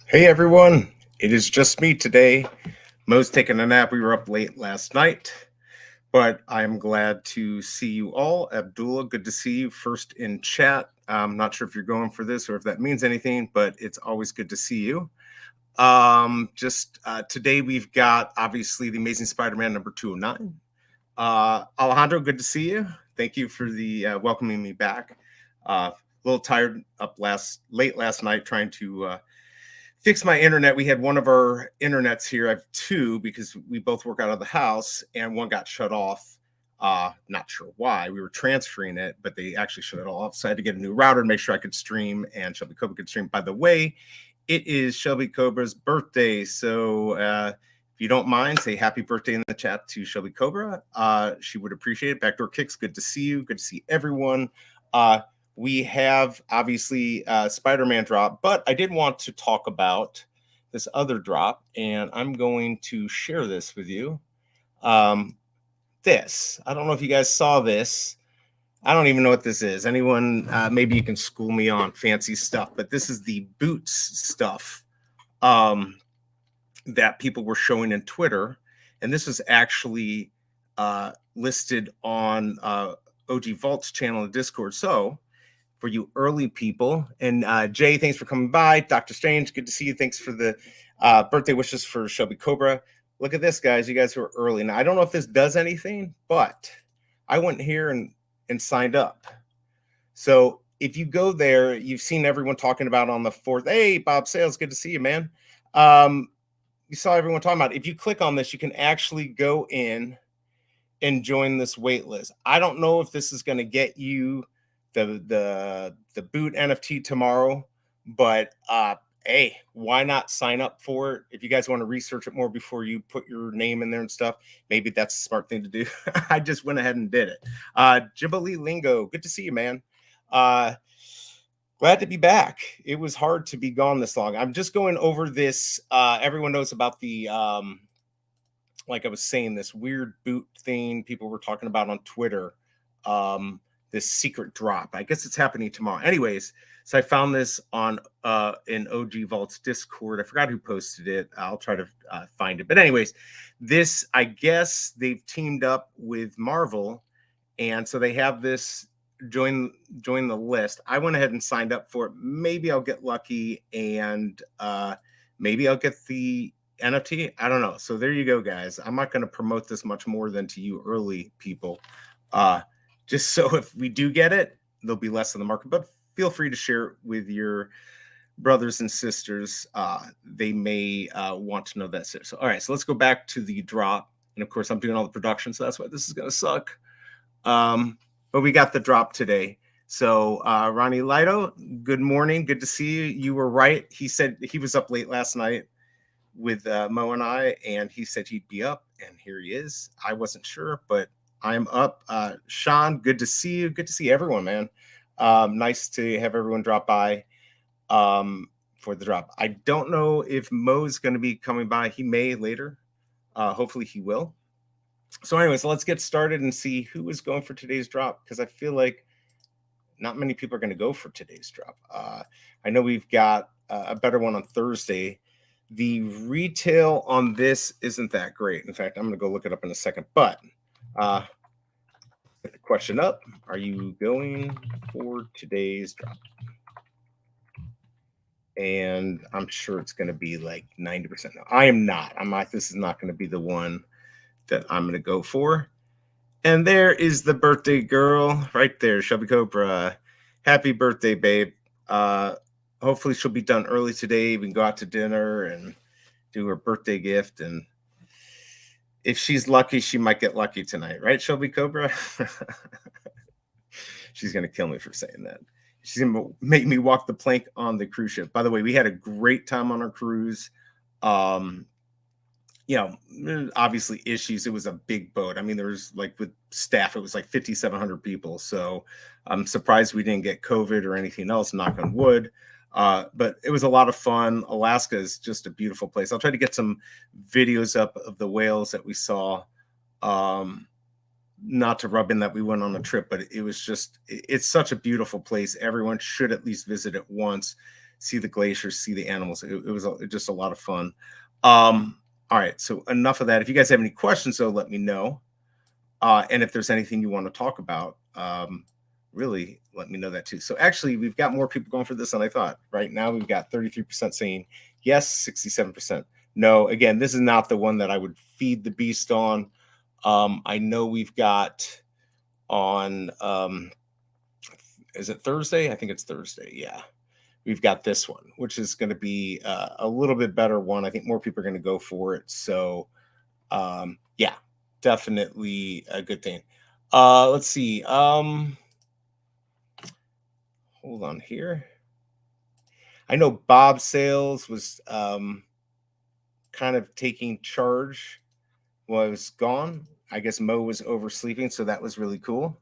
Hey everyone, it is just me today. Mo's taking a nap. We were up late last night, but I am glad to see you all. Abdullah, good to see you first in chat. I'm not sure if you're going for this or if that means anything, but it's always good to see you. Just today we've got obviously the Amazing Spider-Man number 209. Alejandro, good to see you. Thank you for the welcoming me back. A little tired up late last night trying to fix my internet. We had one of our internets here. I have two because we both work out of the house, and one got shut off. Not sure why. We were transferring it, but they actually shut it all off. So I had to get a new router to make sure I could stream and Shelby Cobra could stream. By the way, it is Shelby Cobra's birthday. So if you don't mind, say happy birthday in the chat to Shelby Cobra. She would appreciate it. Backdoor Kicks, good to see you. Good to see everyone. We have obviously Spider-Man drop, but I did want to talk about this other drop, and I'm going to share this with you. This, I don't know if you guys saw this. I don't even know what this is. Anyone, maybe you can school me on fancy stuff, but this is the boots stuff that people were showing in Twitter. And this was actually listed on OG Vault's channel in Discord. So for you early people, and Jay, thanks for coming by. Dr. Strange, good to see you. Thanks for the birthday wishes for Shelby Cobra. Look at this, guys. You guys who are early. Now, I don't know if this does anything, but I went here and signed up. So if you go there, you've seen everyone talking about on the 4th. Hey, Bob Sales, good to see you, man. You saw everyone talking about it. If you click on this, you can actually go in and join this wait list. I don't know if this is going to get you the boot NFT tomorrow, but hey, why not sign up for it? If you guys want to research it more before you put your name in there and stuff, maybe that's a smart thing to do. I just went ahead and did it. Ghibli Lingo, good to see you, man. Glad to be back. It was hard to be gone this long. I'm just going over this. Everyone knows about the like I was saying, this weird boot thing people were talking about on Twitter. This secret drop. I guess it's happening tomorrow. Anyways, so I found this on in OG Vault's Discord. I forgot who posted it. I'll try to find it. But anyways, this, I guess they've teamed up with Marvel, and so they have this join the list. I went ahead and signed up for it. Maybe I'll get lucky, and maybe I'll get the NFT. I don't know. So there you go, guys. I'm not going to promote this much more than to you early people. Just so if we do get it, there'll be less in the market, but feel free to share it with your brothers and sisters. They may want to know that. So, all right, so let's go back to the drop. And of course, I'm doing all the production, so that's why this is going to suck. But we got the drop today. So, Ronnie Lido, good morning. Good to see you. You were right. He said he was up late last night with Mo and I, and he said he'd be up, and here he is. I wasn't sure, but I'm up. Sean, good to see you. Good to see everyone, man. Nice to have everyone drop by for the drop. I don't know if Mo's going to be coming by. He may later. Hopefully he will. So anyways, let's get started and see who is going for today's drop, because I feel like not many people are going to go for today's drop. I know we've got a better one on Thursday. The retail on this isn't that great. In fact, I'm going to go look it up in a second. But get the question up. Are you going for today's drop? And I'm sure it's going to be like 90%. No, I am not. I'm not. This is not going to be the one that I'm going to go for. And there is the birthday girl right there, Shelby Cobra. Happy birthday, babe. Hopefully she'll be done early today. We can go out to dinner and do her birthday gift. And if she's lucky, she might get lucky tonight. Right, Shelby Cobra? She's going to kill me for saying that. She's going to make me walk the plank on the cruise ship. By the way, we had a great time on our cruise. You know, obviously issues. It was a big boat. I mean, there was like with staff, it was like 5,700 people. So I'm surprised we didn't get COVID or anything else, knock on wood. But it was a lot of fun. Alaska is just a beautiful place. I'll try to get some videos up of the whales that we saw. Not to rub in that we went on a trip, but it was just, it's such a beautiful place. Everyone should at least visit it once. see the glaciers, see the animals. It was just a lot of fun. All right, so enough of that. If you guys have any questions, though, let me know. And if there's anything you want to talk about, really let me know that too. So actually, we've got more people going for this than I thought. Right now, we've got 33% saying yes, 67% no. Again, this is not the one that I would feed the beast on. I know we've got on, is it Thursday? I think it's Thursday. Yeah. We've got this one, which is going to be a little bit better one. I think more people are going to go for it. So, yeah, definitely a good thing. Let's see. Hold on here. I know Bob Sales was kind of taking charge, was gone. I guess Mo was oversleeping, so that was really cool.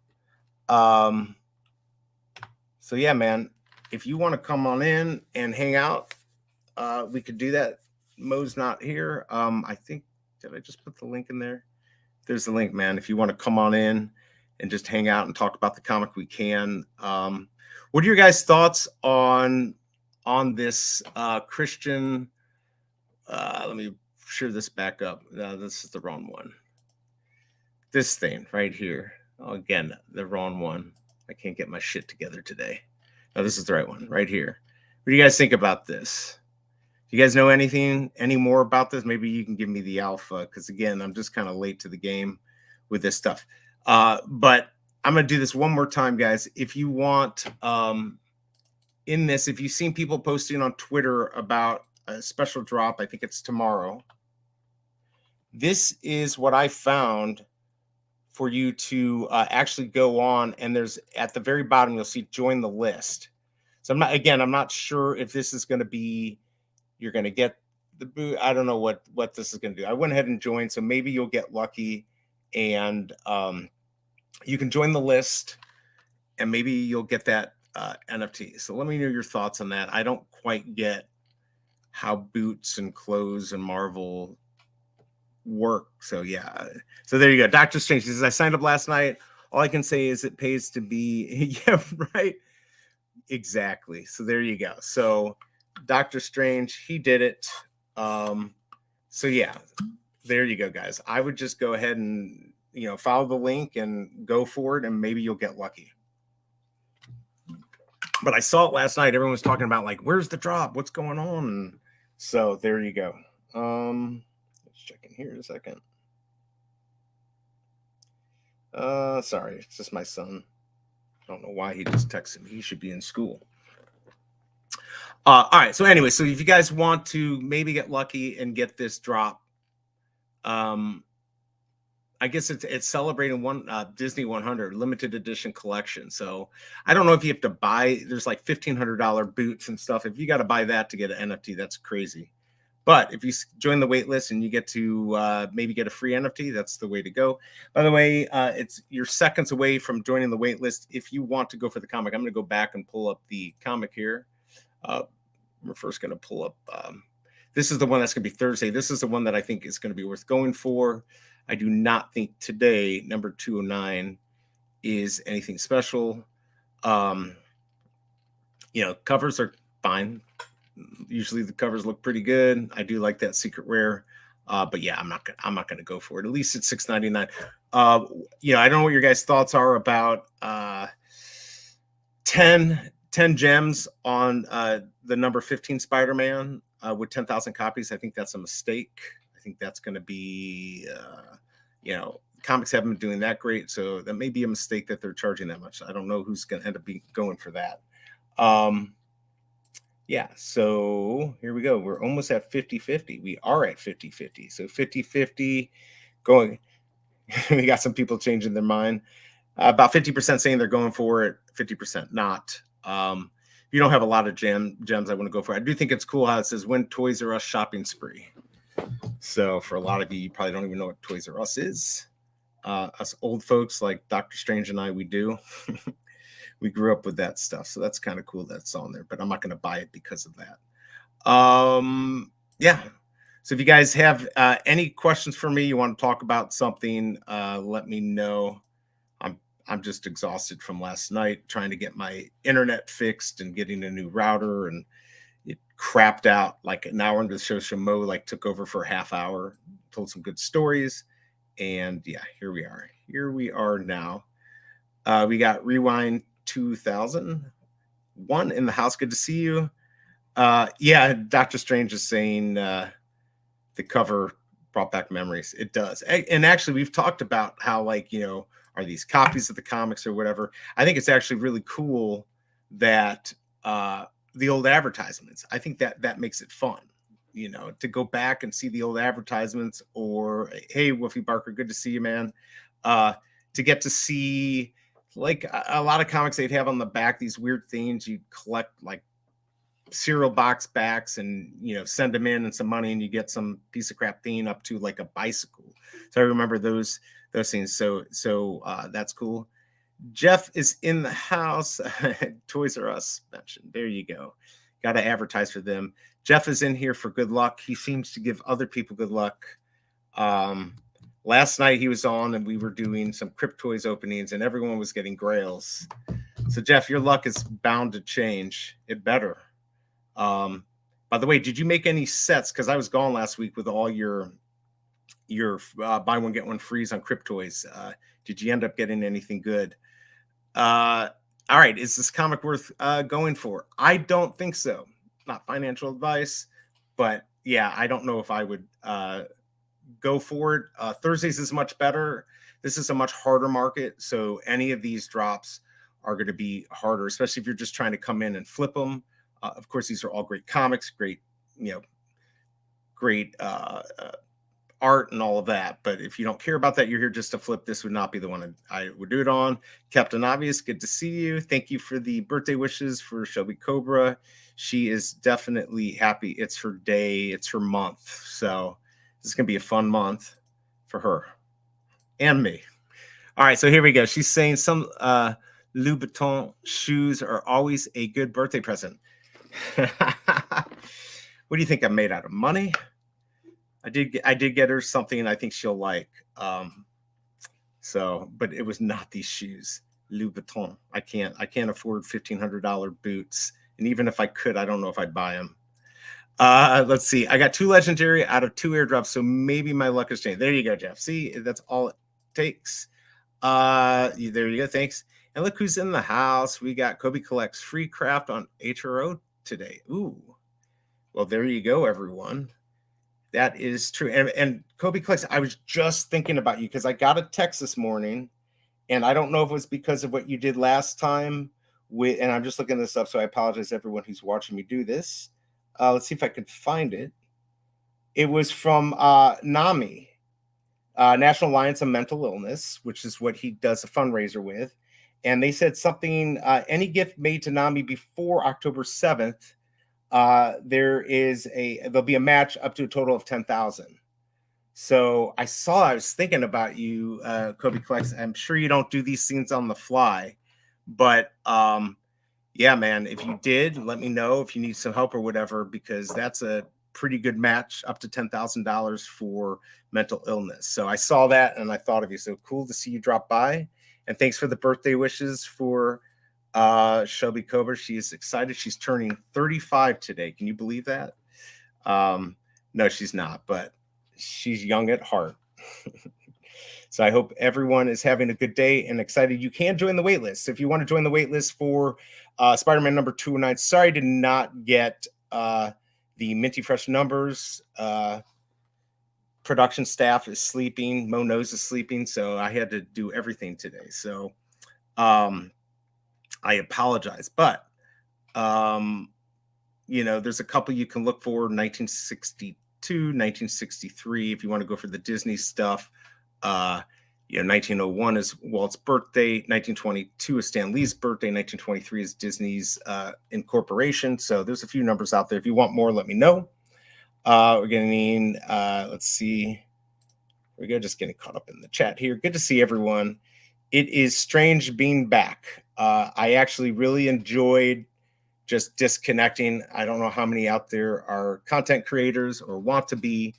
So yeah, man, if you want to come on in and hang out, we could do that. Mo's not here. I think, did I just put the link in there? There's the link, man. If you want to come on in and just hang out and talk about the comic, we can. What are your guys' thoughts on this Christian? Let me share this back up. No, this is the wrong one. This thing right here. Oh, again, the wrong one. I can't get my shit together today. No, this is the right one right here. What do you guys think about this? Do you guys know anything any more about this? Maybe you can give me the alpha, because again, I'm just kind of late to the game with this stuff. But I'm gonna do this one more time, guys. If you want, in this, if you've seen people posting on Twitter about a special drop, I think it's tomorrow. This is what I found for you to actually go on, and there's at the very bottom you'll see join the list. So I'm not sure if this is going to be, you're going to get the boot. I don't know what this is going to do. I went ahead and joined, so maybe you'll get lucky, and you can join the list, and maybe you'll get that NFT. So let me know your thoughts on that. I don't quite get how boots and clothes and Marvel work. So yeah, so there you go. Doctor Strange says, I signed up last night. All I can say is it pays to be yeah, right, exactly. So there you go. So Doctor Strange, he did it. So yeah, there you go, guys. I would just go ahead and follow the link and go for it, and maybe you'll get lucky. But I saw it last night. Everyone was talking about, like, where's the drop, what's going on? So there you go. Check in here in a second. Sorry, it's just my son. I don't know why he just texted me. He should be in school. All right. So anyway, so if you guys want to maybe get lucky and get this drop, I guess it's celebrating one Disney 100 limited edition collection. So I don't know if you have to buy. There's like $1,500 boots and stuff. If you got to buy that to get an NFT, that's crazy. But if you join the wait list and you get to maybe get a free NFT, that's the way to go. By the way, you're seconds away from joining the wait list. If you want to go for the comic, I'm going to go back and pull up the comic here. We're first going to pull up. This is the one that's going to be Thursday. This is the one that I think is going to be worth going for. I do not think today, number 209, is anything special. Covers are fine. Usually the covers look pretty good. I do like that secret rare, but yeah, I'm not gonna go for it. At least it's $6.99. I don't know what your guys' thoughts are about 10 gems on the number 15 Spider-Man with 10,000 copies. I think that's a mistake. I think that's going to be, comics haven't been doing that great, so that may be a mistake that they're charging that much. I don't know who's going to end up going for that. Yeah, so here we go. We're almost at 50-50. We are at 50-50. So 50-50 going. We got some people changing their mind. About 50% saying they're going for it, 50% not. If you don't have a lot of gems, I want to go for it. I do think it's cool how it says win Toys R Us shopping spree. So for a lot of you probably don't even know what Toys R Us is. Us old folks like Dr. Strange and I, we do. We grew up with that stuff, so that's kind of cool that's on there, but I'm not going to buy it because of that. Yeah. So if you guys have any questions for me, you want to talk about something, let me know. I'm just exhausted from last night trying to get my internet fixed and getting a new router, and it crapped out like an hour into the show. So Mo like took over for a half hour, told some good stories, and yeah, here we are. Here we are now. We got Rewind 2001 in the house. Good to see you. Yeah, Doctor Strange is saying the cover brought back memories. It does. And actually, we've talked about how, like, are these copies of the comics or whatever. I think it's actually really cool that the old advertisements, I think that makes it fun, to go back and see the old advertisements, or, hey, Wolfie Barker, good to see you, man. To get to see, like, a lot of comics, they'd have on the back these weird things. You'd collect, like, cereal box backs and send them in and some money, and you get some piece of crap thing up to like a bicycle. So I remember those things. So that's cool. Jeff is in the house. Toys R Us mentioned. There you go. Got to advertise for them. Jeff is in here for good luck. He seems to give other people good luck. Last night he was on and we were doing some Crypt Toys openings and everyone was getting grails. So Jeff, your luck is bound to change. It better. By the way, did you make any sets? Because I was gone last week with all your buy one get one frees on Crypt Toys. Did you end up getting anything good? All right, is this comic worth going for? I don't think so. Not financial advice, but yeah, I don't know if I would go for it. Thursdays is much better. This is a much harder market, so any of these drops are going to be harder, especially if you're just trying to come in and flip them. Of course, these are all great comics, great, great art and all of that. But if you don't care about that, you're here just to flip. This would not be the one I would do it on. Captain Obvious, good to see you. Thank you for the birthday wishes for Shelby Cobra. She is definitely happy. It's her day. It's her month. So this is going to be a fun month for her and me. All right, so here we go. She's saying some Louboutin shoes are always a good birthday present. What do you think I'm made out of? Money? I did get her something I think she'll like. But it was not these shoes. Louboutin. I can't afford $1,500 boots. And even if I could, I don't know if I'd buy them. Let's see. I got 2 legendary out of 2 airdrops, so maybe my luck has changed. There you go, Jeff. See, that's all it takes. There you go. Thanks. And look who's in the house. We got Kobe Collects free craft on HRO today. Ooh. Well, there you go, everyone. That is true. And Kobe Collects, I was just thinking about you because I got a text this morning, and I don't know if it was because of what you did last time and I'm just looking this up, so I apologize to everyone who's watching me do this. Let's see if I can find it. It was from NAMI, National Alliance of Mental Illness, which is what he does a fundraiser with. And they said something, any gift made to NAMI before October 7th, there'll be a match up to a total of 10,000. So I was thinking about you, Kobe Collects. I'm sure you don't do these things on the fly, but yeah, man, if you did, let me know if you need some help or whatever, because that's a pretty good match, up to $10,000 for mental illness. So I saw that and I thought of you. So cool to see you drop by. And thanks for the birthday wishes for Shelby Cobra. She is excited. She's turning 35 today. Can you believe that? No, she's not, but she's young at heart. So I hope everyone is having a good day and excited. You can join the waitlist. If you want to join the waitlist for Spider-Man number 209, sorry to not get the Minty Fresh numbers. Production staff is sleeping. MoKnowz is sleeping, so I had to do everything today. So I apologize, but there's a couple you can look for: 1962, 1963. If you want to go for the Disney stuff, 1901 is Walt's birthday. 1922 is Stan Lee's birthday. 1923 is Disney's incorporation. So there's a few numbers out there. If you want more, let me know. We're getting, let's see. Here we go. Just getting caught up in the chat here. Good to see everyone. It is strange being back. I actually really enjoyed just disconnecting. I don't know how many out there are content creators or want to be,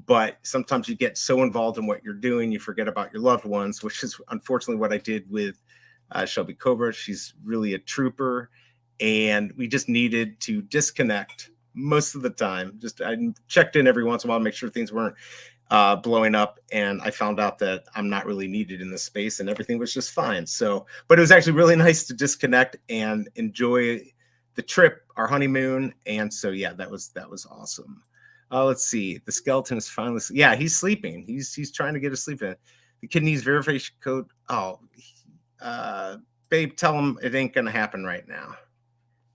but sometimes you get so involved in what you're doing, you forget about your loved ones, which is unfortunately what I did with Shelby Cobra. She's really a trooper. and we just needed to disconnect most of the time. Just I checked in every once in a while to make sure things weren't blowing up, and I found out that I'm not really needed in this space, and everything was just fine. So, but it was actually really nice to disconnect and enjoy the trip, our honeymoon, and so yeah, that was awesome. Let's see. The skeleton is finally, yeah, he's sleeping. He's trying to get to sleep in. The kidneys verification code. Oh, babe, tell him it ain't gonna happen right now,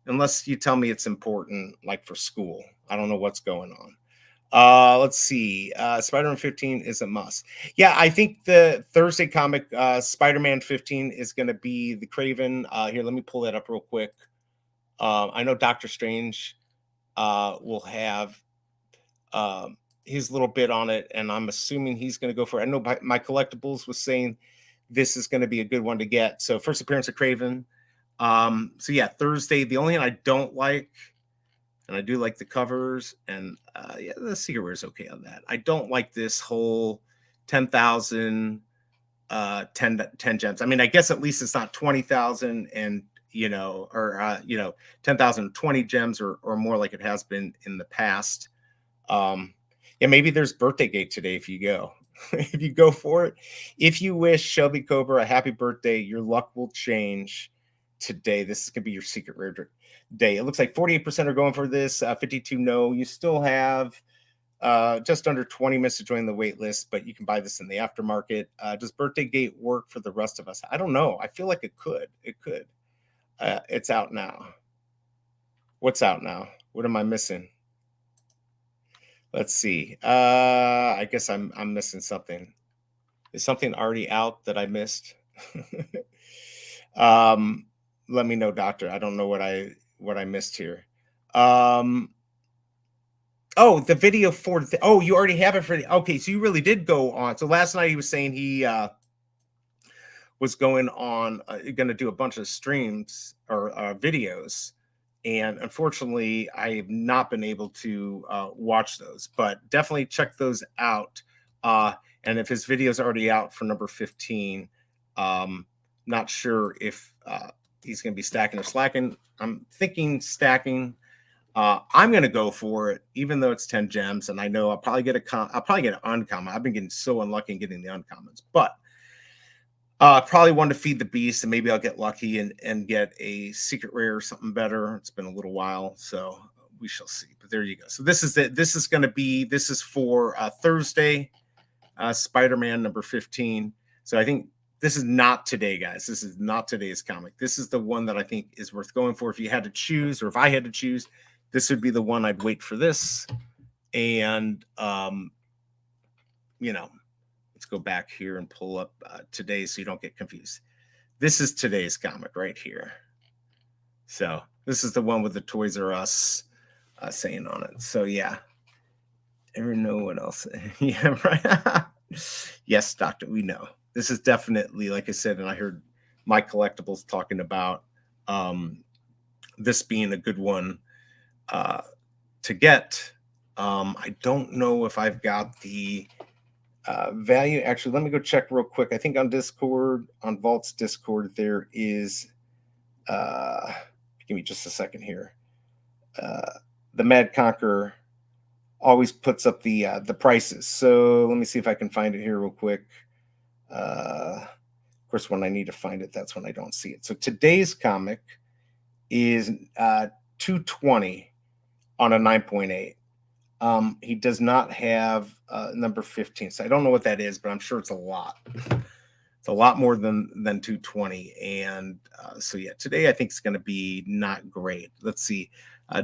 unless you tell me it's important, like for school. I don't know what's going on. Let's see. Spider-Man 15 is a must. Yeah, I think the Thursday comic, Spider-Man 15, is going to be the Craven. Here, let me pull that up real quick. I know Doctor Strange will have his little bit on it, and I'm assuming he's going to go for it. I know my collectibles was saying this is going to be a good one to get. So first appearance of Craven. So yeah, Thursday. The only thing I don't like, and I do like the covers, and yeah, the secret rare is okay on that. I don't like this whole 10,000 10 gems. I mean, I guess at least it's not 20,000 and or 10,000 20 gems or more like it has been in the past. Yeah, maybe there's birthday gate today if you go. If you go for it. If you wish Shelby Cobra a happy birthday, your luck will change today. This is going to be your secret rare day. It looks like 48% are going for this, 52 no. You still have just under 20 minutes to join the wait list, but you can buy this in the aftermarket. Does birthday gate work for the rest of us? I don't know. I feel like it could. It could. It's out now. What's out now? What am I missing? Let's see. I guess I'm missing something. Is something already out that I missed? Let me know, doctor. I don't know what I missed here. Oh, the video for oh, you already have it for the okay, so you really did go on. So last night he was saying he was going on going to do a bunch of streams or videos, and unfortunately I have not been able to watch those, but definitely check those out. And if his video is already out for number 15, not sure if he's going to be stacking or slacking. I'm thinking stacking. I'm going to go for it, even though it's 10 gems, and I know I'll probably get an uncommon. I've been getting so unlucky in getting the uncommons, but probably one to feed the beast, and maybe I'll get lucky and get a secret rare or something better. It's been a little while, so we shall see. But there you go. So this is it. This is for Thursday, Spider-Man number 15. So I think this is not today, guys. This is not today's comic. This is the one that I think is worth going for. If you had to choose, or if I had to choose, this would be the one I'd wait for this. And let's go back here and pull up today so you don't get confused. This is today's comic right here. So this is the one with the Toys R Us saying on it. So yeah. Ever know what else? Yeah, right. Yes, doctor, we know. This is definitely, like I said, and I heard my collectibles talking about this being a good one to get. I don't know if I've got the value. Actually, let me go check real quick. I think on Discord, on Vault's Discord, there is give me just a second here. The Mad Conqueror always puts up the prices. So let me see if I can find it here real quick. Of course, when I need to find it, that's when I don't see it. So today's comic is $220 on a 9.8. He does not have number 15, so I don't know what that is, but I'm sure it's a lot. It's a lot more than 220, and so yeah, today I think it's going to be not great. Let's see.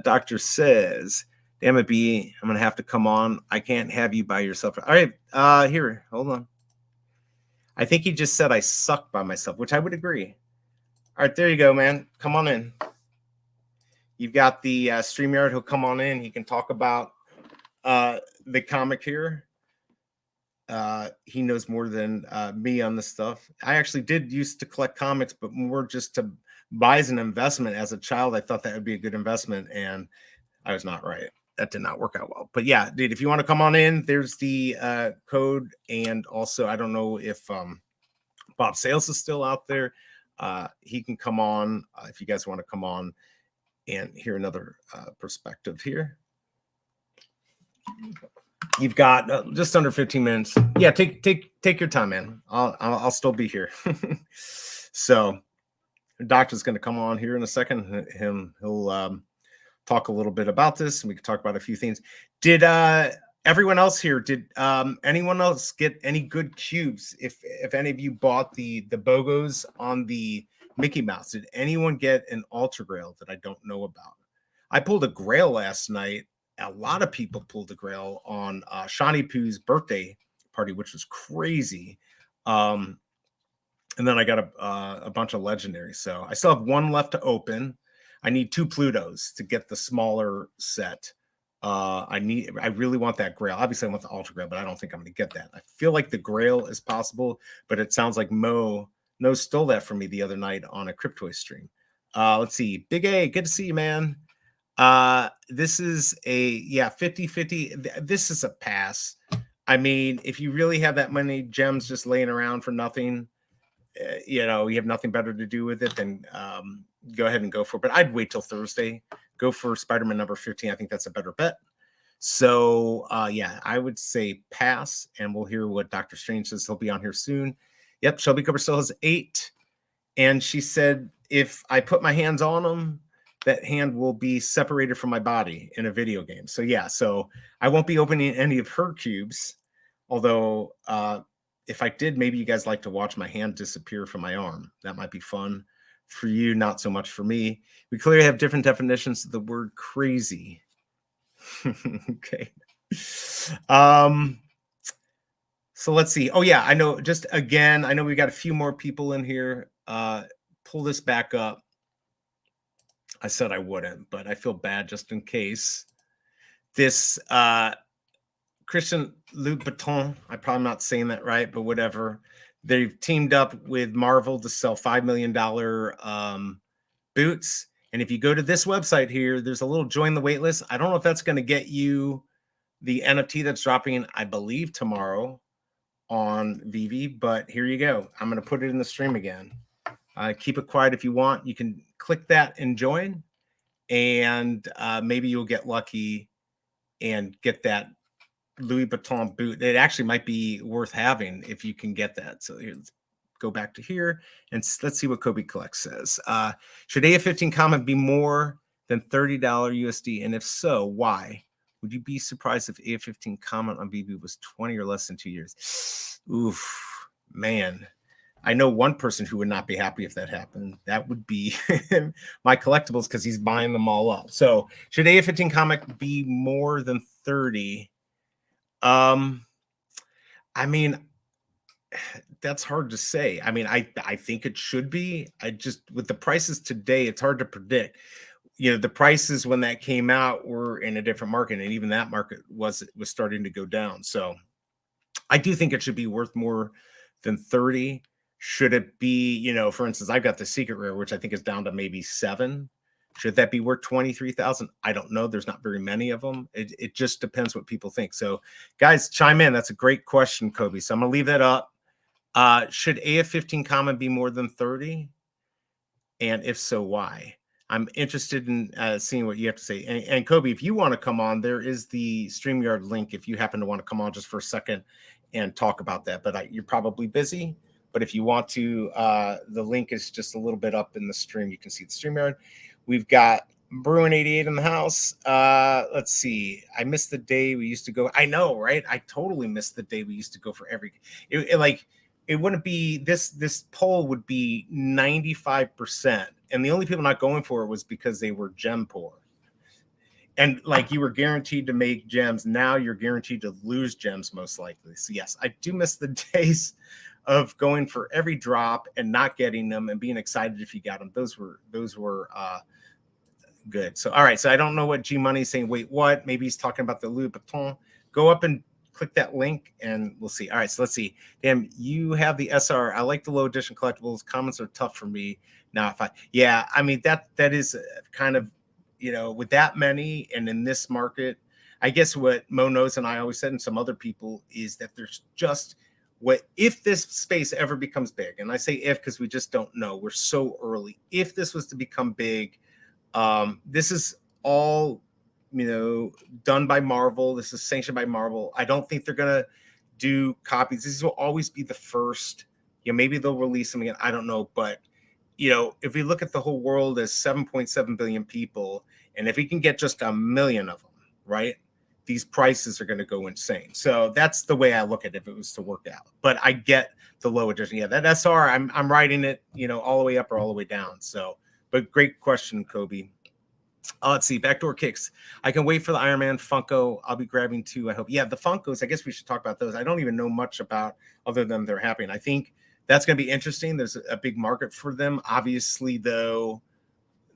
Doctor says, "Damn it, B, I'm going to have to come on. I can't have you by yourself." All right, here, hold on. I think he just said I suck by myself, which I would agree. All right, there you go, man. Come on in. You've got the StreamYard. He'll come on in. He can talk about the comic here. He knows more than me on this stuff. I actually did used to collect comics, but more just to buy as an investment. As a child, I thought that would be a good investment, and I was not right. That did not work out well. But yeah, dude, if you want to come on in, there's the code. And also, I don't know if Bob Sales is still out there. He can come on if you guys want to come on And here another perspective here. You've got just under 15 minutes. Yeah, take your time, man. I'll still be here. So the doctor's going to come on here in a second. He'll talk a little bit about this, and we can talk about a few things. Did everyone else here? Did anyone else get any good cubes? If any of you bought the BOGOs on the Mickey Mouse, did anyone get an Ultra Grail that I don't know about? I pulled a Grail last night. A lot of people pulled a Grail on Shawnee Pooh's birthday party, which was crazy. And then I got a bunch of legendaries. So I still have one left to open. I need 2 Plutos to get the smaller set. I really want that Grail. Obviously, I want the Ultra Grail, but I don't think I'm going to get that. I feel like the Grail is possible, but it sounds like MoKnowz stole that from me the other night on a Cryptoy stream. Let's see. Big A, good to see you, man. This is a 50-50. This is a pass. I mean, if you really have that many gems just laying around for nothing, you have nothing better to do with it, then go ahead and go for it. But I'd wait till Thursday. Go for Spider-Man number 15. I think that's a better bet. So I would say pass, and we'll hear what Dr. Strange says. He'll be on here soon. Yep, Shelby Cooper still has 8. And she said, if I put my hands on them, that hand will be separated from my body in a video game. So I won't be opening any of her cubes. Although if I did, maybe you guys like to watch my hand disappear from my arm. That might be fun for you, not so much for me. We clearly have different definitions of the word crazy. Okay. So let's see. Oh yeah, I know. Just again, I know we got a few more people in here. Pull this back up. I said I wouldn't, but I feel bad just in case. This Christian Louboutin, I'm probably not saying that right, but whatever. They've teamed up with Marvel to sell $5 million boots. And if you go to this website here, there's a little join the wait list. I don't know if that's going to get you the NFT that's dropping, I believe, tomorrow on Veve, but here you go. I'm going to put it in the stream again. Keep it quiet if you want. You can click that and join, and maybe you'll get lucky and get that Louis Vuitton boot. It actually might be worth having if you can get that. So let's go back to here and let's see what Kobe Collect says. Should AF15 comment be more than $30 USD? And if so, why? Would you be surprised if AF15 comment on Veve was 20 or less than 2 years? Oof, man. I know one person who would not be happy if that happened. That would be my collectibles, because he's buying them all up. So should AF15 comic be more than 30? I mean, that's hard to say. I mean, I think it should be. I just, with the prices today, it's hard to predict. The prices when that came out were in a different market, and even that market was starting to go down. So I do think it should be worth more than 30. Should it be, for instance, I've got the secret rare, which I think is down to maybe 7. Should that be worth 23,000? I don't know. There's not very many of them. It just depends what people think. So guys, chime in. That's a great question, Kobe. So I'm going to leave that up. Should AF15 common be more than 30? And if so, why? I'm interested in seeing what you have to say. And Kobe, if you want to come on, there is the StreamYard link if you happen to want to come on just for a second and talk about that. But you're probably busy. But if you want to, the link is just a little bit up in the stream. You can see the StreamYard. We've got Bruin88 in the house. Let's see. I missed the day we used to go. I know, right? I totally missed the day we used to go for every. It wouldn't be this poll would be 95%, and the only people not going for it was because they were gem poor. And you were guaranteed to make gems. Now you're guaranteed to lose gems most likely. So yes, I do miss the days of going for every drop and not getting them and being excited if you got them. Those were good. So all right. So I don't know what G Money's saying. Wait, what? Maybe he's talking about the Louis Vuitton. Go up and click that link and we'll see. All right. So let's see. Damn, you have the SR. I like the low edition collectibles. Comments are tough for me now. I mean that is kind of, with that many and in this market, I guess what MoKnowz and I always said, and some other people, is that there's just if this space ever becomes big, and I say if because we just don't know, we're so early. If this was to become big, This is all, done by Marvel. This is sanctioned by Marvel. I don't think they're gonna do copies. These will always be the first. Maybe they'll release them again. I don't know, but if we look at the whole world as 7.7 billion people, and if we can get just 1 million of them, right, these prices are going to go insane. So that's the way I look at it if it was to work out. But I get the low edition. Yeah, that SR, I'm writing it, all the way up or all the way down. So, but great question, Kobe. Let's see, backdoor kicks. I can wait for the Iron Man Funko. I'll be grabbing 2, I hope. Yeah, the Funkos, I guess we should talk about those. I don't even know much about other than they're happening. I think that's going to be interesting. There's a big market for them. Obviously, though,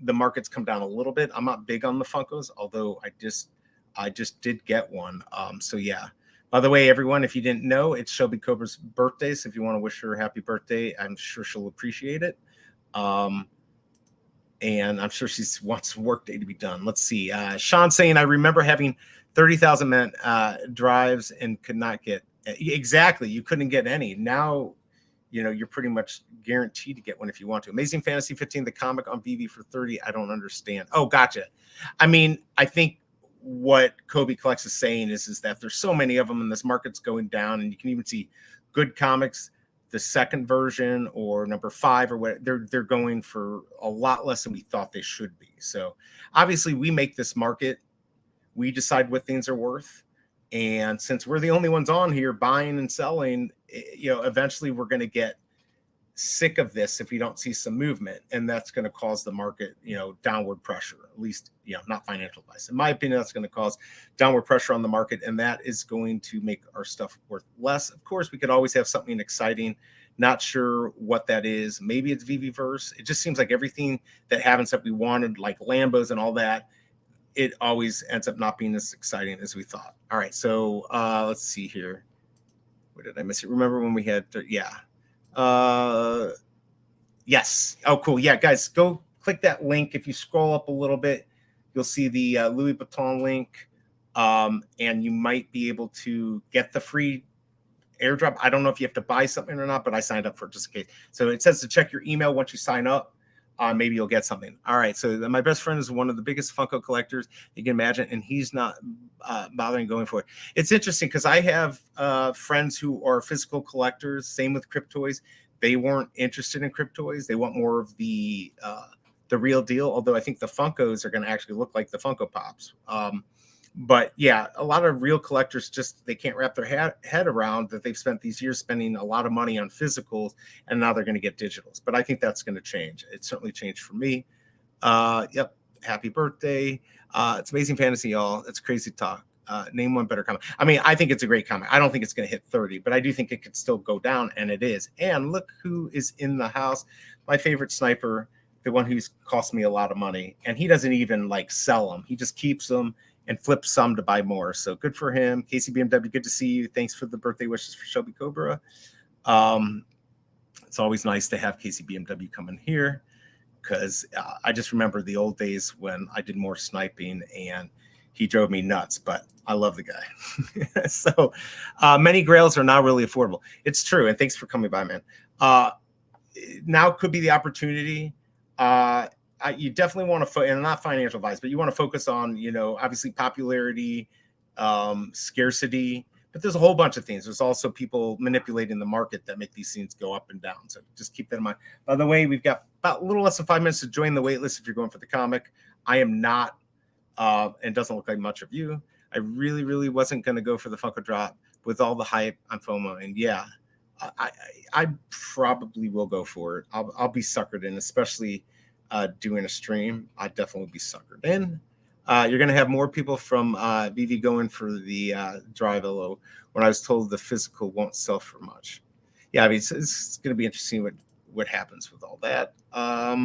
the market's come down a little bit. I'm not big on the Funkos, although I just did get one. So yeah. By the way, everyone, if you didn't know, it's Shelby Cobra's birthday. So if you want to wish her a happy birthday, I'm sure she'll appreciate it. And I'm sure she wants work day to be done. Let's see. Sean saying, I remember having 30,000 men drives and could not get exactly. You couldn't get any. Now, you're pretty much guaranteed to get one if you want to. Amazing Fantasy 15, the comic on Veve for 30. I don't understand. Oh, gotcha. I mean, I think what Kobe Collects is saying is that there's so many of them and this market's going down, and you can even see good comics, the second version or number 5 or what, they're going for a lot less than we thought they should be. So obviously we make this market, we decide what things are worth. And since we're the only ones on here buying and selling, eventually we're going to get sick of this if we don't see some movement, and that's going to cause the market, downward pressure, at least, not financial advice. In my opinion, that's going to cause downward pressure on the market, and that is going to make our stuff worth less. Of course, we could always have something exciting. Not sure what that is. Maybe it's Veveverse. It just seems like everything that happens that we wanted, like Lambos and all that, it always ends up not being as exciting as we thought. All right, so let's see here. What did I miss? Remember when we had, yeah. Yes. Oh, cool. Yeah, guys, go click that link. If you scroll up a little bit, you'll see the Louis Vuitton link, and you might be able to get the free airdrop. I don't know if you have to buy something or not, but I signed up for it just in case. So it says to check your email once you sign up. Maybe you'll get something. All right. So my best friend is one of the biggest Funko collectors you can imagine, and he's not bothering going for it. It's interesting because I have friends who are physical collectors. Same with Cryptoys. They weren't interested in Cryptoys. They want more of the real deal. Although I think the Funkos are going to actually look like the Funko Pops. But yeah, a lot of real collectors they can't wrap their head around that they've spent these years spending a lot of money on physicals, and now they're going to get digitals. But I think that's going to change. It certainly changed for me. Yep. Happy birthday. It's Amazing Fantasy, y'all. It's crazy talk. Name one better comic. I mean, I think it's a great comic. I don't think it's going to hit 30, but I do think it could still go down, and it is. And look who is in the house. My favorite sniper, the one who's cost me a lot of money, and he doesn't even sell them. He just keeps them and flip some to buy more. So good for him. Casey BMW, good to see you. Thanks for the birthday wishes for Shelby Cobra. It's always nice to have Casey BMW come in here because I just remember the old days when I did more sniping and he drove me nuts, but I love the guy. So many grails are not really affordable. It's true. And thanks for coming by, man. Now could be the opportunity. You definitely want to, and not financial advice, but you want to focus on, obviously popularity, scarcity, but there's a whole bunch of things. There's also people manipulating the market that make these things go up and down. So just keep that in mind. By the way, we've got about a little less than 5 minutes to join the wait list if you're going for the comic. I am not, and doesn't look like much of you. I really, really wasn't going to go for the Funko Drop with all the hype on FOMO. And yeah, I probably will go for it. I'll be suckered in, especially doing a stream. I definitely be suckered in. You're going to have more people from Veve going for the Drive LO when I was told the physical won't sell for much. Yeah, I mean, it's going to be interesting what happens with all that. All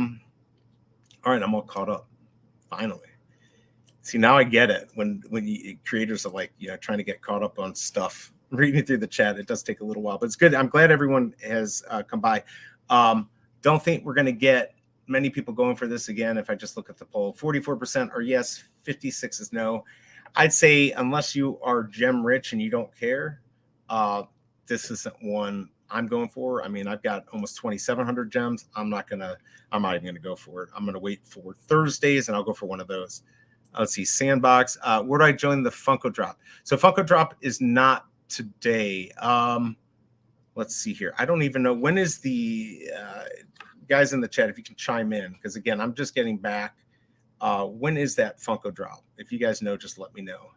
right, I'm all caught up. Finally. See, now I get it. When creators are trying to get caught up on stuff, reading through the chat, it does take a little while, but it's good. I'm glad everyone has come by. Don't think we're going to get many people going for this again. If I just look at the poll, 44% are yes, 56 is no. I'd say unless you are gem rich and you don't care, this isn't one I'm going for. I mean, I've got almost 2,700 gems. I'm not even gonna go for it. I'm gonna wait for Thursdays and I'll go for one of those. Let's see, Sandbox. Where do I join the Funko Drop? So Funko Drop is not today. Let's see here. I don't even know when is the guys in the chat, if you can chime in, because again, I'm just getting back. When is that Funko Drop? If you guys know, just let me know.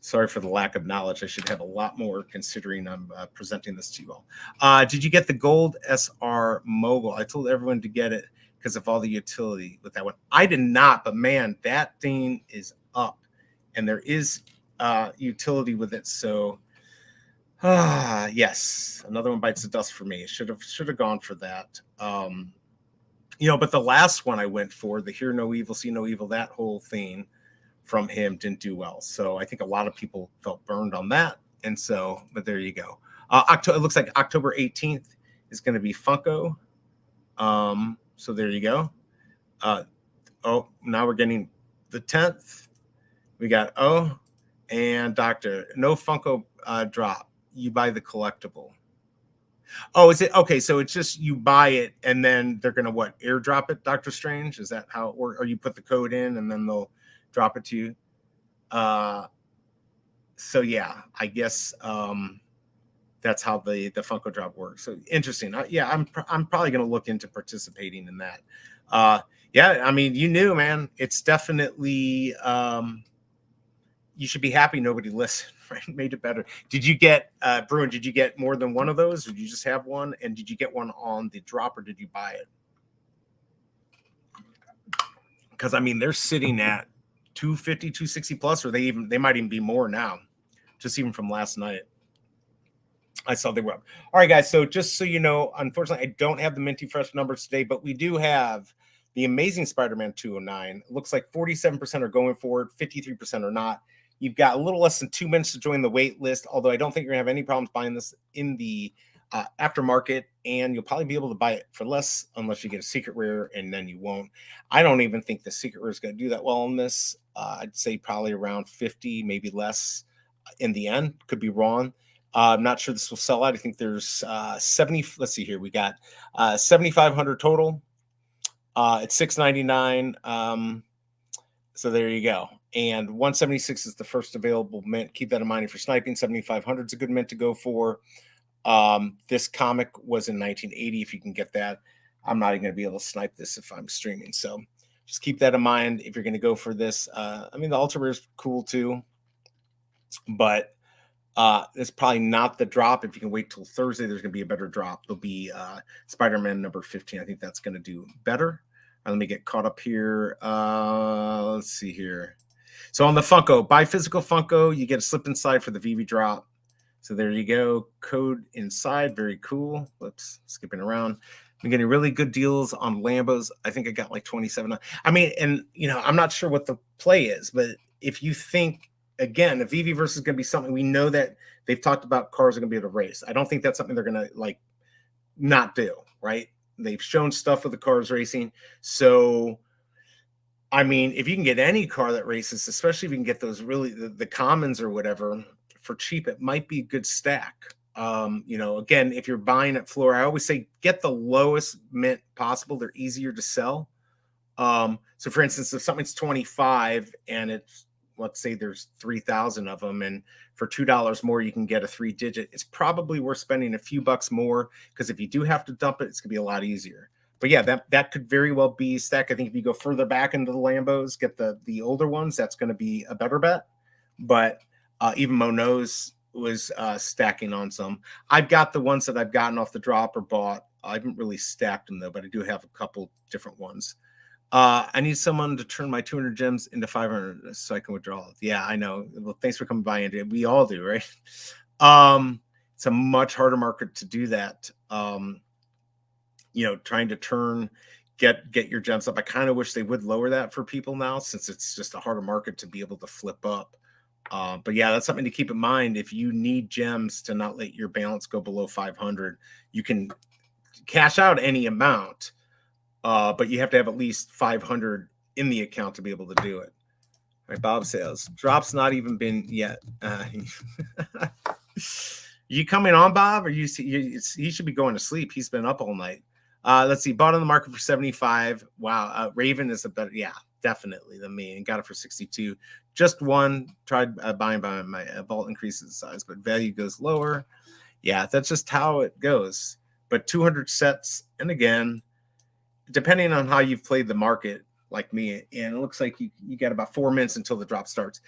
Sorry for the lack of knowledge. I should have a lot more considering I'm presenting this to you all. Did you get the gold SR Mogul? I told everyone to get it because of all the utility with that one. I did not, but man, that thing is up, and there is utility with it. So, yes, another one bites the dust for me. Should have gone for that. But the last one I went for, the Hear No Evil, See No Evil, that whole thing from him didn't do well. So I think a lot of people felt burned on that. And so, but there you go. It looks like October 18th is going to be Funko. So there you go. Now we're getting the 10th. We got and Doctor. No Funko drop. You buy the collectible. Oh, is it okay? So it's just you buy it and then they're gonna airdrop it, Doctor Strange? Is that how it works? Or you put the code in and then they'll drop it to you? So yeah, I guess that's how the Funko Drop works. So interesting. I'm probably gonna look into participating in that. Yeah, I mean, you knew, man. It's definitely you should be happy nobody listened. Right? Made it better. Did you get Bruin? Did you get more than one of those, or did you just have one? And did you get one on the drop, or did you buy it? Because I mean, they're sitting at 250, 260 plus, or they might even be more now, just even from last night. I saw they were up. All right, guys. So just so you know, unfortunately, I don't have the Minty Fresh numbers today, but we do have the Amazing Spider-Man 209. It looks like 47% are going for it, 53% are not. You've got a little less than 2 minutes to join the wait list, although I don't think you're going to have any problems buying this in the aftermarket, and you'll probably be able to buy it for less unless you get a secret rare, and then you won't. I don't even think the secret rare is going to do that well on this. I'd say probably around 50, maybe less in the end. Could be wrong. I'm not sure this will sell out. I think there's 70. Let's see here. We got 7,500 total. It's $6.99. So there you go. And 176 is the first available mint. Keep that in mind if you're sniping. 7,500 is a good mint to go for. This comic was in 1980. If you can get that, I'm not even going to be able to snipe this if I'm streaming. So just keep that in mind if you're going to go for this. I mean, the ultra rare is cool too, but it's probably not the drop. If you can wait till Thursday, there's going to be a better drop. There'll be Spider-Man number 15. I think that's going to do better. Let me get caught up here. Let's see here. So on the Funko, buy physical Funko, you get a slip inside for the Veve Drop. So there you go. Code inside. Very cool. Whoops, skipping around. I'm getting really good deals on Lambos. I think I got like 27. I mean, and I'm not sure what the play is, but if you think, again, the Veve versus is going to be something, we know that they've talked about cars are going to be able to race. I don't think that's something they're going to not do, right? They've shown stuff with the cars racing. So, I mean, if you can get any car that races, especially if you can get those really the commons or whatever for cheap, it might be a good stack. Again, if you're buying at floor, I always say get the lowest mint possible. They're easier to sell. So for instance, if something's 25 and it's, let's say there's 3,000 of them, and for $2 more, you can get a 3-digit. It's probably worth spending a few bucks more, because if you do have to dump it, it's gonna be a lot easier. But yeah, that could very well be stack. I think if you go further back into the Lambos, get the older ones, that's going to be a better bet. But even MoKnowz was stacking on some. I've got the ones that I've gotten off the drop or bought. I haven't really stacked them though, but I do have a couple different ones. I need someone to turn my 200 gems into 500 so I can withdraw. Yeah, I know. Well, thanks for coming by, Andy. We all do, right? It's a much harder market to do that. Trying to get your gems up. I kind of wish they would lower that for people now, since it's just a harder market to be able to flip up. But yeah, that's something to keep in mind. If you need gems to not let your balance go below 500, you can cash out any amount. But you have to have at least 500 in the account to be able to do it. All right, Bob says, drop's not even been yet. You coming on, Bob? Or he should be going to sleep. He's been up all night. Let's see. Bought on the market for 75. Wow. Raven is a better, yeah, definitely than me, and got it for 62. Just one. Tried buying by my vault increases the size, but value goes lower. Yeah, that's just how it goes. But 200 sets, and again, depending on how you've played the market, like me, and it looks like you got about 4 minutes until the drop starts.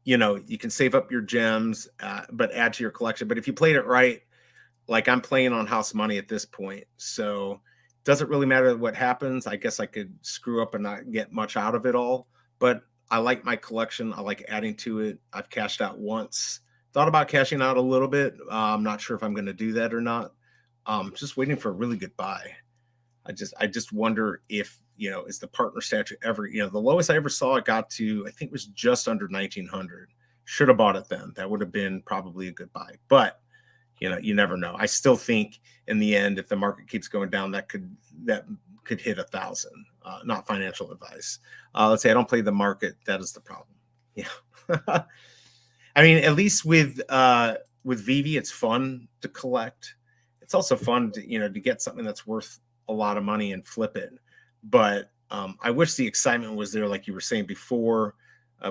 You know, you can save up your gems, but add to your collection. But if you played it right, like I'm playing on house money at this point, so doesn't really matter what happens. I guess I could screw up and not get much out of it all, but I like my collection. I like adding to it. I've cashed out once. Thought about cashing out a little bit. I'm not sure if I'm going to do that or not. Just waiting for a really good buy. I just wonder if, you know, is the partner statue ever, you know, the lowest I ever saw it got to, I think it was just under 1900. Should have bought it then. That would have been probably a good buy, but you know, you never know. I still think in the end, if the market keeps going down, that could hit 1,000. Not financial advice. Let's say I don't play the market. That is the problem. Yeah. I mean, at least with Veve, it's fun to collect. It's also fun to, you know, to get something that's worth a lot of money and flip it. But I wish the excitement was there, like you were saying before.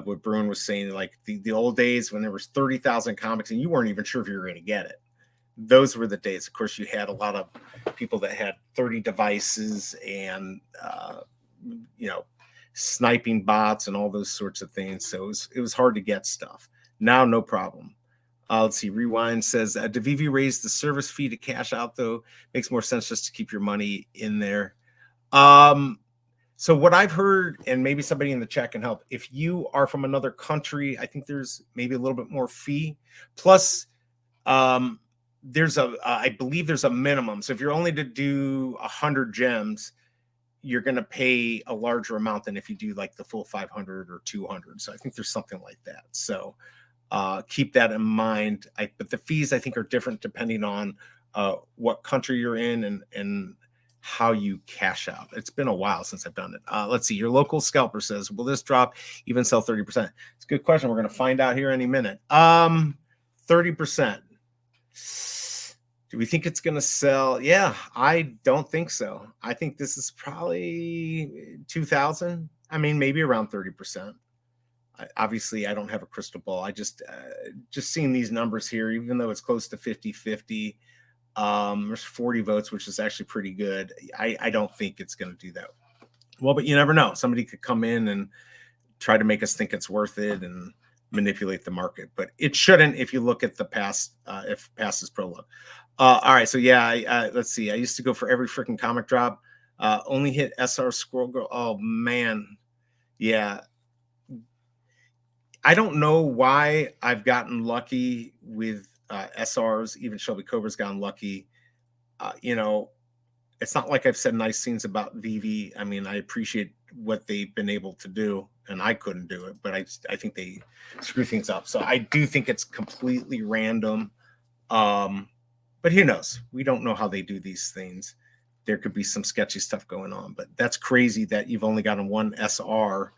What Bruin was saying, like the old days when there was 30,000 comics and you weren't even sure if you were going to get it. Those were the days. Of course, you had a lot of people that had 30 devices and you know, sniping bots and all those sorts of things. So it was hard to get stuff. Now, no problem. Let's see. Rewind says, did Veve raise the service fee to cash out, though? Makes more sense just to keep your money in there. So what I've heard, and maybe somebody in the chat can help, if you are from another country, I think there's maybe a little bit more fee. Plus, there's I believe there's a minimum. So if you're only to do 100 gems, you're going to pay a larger amount than if you do like the full 500 or 200. So I think there's something like that. So keep that in mind. But the fees, I think, are different depending on what country you're in and how you cash out. It's been a while since I've done it. Let's see. Your local scalper says, will this drop even sell 30%? It's a good question. We're going to find out here any minute. 30%. Do we think it's going to sell? Yeah, I don't think so. I think this is probably 2,000. I mean, maybe around 30%. Obviously, I don't have a crystal ball. I just seeing these numbers here, even though it's close to 50-50, there's 40 votes, which is actually pretty good. I don't think it's going to do that well, but you never know. Somebody could come in and try to make us think it's worth it and manipulate the market, but it shouldn't if you look at the past, if past is prologue. All right, so yeah, let's see. I used to go for every freaking comic drop. Only hit SR Squirrel Girl. Oh man, yeah. I don't know why I've gotten lucky with SRs. Even Shelby Cobra's gotten lucky. You know, it's not like I've said nice things about Veve. I mean, I appreciate what they've been able to do, and I couldn't do it, but I think they screw things up. So I do think it's completely random. But who knows? We don't know how they do these things. There could be some sketchy stuff going on, but that's crazy that you've only gotten one SR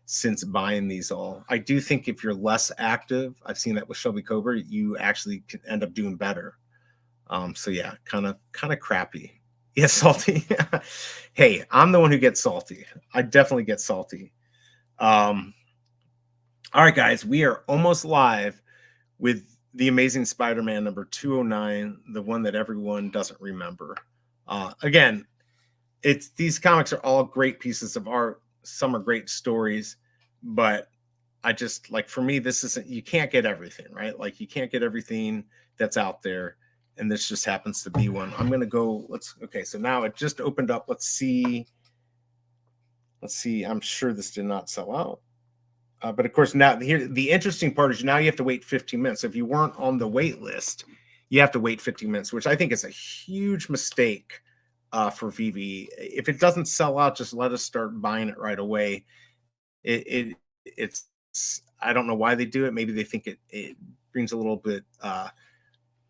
since buying these all. I do think if you're less active, I've seen that with Shelby Cobra, you actually can end up doing better. So yeah, kind of crappy. Yeah, salty. Hey, I'm the one who gets salty. I definitely get salty. All right, guys, we are almost live with the Amazing Spider-Man number 209, the one that everyone doesn't remember. Again, these comics are all great pieces of art. Some are great stories, but I just, like, for me, this isn't, you can't get everything, right? Like, you can't get everything that's out there, and this just happens to be one. I'm gonna go, okay, so now it just opened up. Let's see. I'm sure this did not sell out. But of course, now here the interesting part is now you have to wait 15 minutes. So if you weren't on the wait list, you have to wait 15 minutes, which I think is a huge mistake for Veve. If it doesn't sell out, just let us start buying it right away. It's I don't know why they do it. Maybe they think it brings a little bit,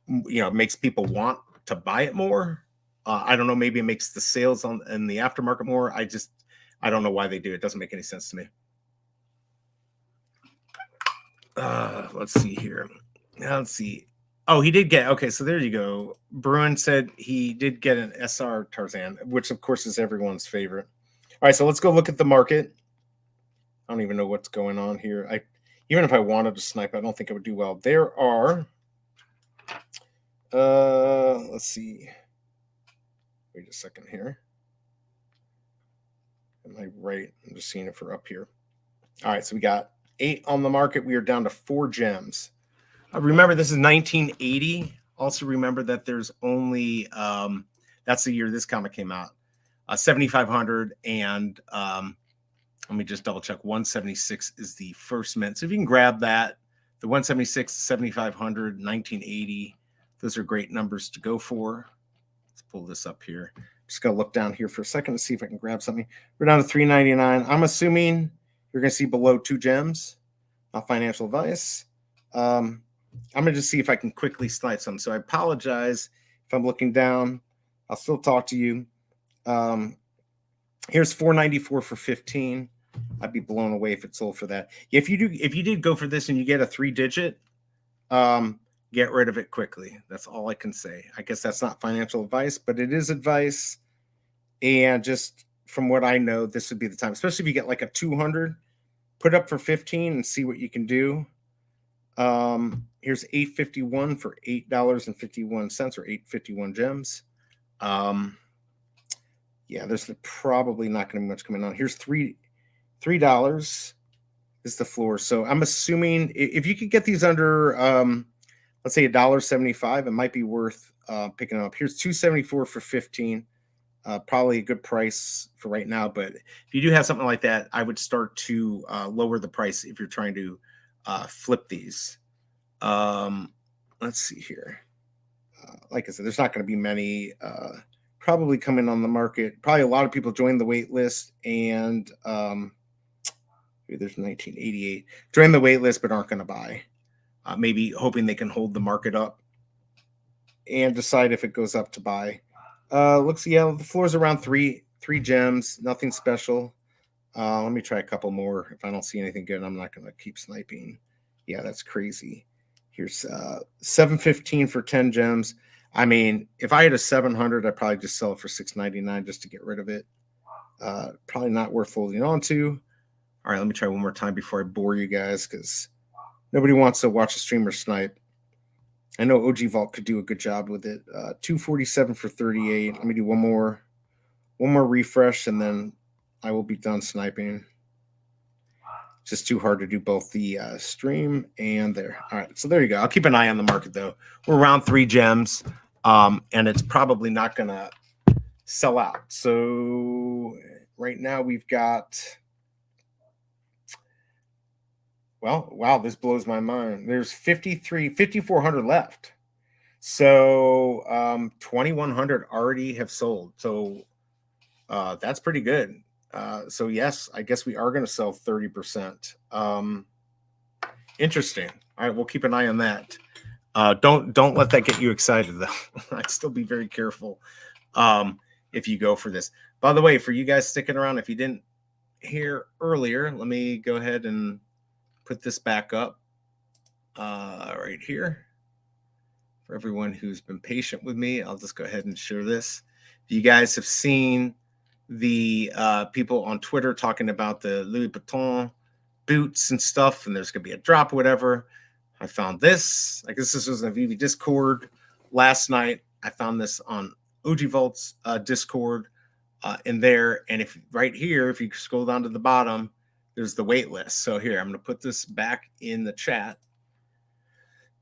you know, makes people want to buy it more. I don't know. Maybe it makes the sales in the aftermarket more. I don't know why they do it. It doesn't make any sense to me. Let's see here. Now, let's see. Oh, he did get, okay, so there you go. Bruin said he did get an SR Tarzan, which of course is everyone's favorite. All right, so let's go look at the market. I don't even know what's going on here. Even if I wanted to snipe, I don't think I would do well. There are, let's see. Wait a second here. Am I right? I'm just seeing if we're up here. All right, so we got 8 on the market. We are down to 4 gems. Remember, this is 1980. Also, remember that there's only that's the year this comic came out. 7,500 and let me just double check. 176 is the first mint. So if you can grab that, the 176, 7,500, 1980, those are great numbers to go for. Let's pull this up here. Just gonna look down here for a second to see if I can grab something. We're down to 399. I'm assuming you're gonna see below 2 gems. Not financial advice. I'm going to just see if I can quickly slide some. So I apologize if I'm looking down. I'll still talk to you. Here's 494 for 15. I'd be blown away if it sold for that. If you did go for this and you get a 3-digit, get rid of it quickly. That's all I can say. I guess that's not financial advice, but it is advice. And just from what I know, this would be the time, especially if you get like a 200, put up for 15 and see what you can do. Here's 851 for $8.51 or 851 gems. Yeah, there's probably not going to be much coming on. Here's $3 is the floor. So I'm assuming if you could get these under let's say $1.75, it might be worth picking up. Here's 274 for 15. Probably a good price for right now, but if you do have something like that, I would start to lower the price if you're trying to flip these. Let's see here. Like I said, there's not going to be many probably coming on the market. Probably a lot of people joined the wait list, and there's 1988 joined the wait list but aren't going to buy. Maybe hoping they can hold the market up and decide if it goes up to buy. Looks, yeah, the floor's around three gems, nothing special. Let me try a couple more. If I don't see anything good, I'm not going to keep sniping. Yeah, that's crazy. Here's 715 for 10 gems. I mean, if I had a 700, I'd probably just sell it for 699 just to get rid of it. Probably not worth holding on to. All right, let me try one more time before I bore you guys, because nobody wants to watch a streamer snipe. I know OG Vault could do a good job with it. 247 for 38. Let me do one more refresh, and then I will be done sniping. Just too hard to do both the stream and there. All right, so there you go. I'll keep an eye on the market, though. We're around 3 gems, and it's probably not going to sell out. So right now we've got, well, wow, this blows my mind. There's 5,400 left. So 2,100 already have sold. So that's pretty good. So yes, I guess we are going to sell 30%. Interesting. All right, we'll keep an eye on that. Don't let that get you excited, though. I'd still be very careful if you go for this. By the way, for you guys sticking around, if you didn't hear earlier, let me go ahead and put this back up right here. For everyone who's been patient with me, I'll just go ahead and share this. If you guys have seen the people on Twitter talking about the Louis Vuitton boots and stuff, and there's going to be a drop or whatever, I found this. I guess this was in a Veve Discord last night. I found this on OG Vault's Discord in there. And if right here, if you scroll down to the bottom, there's the wait list. So here, I'm going to put this back in the chat.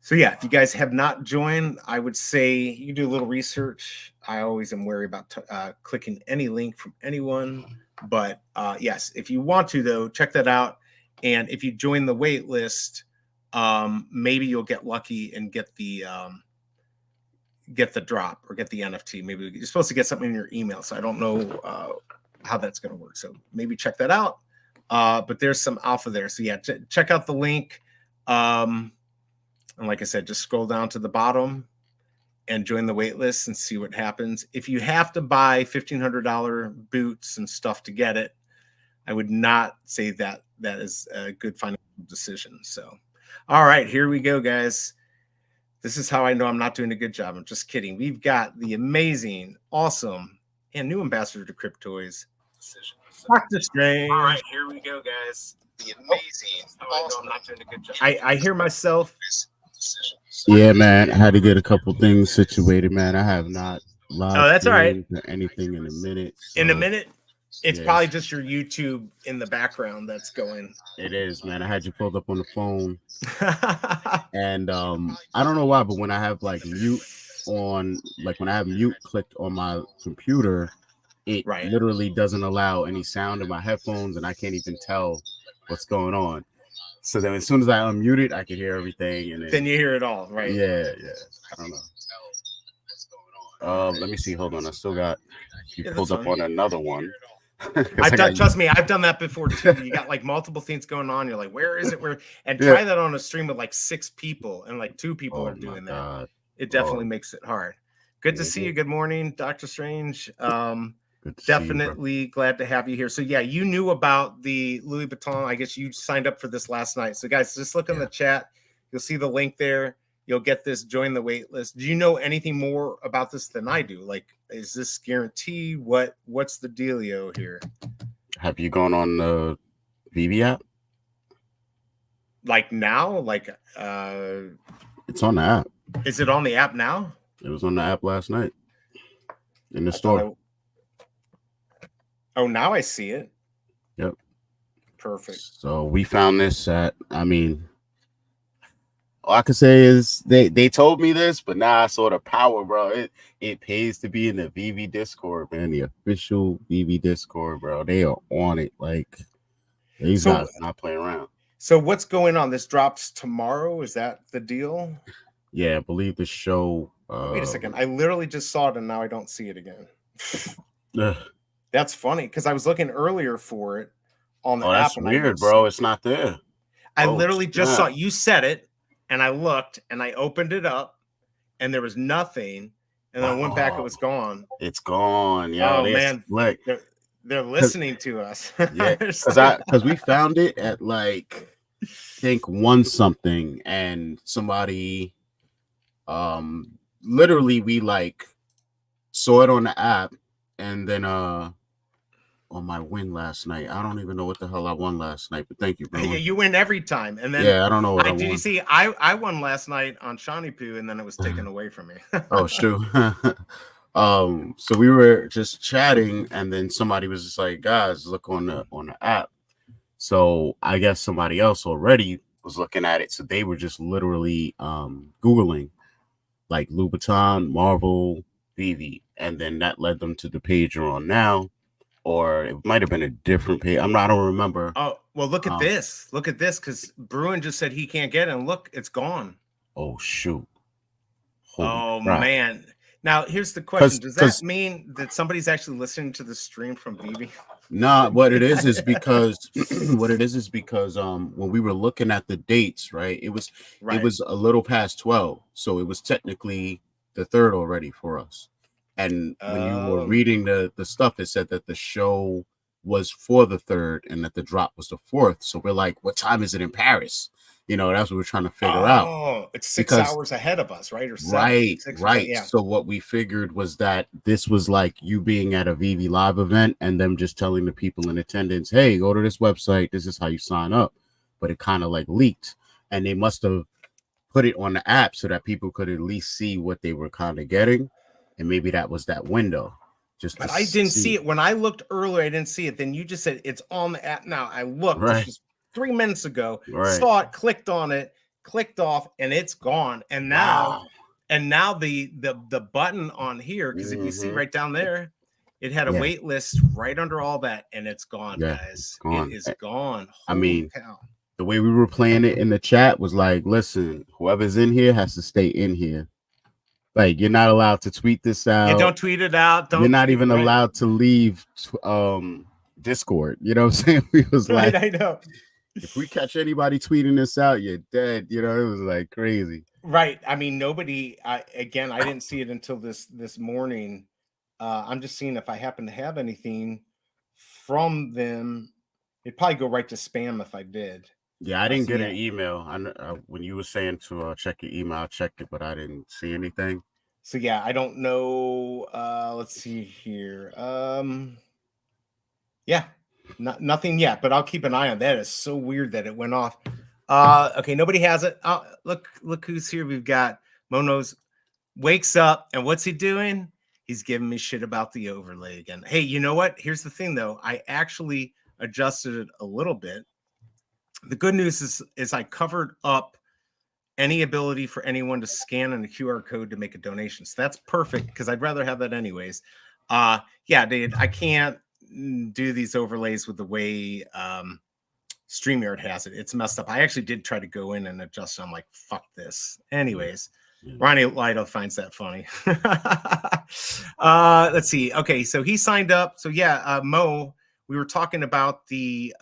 So yeah, if you guys have not joined, I would say you can do a little research. I always am wary about clicking any link from anyone. But yes, if you want to, though, check that out. And if you join the wait list, maybe you'll get lucky and get the drop or get the NFT. Maybe you're supposed to get something in your email. So I don't know how that's going to work. So maybe check that out. But there's some alpha there. So yeah, check out the link. And like I said, just scroll down to the bottom and join the wait list and see what happens. If you have to buy $1,500 boots and stuff to get it, I would not say that is a good financial decision. So, all right, here we go, guys. This is how I know I'm not doing a good job. I'm just kidding. We've got the amazing, awesome, and new ambassador to Cryptoys, Dr. Strange. All right, here we go, guys. The amazing, awesome. I'm not doing a good job. I hear myself. Yeah, man. I had to get a couple things situated, man. I have not live that's all right. anything in a minute. So, in a minute, it's probably just your YouTube in the background that's going. It is, man. I had you pulled up on the phone, and I don't know why, but when I have like mute on, like when I have mute clicked on my computer, it literally doesn't allow any sound in my headphones, and I can't even tell what's going on. So then, as soon as I unmute it, I can hear everything, and then you hear it all, right? Yeah. I don't know. Let me see. Hold on. I still got you pulled up on another one. Trust me, I've done that before too. You got like multiple things going on. You're like, where is it? And try that on a stream with like 6 people, and like 2 people are doing that. It definitely makes it hard. Good to see you. Good morning, Dr. Strange. Definitely glad to have you here. So yeah, you knew about the Louis Vuitton. I guess you signed up for this last night. So guys, just look in the chat. You'll see the link there. You'll get this, join the wait list. Do you know anything more about this than I do? Like, is this guarantee? What's the dealio here? Have you gone on the Veve app? Like now? Like it's on the app. Is it on the app now? It was on the app last night. In the store. Oh, now I see it. Yep. Perfect. So we found this at, I mean, all I can say is they told me this, but now I saw the power, bro. It pays to be in the Veve Discord, man. The official Veve Discord, bro. They are on it. Like, these guys are not playing around. So what's going on? This drops tomorrow. Is that the deal? Yeah, I believe the show. Wait a second. I literally just saw it and now I don't see it again. That's funny because I was looking earlier for it on the app. That's weird, bro. It's not there. I literally just saw it. You said it. And I looked and I opened it up and there was nothing. And then I went back, it was gone. It's gone. Yo, oh, man. They're listening to us. Yeah, because we found it at like, I think 1 something. And somebody, literally we like saw it on the app. And then, on my win last night. I don't even know what the hell I won last night, but thank you, bro. Yeah, you win every time. And then I don't know what I won. Did you see I won last night on Shawnee Poo and then it was taken away from me. Oh, shoot. So we were just chatting and then somebody was just like, guys, look on the app. So I guess somebody else already was looking at it. So they were just literally Googling like Louis Vuitton, Marvel, Veve, and then that led them to the page you're on now. Or it might have been a different page. I don't remember. Oh, well, look at this. Look at this, because Bruin just said he can't get it. And look, it's gone. Oh, shoot. Holy crap. Man. Now, here's the question. Does that mean that somebody's actually listening to the stream from Veve? Nah, what it is because when we were looking at the dates, right, it was a little past 12. So it was technically the 3rd already for us. And when you were reading the stuff, it said that the show was for the 3rd and that the drop was the 4th. So we're like, what time is it in Paris? You know, that's what we're trying to figure out. Oh, it's 6 hours ahead of us, right? Or 7, right. Yeah. So what we figured was that this was like you being at a Veve live event and them just telling the people in attendance, hey, go to this website. This is how you sign up. But it kind of like leaked. And they must have put it on the app so that people could at least see what they were kind of getting. And maybe that was that window. But I didn't see it. When I looked earlier, I didn't see it. Then you just said it's on the app now. I looked just 3 minutes ago, saw it, clicked on it, clicked off, and it's gone. And now, the button on here, because if you see right down there, it had a wait list right under all that, and it's gone, guys. It's gone. It is gone. Holy cow. The way we were playing it in the chat was like, listen, whoever's in here has to stay in here. Like, you're not allowed to tweet this out. Yeah, don't tweet it out. You're not even allowed to leave Discord. You know what I'm saying? We was like, I know. If we catch anybody tweeting this out, you're dead. You know, it was like crazy. Right. I mean, nobody. I didn't see it until this morning. I'm just seeing if I happen to have anything from them. It'd probably go right to spam if I did. Yeah, I didn't So get yeah. an email. When you were saying to check your email, I checked it, but I didn't see anything. So yeah, I don't know. Let's see here. Yeah, nothing yet, but I'll keep an eye on that. It's so weird that it went off. Okay, nobody has it. Look who's here. We've got MoKnowz wakes up, and what's he doing? He's giving me shit about the overlay again. Hey, you know what? Here's the thing though. I actually adjusted it a little bit. The good news is I covered up any ability for anyone to scan in a QR code to make a donation. So that's perfect because I'd rather have that anyways. Yeah, dude, I can't do these overlays with the way StreamYard has it. It's messed up. I actually did try to go in and adjust it. I'm like, fuck this. Anyways, Ronnie Lido finds that funny. Let's see. Okay, so he signed up. So yeah, Mo, we were talking about the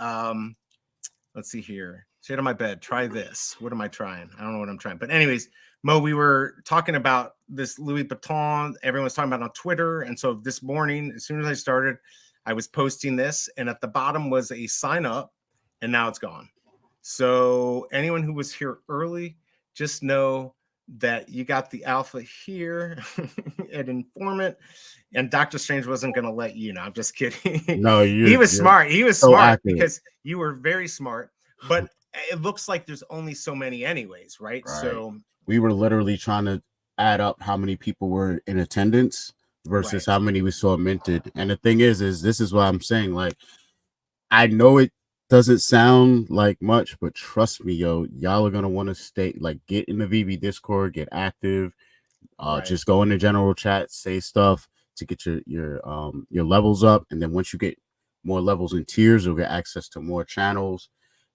let's see here. Shade on my bed. Try this. What am I trying? I don't know what I'm trying. But anyways, Mo, we were talking about this Louis Vuitton. Everyone's talking about on Twitter. And so this morning, as soon as I started, I was posting this. And at the bottom was a sign up. And now it's gone. So anyone who was here early, just know that you got the alpha here at Informant. And Dr. Strange wasn't going to let you know. I'm just kidding. No, He was smart. He was so smart accurate. because you were very smart. But it looks like there's only so many anyways, right? So we were literally trying to add up how many people were in attendance versus how many we saw minted. And the thing is this is what I'm saying. Like, I know it doesn't sound like much, but trust me, yo, y'all are gonna want to stay, like, get in the VV Discord, get active, just go in the general chat, say stuff to get your levels up, and then once you get more levels and tiers, you'll get access to more channels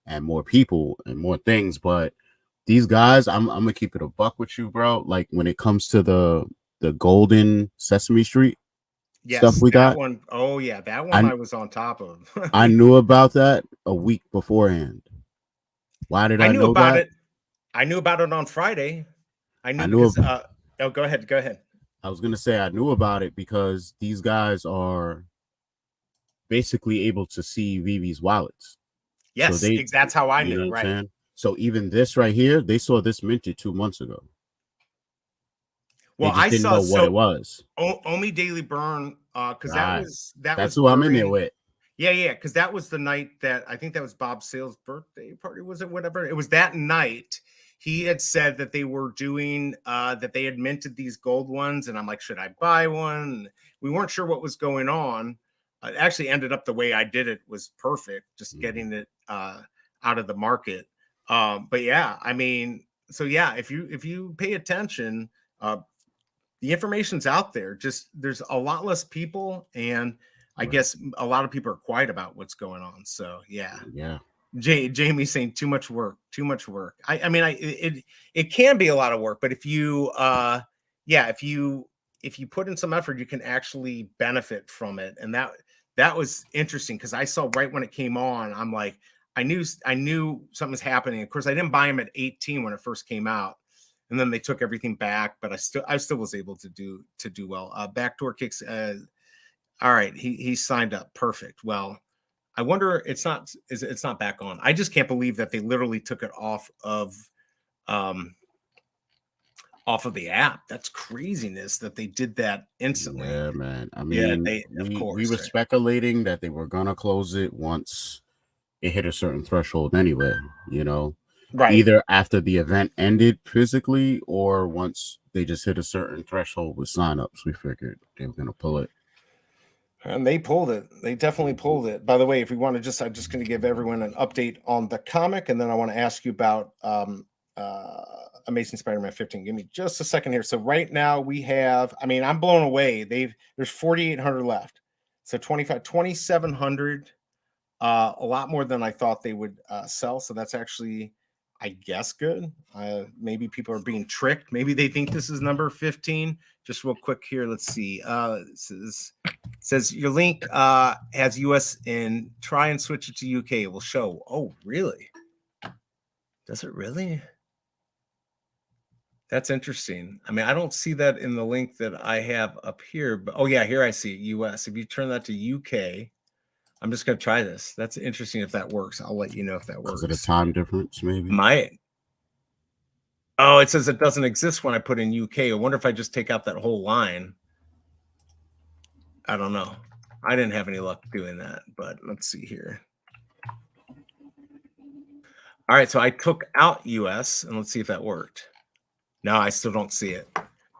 and more people and more things. But these guys, I'm gonna keep it a buck with you, bro. Like, when it comes to the golden Sesame Street stuff we got, one. Oh yeah, that one I was on top of. I knew about that a week beforehand. Why did I knew know about that? it. I knew about it on Friday. I knew knew because oh, go ahead. I was gonna say I knew about it because these guys are basically able to see Vivi's wallets. Yes, So that's how I knew. What I'm Right. saying? So even this right here, they saw this minted 2 months ago. Well, They just I didn't saw know what it was. Omi Daily Burn, because that That's was who I'm in there with. Yeah, because that was the night that I think that was Bob Sale's birthday party. Was it whatever? It was that night. He had said that they were doing that they had minted these gold ones, and I'm like, should I buy one? We weren't sure what was going on. It actually ended up the way I did it was perfect, just getting it out of the market. But yeah, I mean, so yeah, if you pay attention, the information's out there. Just there's a lot less people, and I guess a lot of people are quiet about what's going on. So yeah. Jamie's saying too much work. I mean, it can be a lot of work, but if you if you put in some effort, you can actually benefit from it. And that was interesting because I saw right when it came on, I'm like, I knew something was happening. Of course, I didn't buy them at 18 when it first came out, and then they took everything back, but I still was able to do well. Backdoor kicks. All right, he signed up. Perfect. Well, I wonder it's not back on. I just can't believe that they literally took it off of the app. That's craziness that they did that instantly. Yeah, man. I mean, we were speculating that they were gonna close it once it hit a certain threshold anyway, either after the event ended physically or once they just hit a certain threshold with signups. We figured they were gonna pull it. And they pulled it. They definitely pulled it. By the way, if we want to I'm just going to give everyone an update on the comic, and then I want to ask you about Amazing Spider-Man 15. Give me just a second here. So right now we have, I mean, I'm blown away. There's 4,800 left. So 2,700, a lot more than I thought they would sell. So that's actually, I guess, good. Maybe people are being tricked. Maybe they think this is number 15. Just real quick here. Let's see. Says your link has US and try and switch it to UK. It will show. Oh, really? Does it really? That's interesting. I mean, I don't see that in the link that I have up here, but oh yeah, here I see US. If you turn that to UK, I'm just gonna try this. That's interesting. If that works, I'll let you know if that Because of the works. time difference, maybe. Might. Oh, it says it doesn't exist when I put in UK. I wonder if I just take out that whole line. I don't know. I didn't have any luck doing that, but let's see here. All right, so I took out US and let's see if that worked. No, I still don't see it,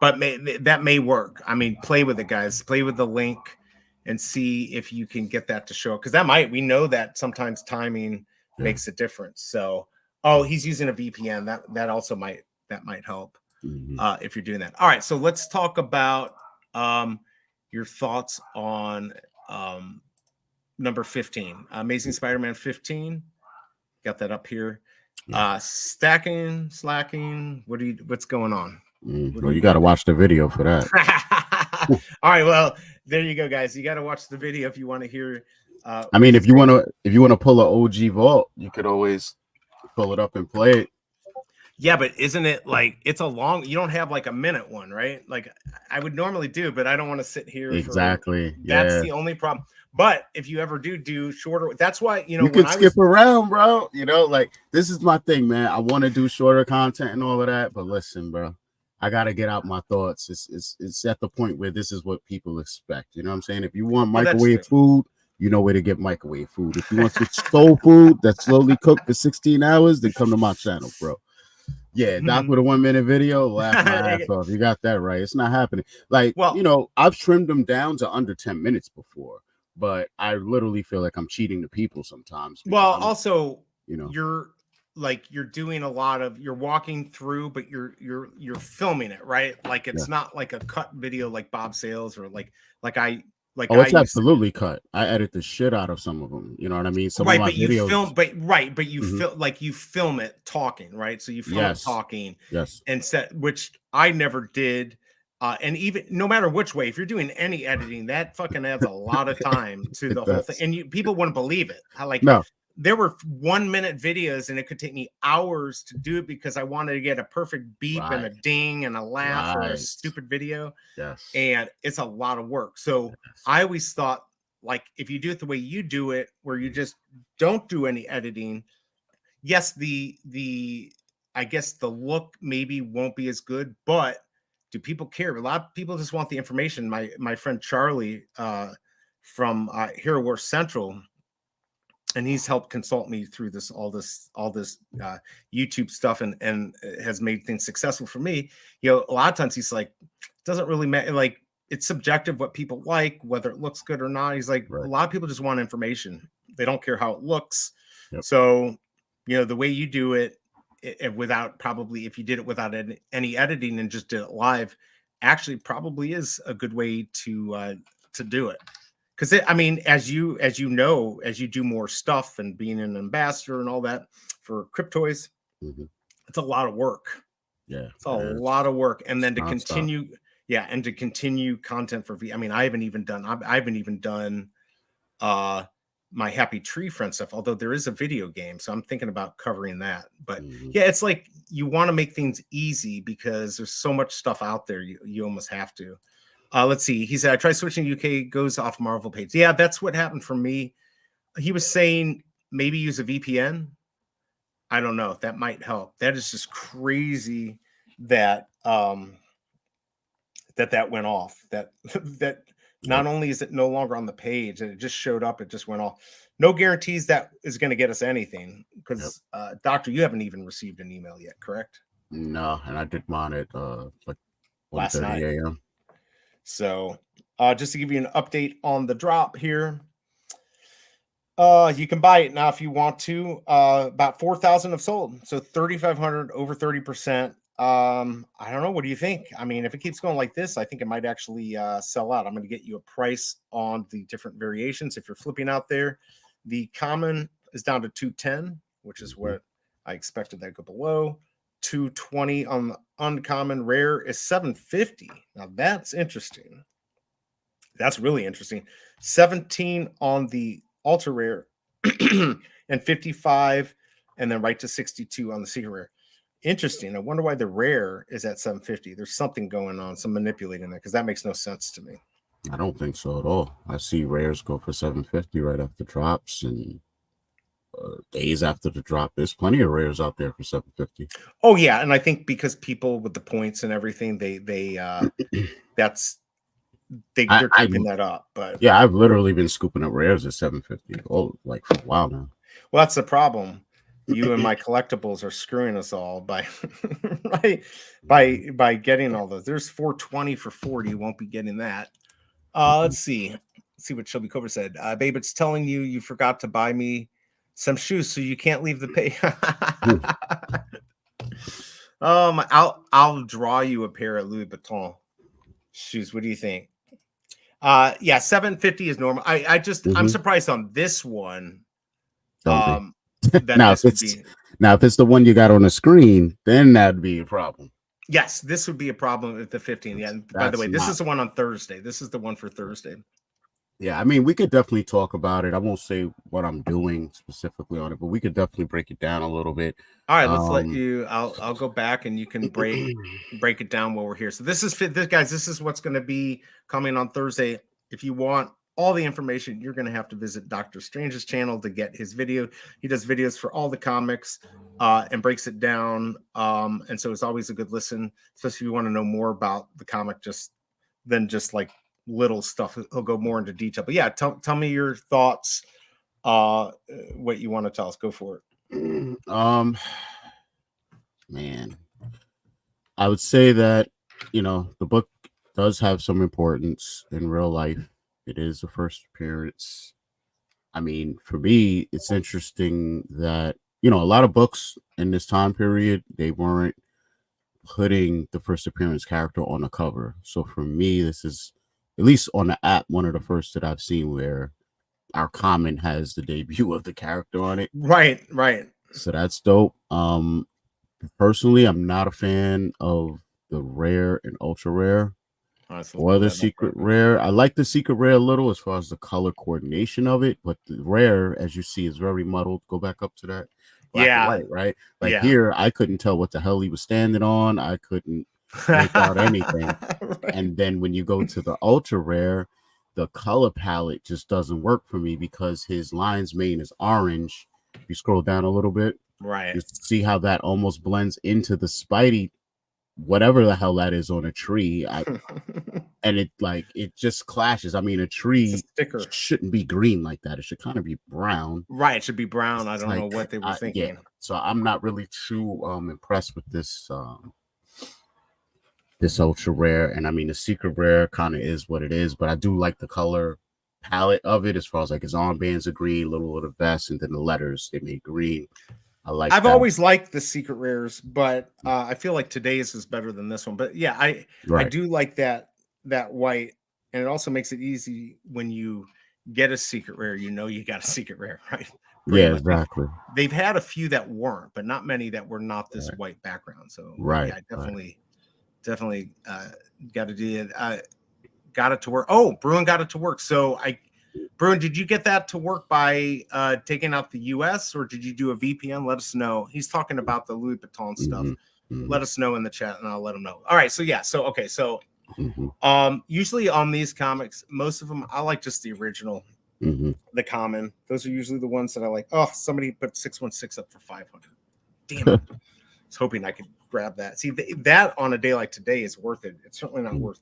but that may work. I mean, play with it, guys. Play with the link and see if you can get that to show up, because that might. We know that sometimes timing makes a difference. So, oh, he's using a VPN. That also might help if you're doing that. All right, so let's talk about your thoughts on number 15, Amazing Spider-Man 15. Got that up here. Stacking, slacking. What's going on? Well, you got to watch the video for that. All right, well, there you go, guys. You got to watch the video if you want to hear. I mean, if you want to pull an OG vault, you could always pull it up and play it. Yeah, but isn't it like it's a long? You don't have like a minute one, right? Like I would normally do, but I don't want to sit here. Exactly. That's the only problem. But if you ever do shorter, that's why you could skip around, bro. You know, like this is my thing, man. I want to do shorter content and all of that, but listen, bro, I gotta get out my thoughts. It's at the point where this is what people expect. You know what I'm saying? If you want microwave food, you know where to get microwave food. If you want some soul food that's slowly cooked for 16 hours, then come to my channel, bro. Yeah, Doc with a 1 minute video, laugh my ass off. You got that right. It's not happening. Like, you know, I've trimmed them down to under 10 minutes before, but I literally feel like I'm cheating the people sometimes. Well, also, you know, you're doing a lot of, you're walking through, but you're filming it, right? Like it's not like a cut video like Bob Sales or like it's absolutely cut. I edit the shit out of some of them. You know what I mean? Some of my videos, you film, but you film like you film it talking, right? So you film it talking, and which I never did. And even no matter which way, if you're doing any editing, that fucking adds a lot of time to the whole thing, and people wouldn't believe it. How there were 1 minute videos, and it could take me hours to do it because I wanted to get a perfect beep and a ding and a laugh for a stupid video. And it's a lot of work. So I always thought, like, if you do it the way you do it, where you just don't do any editing, yes, I guess the look maybe won't be as good, but do people care? A lot of people just want the information. My friend Charlie from Hero Wars Central, and he's helped consult me through all this YouTube stuff, and has made things successful for me. You know, a lot of times he's like, doesn't really matter. Like, it's subjective what people like, whether it looks good or not. He's like, a lot of people just want information. They don't care how it looks. So, you know, the way you do it, without probably, if you did it without any editing and just did it live, actually probably is a good way to do it. Because I mean, as you know, as you do more stuff and being an ambassador and all that for Cryptoys, it's a lot of work. Yeah, it's a lot of work, and then to continue, and to continue content for I mean, I haven't even done my Happy Tree Friend stuff. Although there is a video game, so I'm thinking about covering that. But yeah, it's like you want to make things easy because there's so much stuff out there. You almost have to. Let's see. He said, I tried switching UK, goes off Marvel page. Yeah, that's what happened for me. He was saying maybe use a VPN. I don't know if that might help. That is just crazy that that went off. That not only is it no longer on the page, and it just showed up, it just went off. No guarantees that is going to get us anything, because Doctor, you haven't even received an email yet, correct? No, and I did mine at like last night. a.m. So just to give you an update on the drop here, you can buy it now if you want to. About 4,000 have sold, so 3,500, over 30%. I don't know. What do you think? I mean, if it keeps going like this, I think it might actually sell out. I'm going to get you a price on the different variations. If you're flipping out there, the common is down to 210, which is what I expected. That go below 220 on the uncommon. Rare is 750. Now that's interesting. That's really interesting. 17 on the ultra rare and 55, and then right to 62 on the secret rare. Interesting. I wonder why the rare is at 750. There's something going on, some manipulating that, because that makes no sense to me. I don't think so at all. I see rares go for 750 right after drops, and days after the drop. There's plenty of rares out there for 750. Oh yeah, and I think because people with the points and everything, that's I, they're I keeping that up. But yeah, I've literally been scooping up rares at 750. Oh, like for a while now. well, that's the problem. You and my collectibles are screwing us all by by by getting all those. There's 420 for 40. You won't be getting that. Let's see. Let's see what Shelby Cobra said. Babe, it's telling you you forgot to buy me some shoes, so you can't leave the pay. I'll draw you a pair of Louis Vuitton shoes. What do you think? Yeah, 750 is normal. I'm surprised on this one. Don't be. That this would be. Now, if it's the one you got on the screen, then that'd be a problem. Yes, this would be a problem at the 15. Yeah. By the way, this is the one on Thursday. This is the one for Thursday. Yeah, I mean, we could definitely talk about it. I won't say what I'm doing specifically on it, but we could definitely break it down a little bit. All right, let's let you. I'll go back and you can break it down while we're here. So this guys. This is what's going to be coming on Thursday. If you want all the information, you're going to have to visit Dr. Strange's channel to get his video. He does videos for all the comics and breaks it down. And so it's always a good listen, especially if you want to know more about the comic, just like little stuff. He'll go more into detail. But yeah, tell me your thoughts. What you want to tell us. Go for it. Man, I would say that, the book does have some importance in real life. It is the first appearance. I mean, for me, it's interesting that, a lot of books in this time period, they weren't putting the first appearance character on the cover. So for me, this is, at least on the app, one of the first that I've seen where our common has the debut of the character on it. Right. So that's dope. Personally, I'm not a fan of the rare and ultra rare or the secret rare. I like the secret rare a little as far as the color coordination of it, but the rare, as you see, is very muddled. Go back up to that. Black and white, right? Like here, I couldn't tell what the hell he was standing on. I couldn't make out anything. Right. And then when you go to the ultra rare, the color palette just doesn't work for me because his lion's mane is orange. If you scroll down a little bit, right, you see how that almost blends into the Spidey, whatever the hell that is on a tree. And it just clashes. I mean, a tree shouldn't be green like that. It should kind of be brown. Right, it should be brown. I don't know what they were thinking. Yeah. So I'm not really too impressed with this this ultra rare. And I mean, the secret rare kind of is what it is, but I do like the color palette of it as far as like his armbands are green, little vest, and then the letters they made green. I've always liked the secret rares, but I feel like today's is better than this one. But yeah, I do like that white, and it also makes it easy when you get a secret rare. You got a secret rare, right? Yeah, exactly. They've had a few that weren't, but not many that were not this white background. So right, yeah, definitely got to do it. Got it to work. Oh, Bruin got it to work. So Bruin, did you get that to work by taking out the US or did you do a VPN? Let us know. He's talking about the Louis Vuitton stuff. Let us know in the chat and I'll let him know. All right. So yeah. So, okay. So usually on these comics, most of them, I like just the original, the common. Those are usually the ones that I like. Oh, somebody put 616 up for 500. Damn it. I was hoping I could grab that. See, that on a day like today is worth it. It's certainly not worth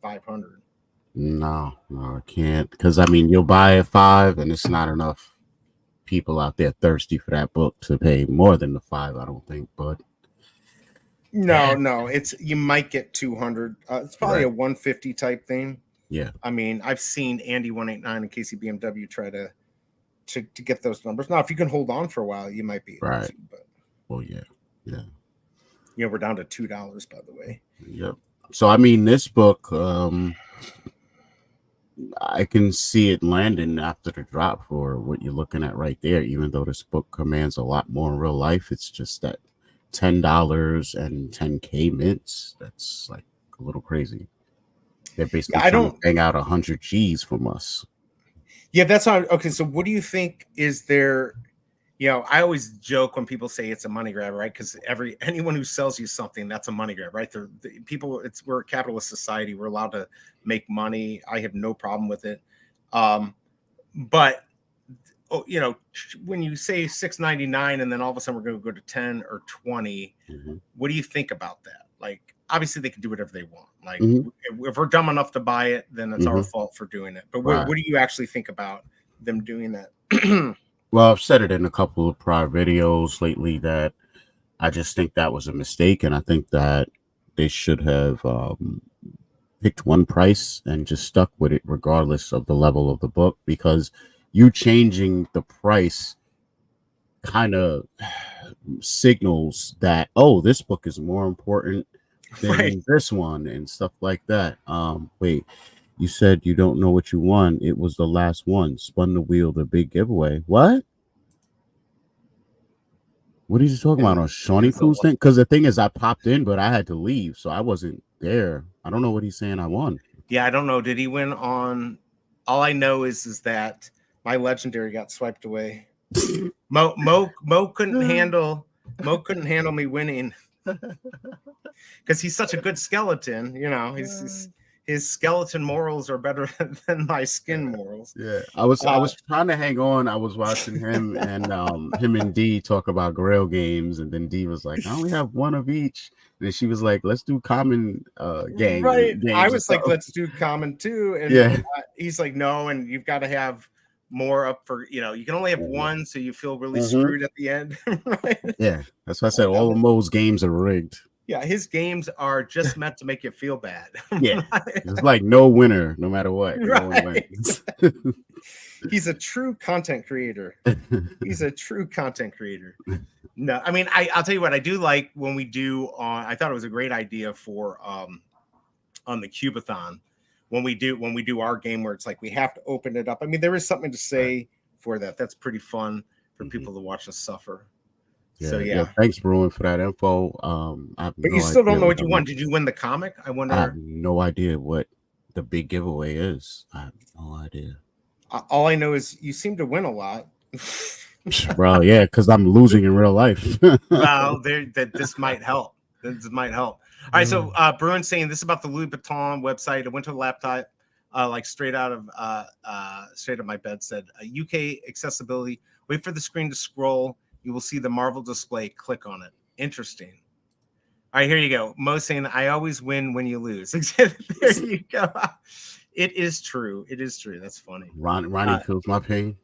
500. No, I can't. Because, I mean, you'll buy at 5 and it's not enough people out there thirsty for that book to pay more than the 5, I don't think. But no, it's you might get 200. It's probably a 150 type thing. Yeah. I mean, I've seen Andy 189 and Casey BMW try to get those numbers. Now, if you can hold on for a while, you might be able to, but well, yeah. We're down to $2, by the way. Yep. So I mean, this book, I can see it landing after the drop for what you're looking at right there. Even though this book commands a lot more in real life, it's just that $10 and 10K mints. That's like a little crazy. They're basically trying to bang out 100 G's from us. Yeah, that's not okay. So, what do you think is there? You know, I always joke when people say it's a money grab, right? Because anyone who sells you something, that's a money grab, right? People, we're a capitalist society. We're allowed to make money. I have no problem with it. But you know, when you say $6.99 and then all of a sudden we're going to go to 10 or 20, what do you think about that? Like, obviously they can do whatever they want. Like, if we're dumb enough to buy it, then it's our fault for doing it. But what do you actually think about them doing that? Well, I've said it in a couple of prior videos lately that I just think that was a mistake, and I think that they should have picked one price and just stuck with it regardless of the level of the book, because you changing the price kind of signals that, oh, this book is more important than this one and stuff like that. Wait, you said you don't know what you won. It was the last one. Spun the wheel, the big giveaway. What? What are you talking about on Shawnee Pooh's thing? Because the thing is, I popped in, but I had to leave, so I wasn't there. I don't know what he's saying I won. Yeah, I don't know. Did he win on? All I know is that my legendary got swiped away. Mo couldn't handle me winning because he's such a good skeleton. You know, his skeleton morals are better than my skin morals. Yeah, I was trying to hang on. I was watching him and him and D talk about Grail games, and then D was like, "I only have one of each." And she was like, "Let's do common games." Right. I was like, "Let's do common too." And he's like, "No, and you've got to have more up for, you know, you can only have one, so you feel really screwed at the end." Right? Yeah, that's why I said all of Mo's games are rigged. Yeah, his games are just meant to make you feel bad. Yeah, it's like no winner, no matter what. Right. He's a true content creator. He's a true content creator. No, I mean, I'll tell you what, I do like when we do I thought it was a great idea for on the Cubathon when we do our game where it's like we have to open it up. I mean, there is something to say for that. That's pretty fun for people to watch us suffer. Yeah, so yeah. Thanks, Bruin, for that info. But you still don't know what you won. Did you win the comic? I wonder. I have no idea what the big giveaway is. I have no idea. All I know is you seem to win a lot. Bro, yeah, because I'm losing in real life. Well, this might help. This might help. All right, so Bruin's saying this about the Louis Vuitton website. I went to a laptop, like straight out of my bed. Said UK accessibility. Wait for the screen to scroll. You will see the Marvel display. Click on it. Interesting. All right, here you go. Mo saying, "I always win when you lose." There you go. It is true. It is true. That's funny. Ronnie feels my pain.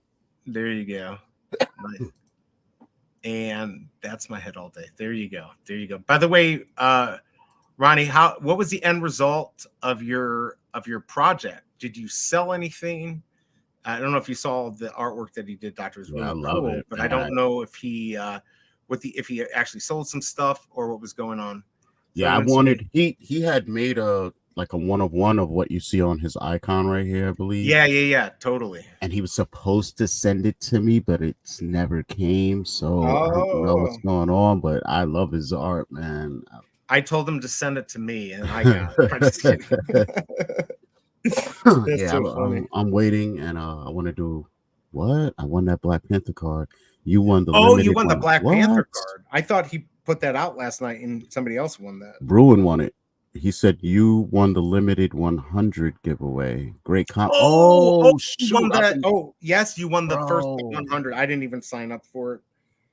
There you go. Nice. And that's my head all day. There you go. There you go. By the way, Ronnie, what was the end result of your project? Did you sell anything? I don't know if you saw the artwork that he did, Doctor. Was really cool, it, but I don't know if he if he actually sold some stuff or what was going on. Yeah, he had made a 1-of-1 of what you see on his icon right here, I believe. Yeah, totally. And he was supposed to send it to me, but it's never came. So I don't know what's going on, but I love his art, man. I told him to send it to me, and I got it. I'm just kidding. Yeah, so I'm waiting, and I want to do what? I won that Black Panther card. You won the you won the Black Panther card. I thought he put that out last night, and somebody else won that. Bruin won it. He said you won the limited 100 giveaway. Great shoot! You won that. Yes, you won the first 100. I didn't even sign up for it.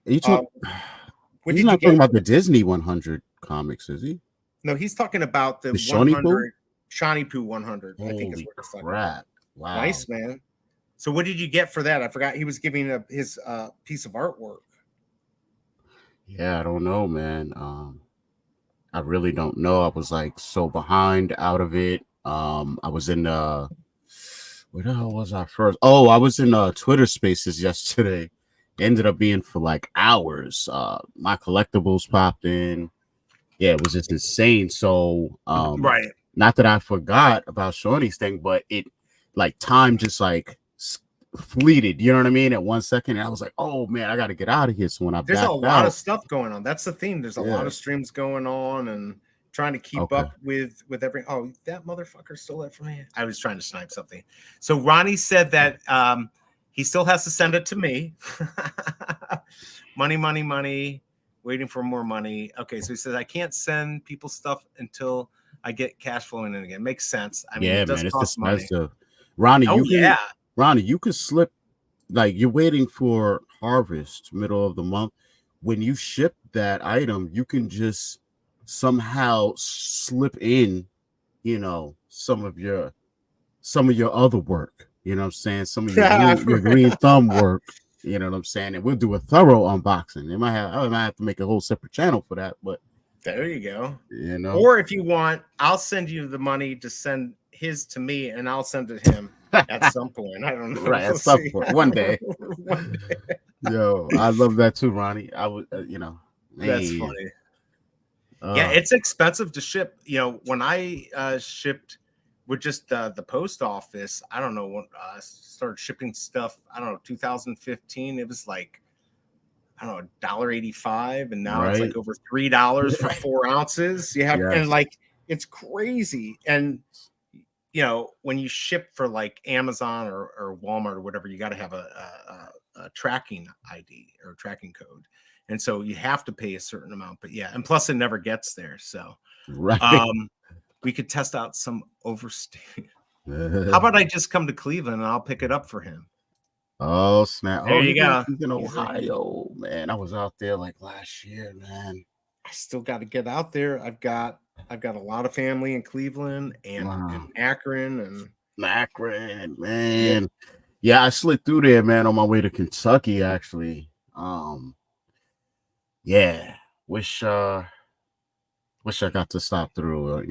He's not talking about the Disney 100 comics, is he? No, he's talking about the 100 Shawnee Pooh 100. Holy I think is what it's talking crap! Wow, nice, man. So what did you get for that? I forgot. He was giving his piece of artwork. Yeah, I don't know, man. I really don't know. I was like so behind out of it. I was in where the hell was I first? Oh, I was in Twitter Spaces yesterday. It ended up being for like hours. My collectibles popped in. Yeah, it was just insane. So right. Not that I forgot about Shorty's thing, but it like time just like fleeted, you know what I mean? At 1 second, and I was like, "Oh man, I got to get out of here." So when there's a lot of stuff going on. That's the theme. There's a lot of streams going on, and trying to keep up with every. Oh, that mother fucker stole that from me. I was trying to snipe something. So Ronnie said that He still has to send it to me. money. Waiting for more money. Okay, so he says I can't send people stuff until I get cash flowing in again. Makes sense. I mean, Yeah, it does man, it's cost money. expensive. Ronnie, Oh yeah. You could slip, like you're waiting for harvest middle of the month. When you ship that item, you can just somehow slip in, some of your other work. You know what I'm saying? Some of your green thumb work. You know what I'm saying? And we'll do a thorough unboxing. I might have to make a whole separate channel for that, but There you go. you know. Or if you want, I'll send you the money to send his to me, and I'll send it to him at some point. I don't know. Right, We'll at some see. point, one day. One day. Yo, I love that too, Ronnie. I would, That's man. funny. Yeah, it's expensive to ship. When I shipped with just the post office, I don't know when I started shipping stuff. I don't know, 2015. It was like, I don't know, $1.85, and now it's Right. like over $3 for 4 ounces. You have, and Yes. like it's crazy. And when you ship for like Amazon or Walmart or whatever, you got to have a tracking ID or tracking code, and so you have to pay a certain amount. But yeah, and plus it never gets there. So Right. we could test out some overstay. How about I just come to Cleveland and I'll pick it up for him? Oh snap! There Oh, you go. he's in Ohio, man. I was out there like last year, man. I still got to get out there. I've got a lot of family in Cleveland and Wow. Akron and Akron, man. Yeah, I slid through there, man, on my way to Kentucky, actually. Yeah. Wish I got to stop through,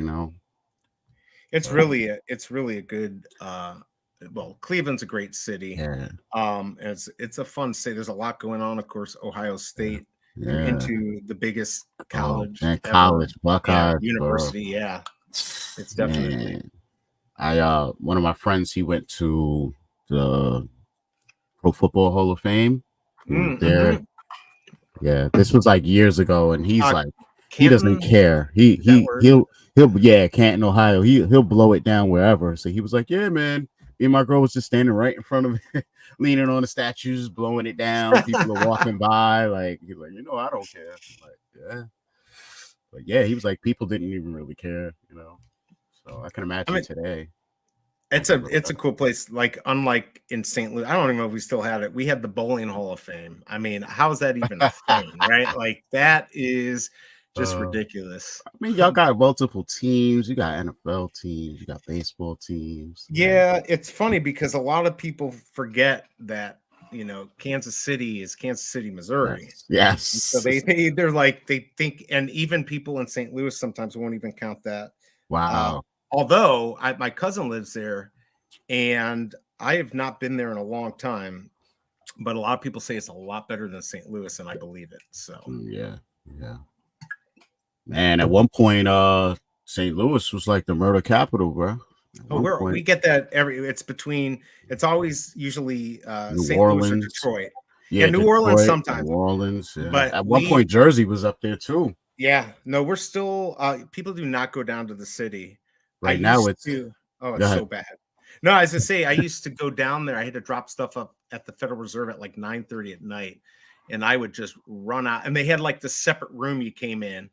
it's really a good well, Cleveland's a great city. Yeah. It's a fun city. There's a lot going on. Of course, Ohio State. You're Yeah. into the biggest college And ever. college, Yeah, Buckeyes, university. Yeah, it's definitely. man. One of my friends, he went to the Pro Football Hall of Fame. He went there. Mm-hmm. Yeah, this was like years ago, and he's like, he doesn't Canton, care. Canton, Ohio. He'll blow it down wherever. So he was like, yeah, man. Me and my girl was just standing right in front of it, leaning on the statues, blowing it down. People are walking by. Like he's like, I don't care. I'm like, yeah. But yeah, he was like, people didn't even really care, So I can imagine today. It's a cool place. Like, unlike in St. Louis, I don't even know if we still had it. We had the Bowling Hall of Fame. I mean, how is that even a thing, right? Like, that is just ridiculous. I mean, y'all got multiple teams. You got NFL teams. You got baseball teams. Yeah, it's funny because a lot of people forget that Kansas City is Kansas City, Missouri. Yes. So they're like, they think, and even people in St. Louis sometimes won't even count that. Wow. Although my cousin lives there, and I have not been there in a long time, but a lot of people say it's a lot better than St. Everett, and I believe it. So yeah. Man, at one point, St. Louis was like the murder capital, bro. We get that it's always usually St. Louis or Detroit. Yeah, New Orleans sometimes. New Orleans, yeah. But at one point Jersey was up there too. Yeah, no, we're still people do not go down to the city. Right now it's so bad. No, as I say, I used to go down there. I had to drop stuff up at the Federal Reserve at like 9:30 at night, and I would just run out. And they had like the separate room you came in,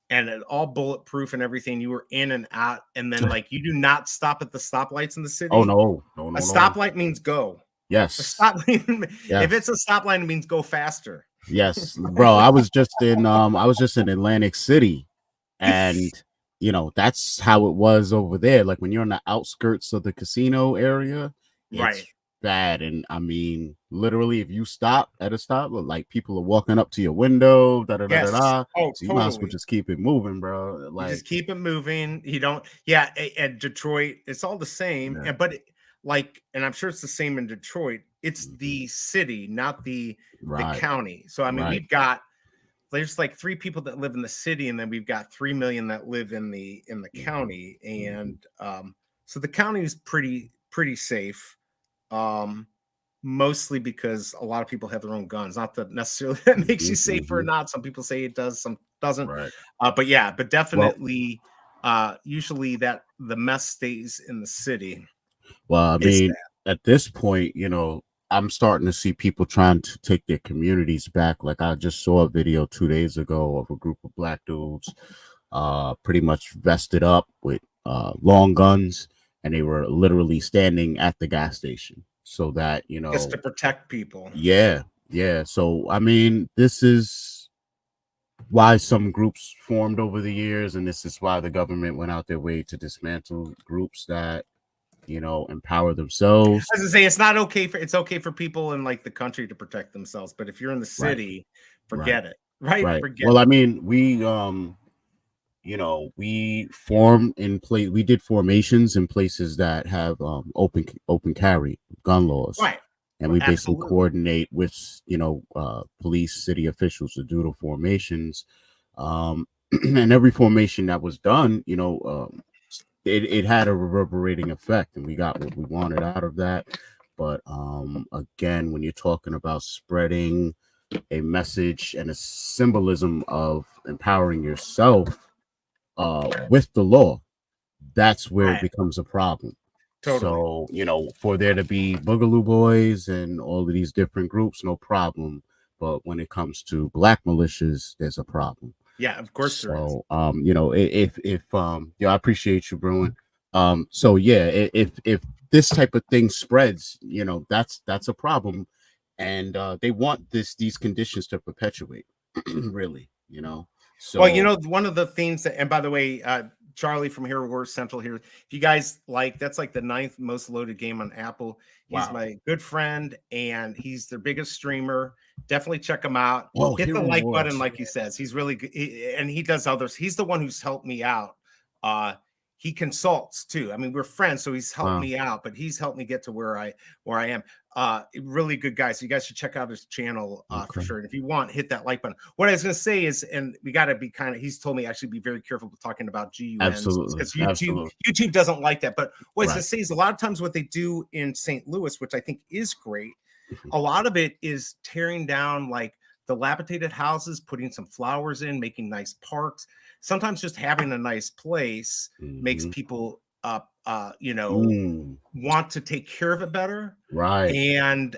and it all bulletproof and everything. You were in and out, and then like you do not stop at the stoplights in the city. Oh no. A stoplight means go. Yes. If it's a stoplight, it means go faster. Yes, bro. I was just in Atlantic City, and that's how it was over there. Like when you're on the outskirts of the casino area, it's bad. And I mean, literally, if you stop at a stop, like people are walking up to your window, Oh, so you might as well just keep it moving, bro. Like you just keep it moving. You don't. Yeah, and Detroit, it's all the same. Yeah. But and I'm sure it's the same in Detroit. It's the city, not the county. So I mean, there's like 3 people that live in the city, and then we've got 3 million that live in the county, and so the county is pretty pretty safe, mostly because a lot of people have their own guns. Not that necessarily that makes you safer or not. Some people say it does, some doesn't. Right. But definitely, usually that the mess stays in the city. Well, I mean, at this point, I'm starting to see people trying to take their communities back. Like I just saw a video 2 days ago of a group of black dudes, pretty much vested up with long guns, and they were literally standing at the gas station so that Just to protect people. yeah, yeah. So I mean, this is why some groups formed over the years, and this is why the government went out their way to dismantle groups that empower themselves. As I say, it's okay for people in like the country to protect themselves, but if you're in the Right, city, right, forget it. Right? right. Forget Well, I it. mean, we form in place. We did formations in places that have open carry gun laws, Right. and we basically Absolutely. coordinate with police, city officials to do the formations. And every formation that was done, it had a reverberating effect, and we got what we wanted out of that. But again, when you're talking about spreading a message and a symbolism of empowering yourself with the law, that's where it Right. becomes a problem. Totally. So, for there to be Boogaloo Boys and all of these different groups, no problem. But when it comes to black militias, there's a problem. Yeah, of course there is. So, if I appreciate you, Bruin. So yeah, if this type of thing spreads, that's a problem, and they want these conditions to perpetuate, really. Well, So one of the things that, and by the way, Charlie from Hero Wars Central here, if you guys like, that's like the 9th most loaded game on Apple. He's wow. my good friend, and he's their biggest streamer. Definitely check him out. Oh, Hit the Hero like button, Wars. like he says. He's really good, and he does others. He's the one who's helped me out. He consults too. I mean, we're friends, so he's helped Wow. me out, but he's helped me get to where I am. Really good guy. So you guys should check out his channel for Okay. sure. And if you want, hit that like button. What I was going to say is, and we got to be kind of, he's told me actually be very careful with talking about GUNs Absolutely. because Absolutely. YouTube doesn't like that. But what I was going Right. to say is a lot of times what they do in St. Louis, which I think is great, Mhm. a lot of it is tearing down like dilapidated houses, putting some flowers in, making nice parks. Sometimes just having a nice place makes Mhm. people Mm, want to take care of it better. right. And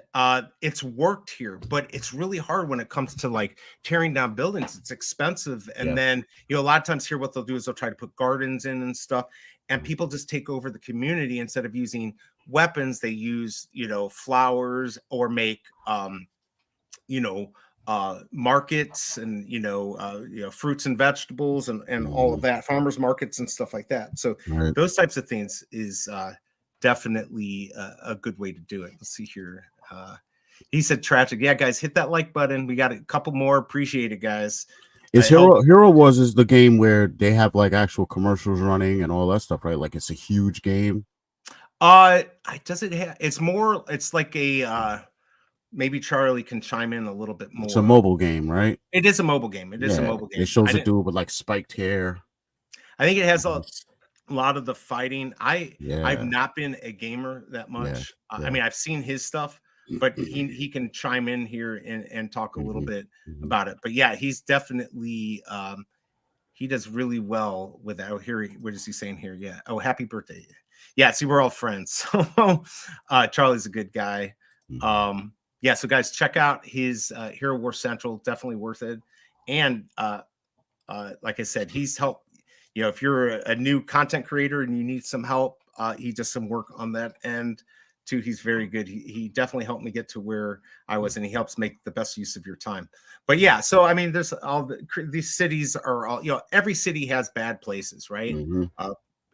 it's worked here, but it's really hard when it comes to like tearing down buildings. It's expensive. And Yes. then, a lot of times here, what they'll do is they'll try to put gardens in and stuff, and Mhm. people just take over the community. Instead of using weapons, they use, flowers, or make, you know, markets, and fruits and vegetables, and all of Mhm. that, farmers markets and stuff like that. So Right. those types of things is definitely a good way to do it. Let's see here. He said tragic. Yeah, guys, hit that like button. We got a couple more. Appreciate it, guys. I Is hope. Hero Wars is the game where they have like actual commercials running and all that stuff, right? Like it's a huge game. I does it have? It's more. It's like a. Maybe Charlie can chime in a little bit It's a more. mobile game, right? It is a mobile game. It is a Yeah. mobile It game. shows a dude with like spiked hair. I think it has a Yes. lot of the fighting. I've Yeah. not been a gamer that Yeah. much. I Yeah. mean, I've seen his stuff, but he can chime in here and talk a little Mhm. bit Mhm. about it. But yeah, he's definitely he does really well with that. Oh, here, what is he saying here? Yeah. Oh, happy birthday. Yeah, see, we're all friends. So Charlie's a good guy. Mhm. Yeah, so guys, check out his Hero War Central, definitely worth it. And like I said, he's helped. If you're a new content creator and you need some help, he does some work on that end too. He's very good. He definitely helped me get to where I was, and he helps make the best use of your time. But yeah, so I mean, there's these cities are all, every city has bad places, right? Mhm.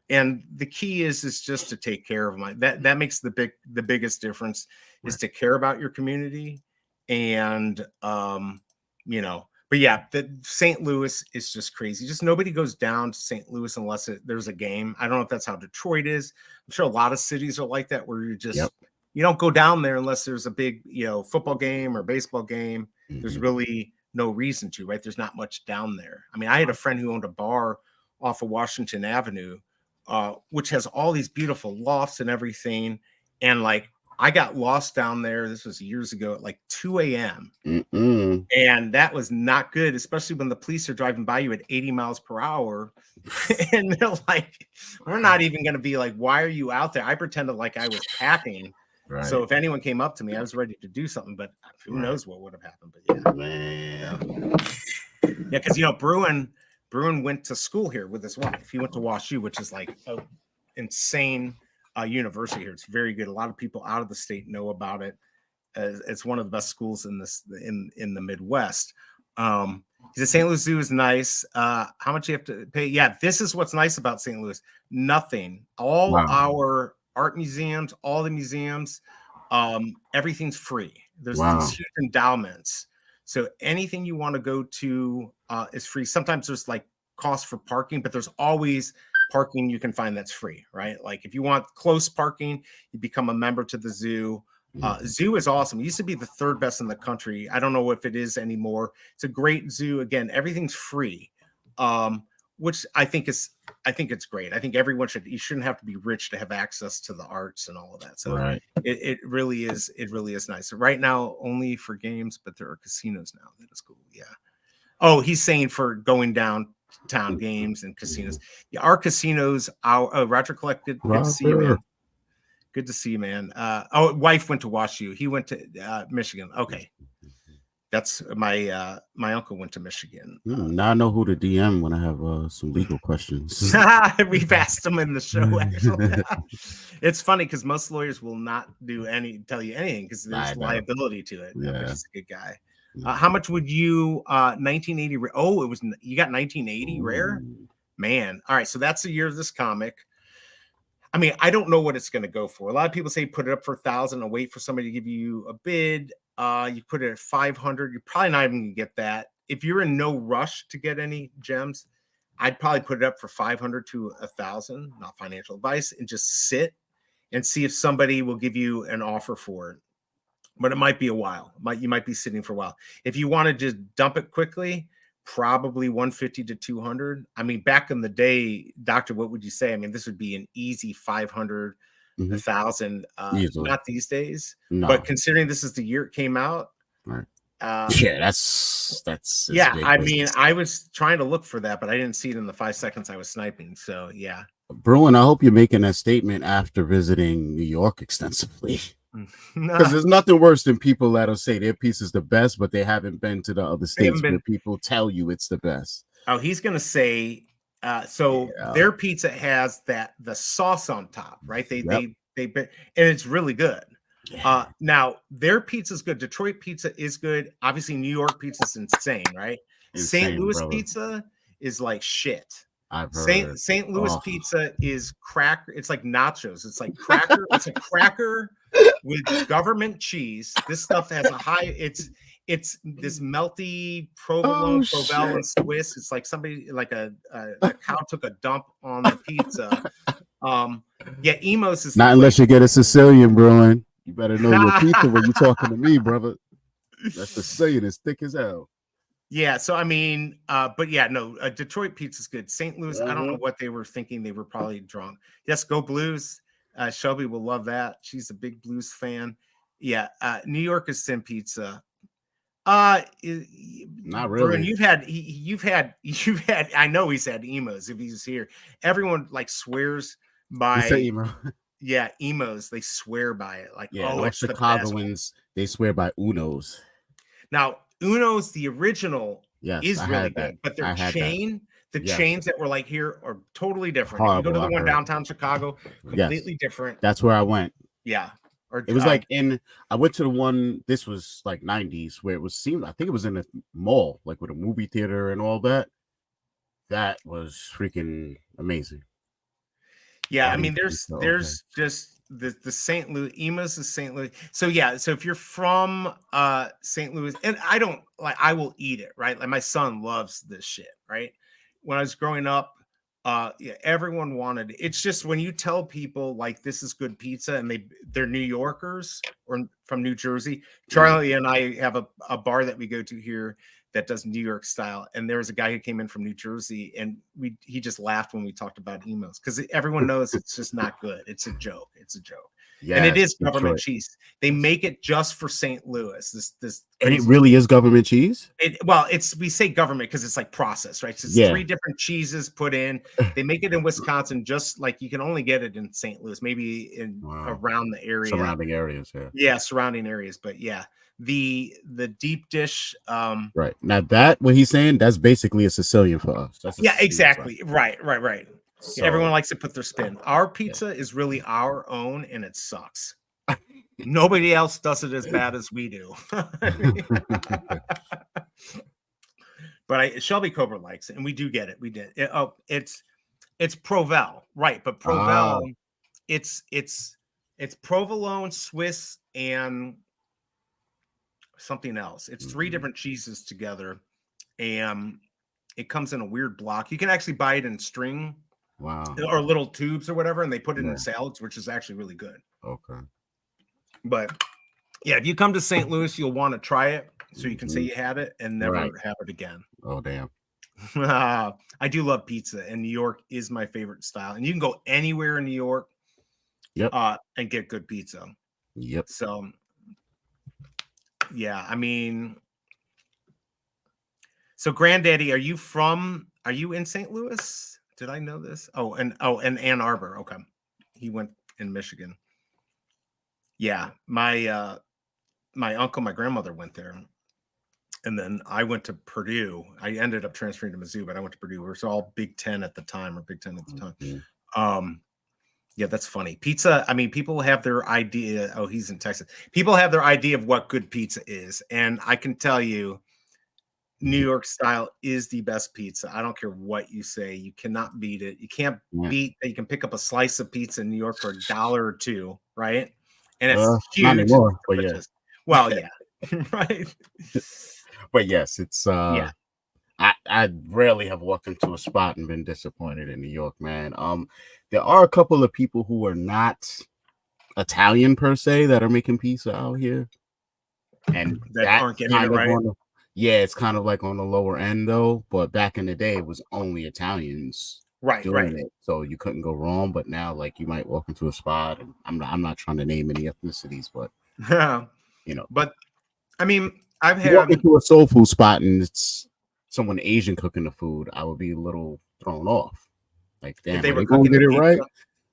And the key is just to take care of them. That makes the biggest difference, is Right. to care about your community. And but yeah, the St. Louis is just crazy. Just nobody goes down to St. Louis unless there's a game. I don't know if that's how Detroit is. I'm sure a lot of cities are like that, where Yep. you don't go down there unless there's a big, football game or baseball game. There's Mhm. really no reason to, right? There's not much down there. I mean, I had a friend who owned a bar off of Washington Avenue, which has all these beautiful lofts and everything. And like, I got lost down there. This was years ago at like 2 a.m. Mm-mm. And that was not good, especially when the police are driving by you at 80 miles per hour. And they're like, we're not even going to be like, why are you out there? I pretended like I was packing. Right. So if anyone came up to me, I was ready to do something, but who knows what would have happened. But yeah, man. Yeah, because Bruin went to school here with his wife. He went to WashU, which is like an insane university here. It's very good. A lot of people out of the state know about it. It's one of the best schools in the Midwest. The St. Louis Zoo is nice. How much you have to pay? Yeah, this is what's nice about St. Louis. Nothing. All our art museums, all the museums, everything's free. There's these huge endowments. So anything you want to go to is free. Sometimes there's like cost for parking, but there's always parking you can find that's free, right? Like if you want close parking, you become a member to the zoo. Zoo is awesome. It used to be the third best in the country. I don't know if it is anymore. It's a great zoo. Again, everything's free, which I think it's great. I think you shouldn't have to be rich to have access to the arts and all of that. So it really is nice. So right now, only for games, but there are casinos now. That is cool. Yeah. Oh, he's saying for going downtown games and casinos. Yeah, our casinos, Roger collected. Good to see you, man. Good to see you, man. Wife went to WashU. He went to Michigan. Okay. That's my uncle went to Michigan. Now I know who to DM when I have some legal questions. We've asked them in the show, actually. It's funny because most lawyers will not tell you anything because there's liability to it. Yeah. But he's a good guy. How much would you 1980? Oh, you got 1980 rare? Man. All right. So that's the year of this comic. I mean, I don't know what it's going to go for. A lot of people say put it up for 1,000 and wait for somebody to give you a bid. You put it at 500. You're probably not even going to get that. If you're in no rush to get any gems, I'd probably put it up for 500 to 1,000. Not financial advice, and just sit and see if somebody will give you an offer for it. But it might be a while. You might be sitting for a while. If you want to just dump it quickly, probably 150 to 200. I mean, back in the day, Doctor, what would you say? I mean, this would be an easy 500, 1,000. Not these days. No. But considering this is the year it came out, right? Yeah, that's yeah. I mean, I was trying to look for that, but I didn't see it in the 5 seconds I was sniping. So yeah, Bruin, I hope you're making that statement after visiting New York extensively. Because there's nothing worse than people that'll say their piece is the best, but they haven't been to the other states where people tell you it's the best. Oh, he's gonna say their pizza has the sauce on top, right? They and it's really good. Yeah. Now their pizza is good. Detroit pizza is good. Obviously, New York pizza is insane, right? St. Louis pizza is like shit. I've heard. St. Louis pizza is cracker. It's like nachos. It's like cracker. It's a cracker with government cheese. This stuff has a high. It's this melty provolone, Provel, and Swiss. It's like somebody like a cow took a dump on the pizza. Yeah, Emos is not unless you get a Sicilian, Bruin. You better know your pizza when you're talking to me, brother. That Sicilian is thick as hell. Yeah, so I mean, but yeah, no, Detroit pizza's good. St. Louis, I don't know what they were thinking. They were probably drunk. Yes, go Blues. Shelby will love that. She's a big Blues fan. Yeah, New York is thin pizza. Not really. Bruin, you've had. I know he's had Emos if he's here. Everyone like swears by emo. Yeah, Emos. They swear by it. Like, it's Chicagoans. They swear by Unos. Now, Uno's the original is really good, but their chains that were like here are totally different. Horrible, you go to the one downtown Chicago, completely different. That's where I went. Yeah. It was like I went to the one, this was like 90s, where I think it was in a mall, like with a movie theater and all that. That was freaking amazing. Yeah, I mean, there's just the St. Louis, Emos is St. Louis. So yeah, so if you're from St. Louis, and I will eat it, right? Like my son loves this shit, right? When I was growing up, everyone wanted it. It's just when you tell people like this is good pizza and they're New Yorkers or from New Jersey. Charlie and I have a bar that we go to here that does New York style. And there was a guy who came in from New Jersey and he just laughed when we talked about Emos because everyone knows it's just not good. It's a joke. It's a joke. Yeah, And it is government Detroit. cheese. They make it just for St. Louis. This And it crazy. really is government cheese? Well, we say government because it's like processed, right? So it's Yeah. 3 different cheeses put in. They make it in Wisconsin, just like you can only get it in St. Louis, maybe in around the area. Surrounding areas, yeah, surrounding areas. But yeah, the deep dish. Right. Now that what he's saying, that's basically a Sicilian for us. That's yeah, exactly. Right. So, everyone likes to put their spin. Our pizza is really our own, and it sucks. Nobody else does it as bad as we do. But Shelby Cobra likes it, and we do get it. We did. It's Provel, right? But Provel, it's provolone, Swiss, and something else. It's 3 different cheeses together, and it comes in a weird block. You can actually buy it in string, or little tubes or whatever, and they put it in salads, which is actually really good. Okay. But yeah, if you come to St. Louis, you'll want to try it so you can say you had it and never have it again. Oh, damn. I do love pizza, and New York is my favorite style. And you can go anywhere in New York and get good pizza. Yep. So, yeah, I mean, so Granddaddy, are you in St. Louis? Did I know this? And Ann Arbor. Okay. He went in Michigan. Yeah, my uncle, my grandmother went there, and then I went to Purdue. I ended up transferring to Mizzou, but I went to Purdue. We were all Big Ten at the time, or Big Ten at the time. Yeah, that's funny. Pizza. I mean, people have their idea. Oh, he's in Texas. People have their idea of what good pizza is, and I can tell you, New York style is the best pizza. I don't care what you say. You cannot beat it. You can't beat that. You can pick up a slice of pizza in New York for $1 or $2, right? And it's huge. Not anymore, but yeah. Well, yeah. Right. But yes, it's I rarely have walked into a spot and been disappointed in New York, man. There are a couple of people who are not Italian per se that are making pizza out here, and that aren't getting it right. It's kind of like on the lower end though. But back in the day, it was only Italians doing it, so you couldn't go wrong. But now, like, you might walk into a spot, and I'm not trying to name any ethnicities, but you know. But I mean, I've walk into a soul food spot and it's someone Asian cooking the food, I would be a little thrown off. Like, damn, if they were gonna get it right?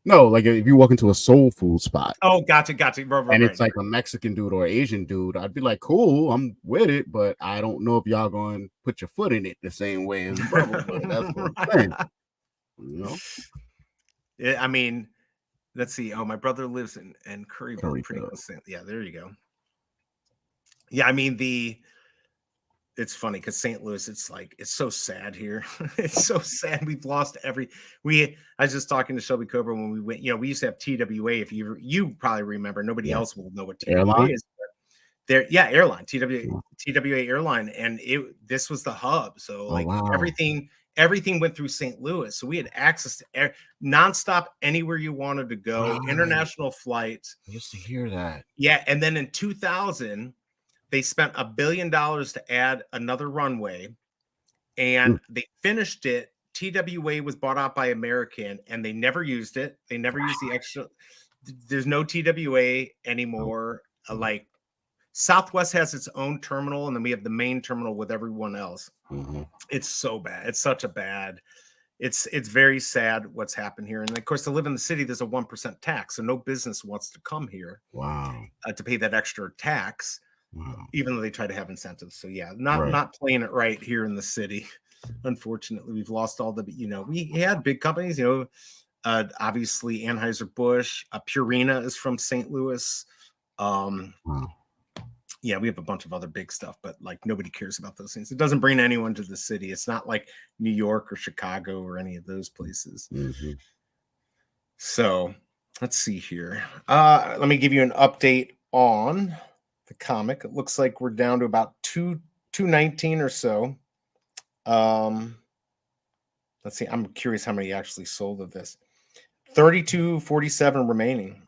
No, like if you walk into a soul food spot. Oh, gotcha. And it's like a Mexican dude or Asian dude, I'd be like, cool, I'm with it, but I don't know if y'all going to put your foot in it the same way as brother. That's what I'm saying. You know? Yeah, I mean, let's see. Oh, my brother lives in Curryville. Yeah, there you go. Yeah, I mean, it's funny because St. Louis, it's so sad here. It's so sad. We've lost I was just talking to Shelby Cobra when we went, we used to have TWA. If you probably remember, nobody else will know what TWA is. Airline, TWA airline. And this was the hub. So everything went through St. Louis. So we had access to nonstop anywhere you wanted to go, international flights. I used to hear that. Yeah. And then in 2000, they spent $1 billion to add another runway, and they finished it. TWA was bought out by American, and they never used it. They never used the extra. There's no TWA anymore. Like Southwest has its own terminal, and then we have the main terminal with everyone else. It's so bad. It's such a bad. It's very sad what's happened here. And of course, to live in the city, there's a 1% tax, so no business wants to come here. To pay that extra tax. Even though they try to have incentives. So yeah, not playing it right here in the city. Unfortunately, we've lost all the, we had big companies, obviously Anheuser-Busch, Purina is from St. Louis. Yeah, we have a bunch of other big stuff, but like nobody cares about those things. It doesn't bring anyone to the city. It's not like New York or Chicago or any of those places. So let's see here. Let me give you an update on the comic. It looks like we're down to about 219 or so. Let's see. I'm curious how many actually sold of this. 3247 remaining.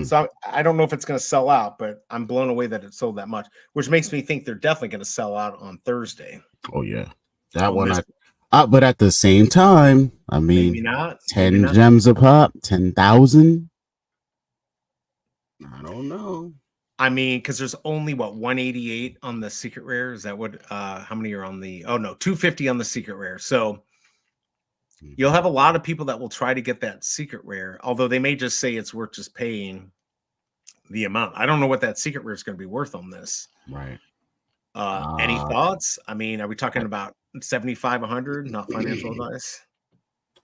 So I don't know if it's going to sell out, but I'm blown away that it sold that much, which makes me think they're definitely going to sell out on Thursday. Oh yeah, that one. But at the same time, I mean, maybe not. 10 gems a pop, 10,000. I don't know. I mean, because there's only what 188 on the secret rare. Is that what? How many are on the? Oh no, 250 on the secret rare. So you'll Mhm. have a lot of people that will try to get that secret rare, although they may just say it's worth just paying the amount. I don't know what that secret rare is going to be worth on this. Right. Any Uh, thoughts? I mean, are we I, talking about 75, 100? Not financial advice.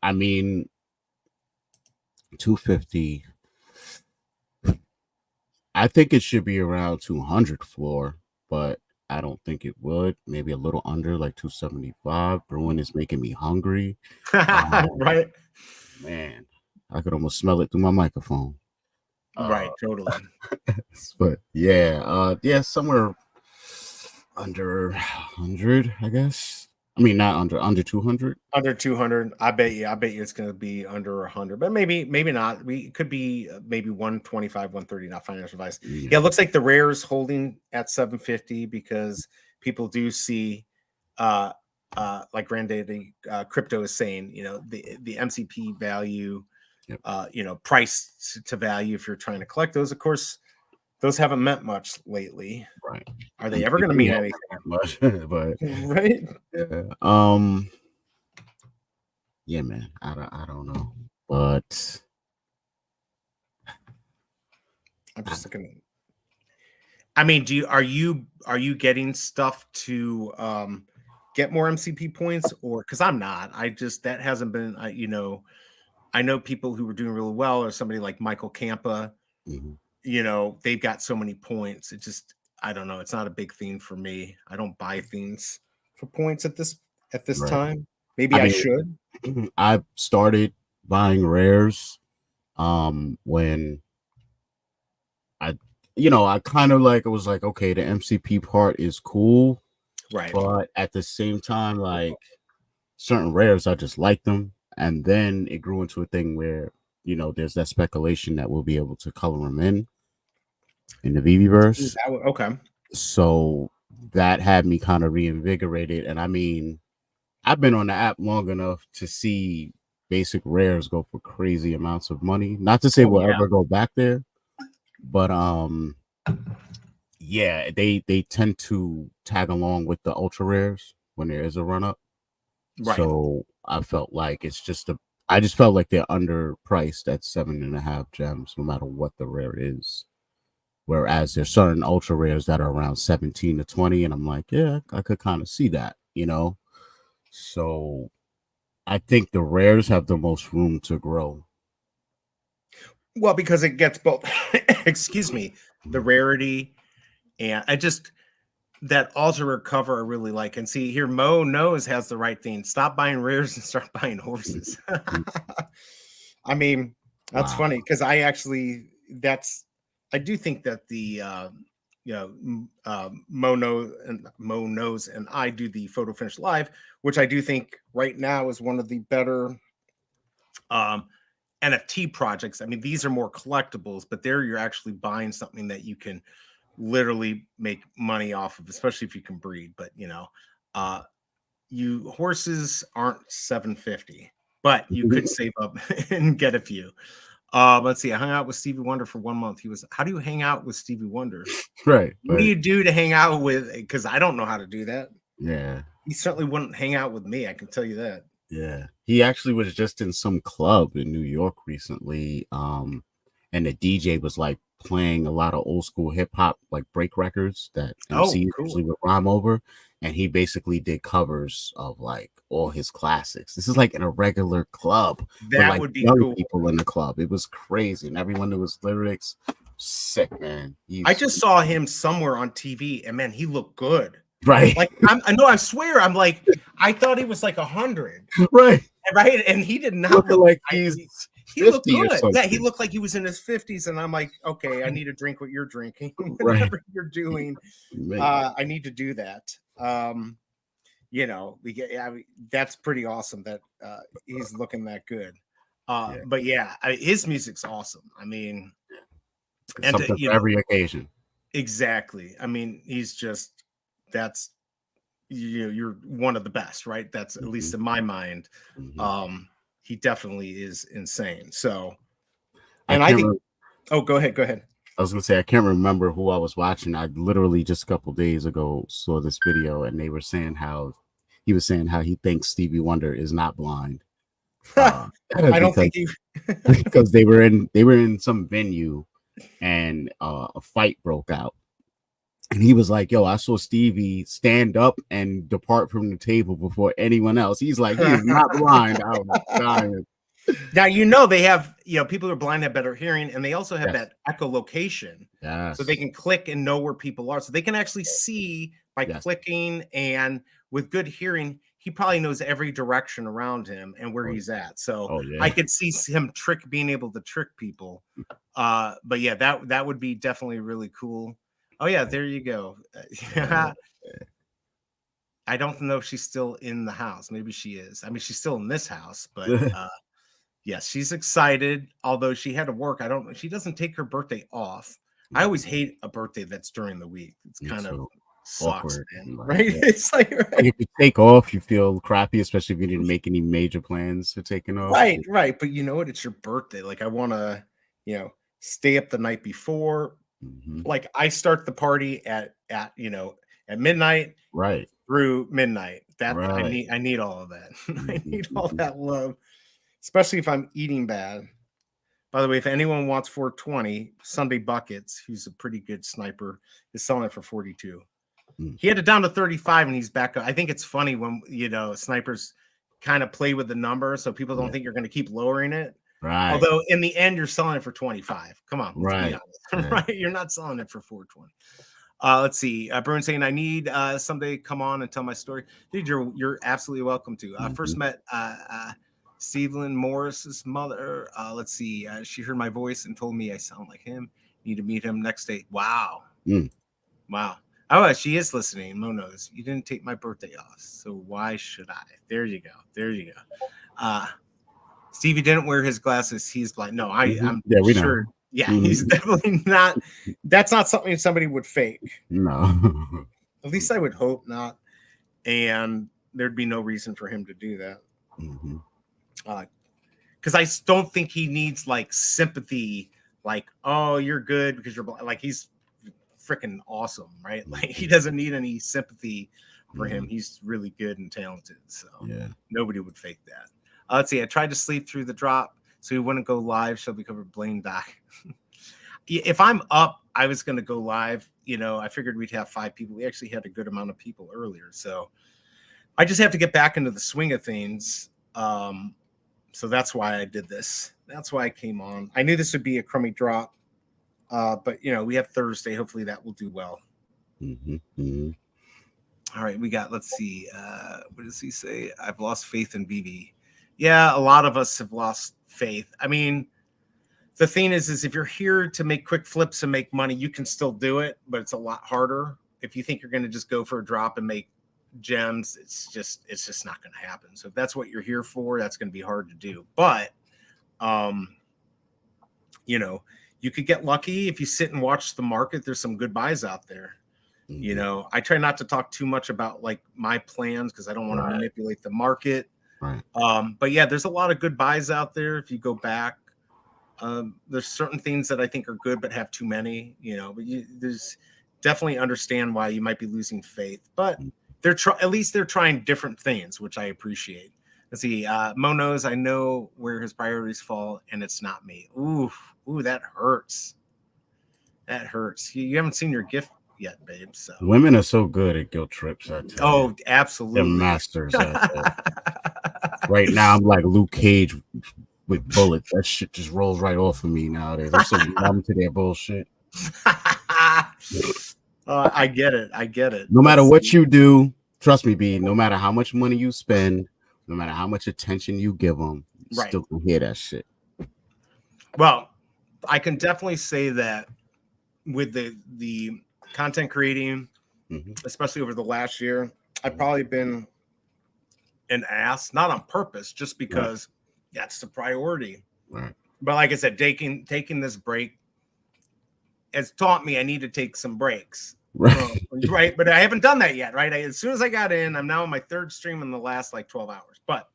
I mean, 250. I think it should be around 200 floor, but I don't think it would. Maybe a little under, like 275. Bruin is making me hungry. Um, Right. man, I could almost smell it through my microphone. Uh, Right. Totally. but yeah, yeah, somewhere under 100, I guess. I mean, not under 200. Under 200. I bet you it's going to be under 100, but maybe not. We could be maybe 125, 130, not financial advice. Yeah, it Yeah, looks like the rare is holding at 750 because people do see like Granddaddy Crypto is saying, the MCP value, yep, price to value if you're trying to collect those. Of course, those haven't meant much lately. right. Are they ever going to MCP mean has anything? that much, but Right? yeah. Yeah, man. I don't know, but I'm just looking. I mean, are you getting stuff to get more MCP points, or because I'm not, I just that hasn't been I know people who were doing really well, or somebody like Michael Campa, mhm, they've got so many points. It just I don't know, it's not a big thing for me. I don't buy things for points at this right. time. Maybe I I mean, should. I started buying rares when I I kind of like it was like, okay, the MCP part is cool, Right. but at the same time, like certain rares, I just like them. And then it grew into a thing where, there's that speculation that we'll be able to color them in the Ooh, Viviverse. okay. So that had me kind of reinvigorated. And I mean, I've been on the app long enough to see basic rares go for crazy amounts of money. Not to say Oh we'll yeah. ever go back there, but yeah, they tend to tag along with the ultra rares when there is a run up. Right. So I felt like I just felt like they're underpriced at 7.5 gems, no matter what the rare is. Whereas there's certain ultra rares that are around 17 to 20, and I'm like, yeah, I could kind of see that. So I think the rares have the most room to grow. Well, because it gets both excuse me, the Mhm. rarity and I just that alter cover I really like. And see here, MoKnowz has the right thing. Stop buying rares and start buying horses. I mean, that's Wow. funny because I do think that the Mo knows and I do the photo finish live, which I do think right now is one of the better um NFT projects. I mean, these are more collectibles, but there you're actually buying something that you can literally make money off of, especially if you can breed. But uh, you horses aren't 750, but you could save up and get a few. Let's see. I hung out with Stevie Wonder for 1 month. He was, how do you hang out with Stevie Wonder? Right. What do But you do to hang out with? Because I don't know how to do that. yeah. He certainly wouldn't hang out with me. I can tell you that. Yeah. He actually was just in some club in New York recently. And the DJ was like playing a lot of old school hip hop, like break records that Oh, MCs cool. usually would rhyme over. And he basically did covers of like all his classics. This is like in a regular club with That like would be young cool. people in the club. It was crazy. And everyone knew his lyrics. Sick, man. I He's just saw him somewhere on TV, and man, he looked good. right. Like I know, I swear, I'm like, I thought he was like 100, Right. right? And he did not Looking look. like he's He looked 50 or good. Yeah, he something. looked like he was in his 50s, and I'm like, okay, I need to drink what you're drinking. Right. Whatever you're doing, Man. I need to do that. We get. I mean, that's pretty awesome that he's looking that good. Yeah. But yeah, his music's awesome. I mean, and Something for every occasion. exactly. I mean, he's just that's you're one of the best, right? That's at Mhm, least in my mind. mhm. Um, he definitely is insane. So, I and I can't think, remember. oh, go ahead, go ahead. was gonna say I can't remember who I was watching. I literally just a couple days ago saw this video, and they were saying how he was saying how he thinks Stevie Wonder is not blind, I don't because think you. because they were in some venue, and a fight broke out, and he was like, "Yo, I saw Stevie stand up and depart from the table before anyone else." He's like, "He is not blind." I was dying. Now they have people who are blind have better hearing, and they also have Yes. that echolocation, so they Yes. can click and know where people are, so they can actually see by Yes. clicking. And with good hearing, he probably knows every direction around him and where Oh, he's at. So oh yeah. I could see him being able to trick people. But yeah, that would be definitely really cool. Oh yeah, there you go. Yeah. I don't know if she's still in the house. Maybe she is. I mean, she's still in this house, but yes, she's excited. Although she had to work. She doesn't take her birthday off. I always hate a birthday that's during the week. It's Me kind of too. sucks, Awkward. man. Like, Right? yeah. It's like, Like right, if you take off, you feel crappy, especially if you didn't make any major plans for taking off. right. But you know what? It's your birthday. Like I want to, stay up the night before. Mhm. Like I start the party at at midnight Right. through midnight. That Right. I need all of that. I Mhm, need all mhm. that love, especially if I'm eating bad. By the way, if anyone wants 420, Sunday Buckets, who's a pretty good sniper, is selling it for 42. Mm. He had it down to 35 and he's back up. I think it's funny when, snipers kind of play with the number so people don't Yeah. think you're going to keep lowering it. Right. Although in the end, you're selling it for 25. Come on, let's be Right. honest. Yeah. Right? You're not selling it for 420. Let's see. Bruin saying, I need someday come on and tell my story. Dude, you're absolutely welcome to. First Mhm. met Steven Morris's mother. Let's see. She heard my voice and told me I sound like him. Need to meet him next day. Wow. Mm. Wow. Oh, she is listening. MoKnowz. You didn't take my birthday off, so why should I? There you go. There you go. Stevie didn't wear his glasses. He's blind. No, Mhm. I'm Yeah, we know. sure. Yeah, he's Mhm. definitely not. That's not something somebody would fake. No. At least I would hope not. And there'd be no reason for him to do that. Mhm. Because I don't think he needs like sympathy, like, oh, you're good because you're blind. Like he's freaking awesome, right? Like he doesn't need any sympathy for him. Mhm. He's really good and talented. So Yeah. nobody would fake that. Let's see. I tried to sleep through the drop so he wouldn't go live. She'll become a Blaine doc. If I'm up, I was going to go live. I figured we'd have 5 people. We actually had a good amount of people earlier. So I just have to get back into the swing of things. So that's why I did this. That's why I came on. I knew this would be a crummy drop. But we have Thursday. Hopefully that will do well. Mhm. Mhm. All right, we got, let's see. What does he say? I've lost faith in Veve. Yeah, a lot of us have lost faith. I mean, the thing is if you're here to make quick flips and make money, you can still do it, but it's a lot harder. If you think you're going to just go for a drop and make gems, it's just not going to happen. So if that's what you're here for, that's going to be hard to do. But you could get lucky if you sit and watch the market. There's some good buys out there. Mhm. I try not to talk too much about like my plans because I don't want to Right. manipulate the market. Right. But yeah, there's a lot of good buys out there. If you go back, there's certain things that I think are good, but have too many, but there's definitely understand why you might be losing faith, but at least they're trying different things, which I appreciate. Let's see. MoKnowz, I know where his priorities fall and it's not me. Ooh, that hurts. That hurts. You haven't seen your gift yet, babe. So Women are so good at guilt trips, I tell you. They're absolutely. masters at that. Right now, I'm like Luke Cage with bullets. That shit just rolls right off of me nowadays. I'm so numb to their bullshit. I get it. No matter what you do, trust me, B, no matter how much money you spend, no matter how much attention you give them, you Right. still can hear that shit. Well, I can definitely say that with the content creating, especially over the last year, I've probably been an ass, not on purpose, just because that's the priority. Right. But like I said, taking this break has taught me I need to take some breaks. Right. Right. But I haven't done that yet. Right. As soon as I got in, I'm now on my 3rd stream in the last like 12 hours. But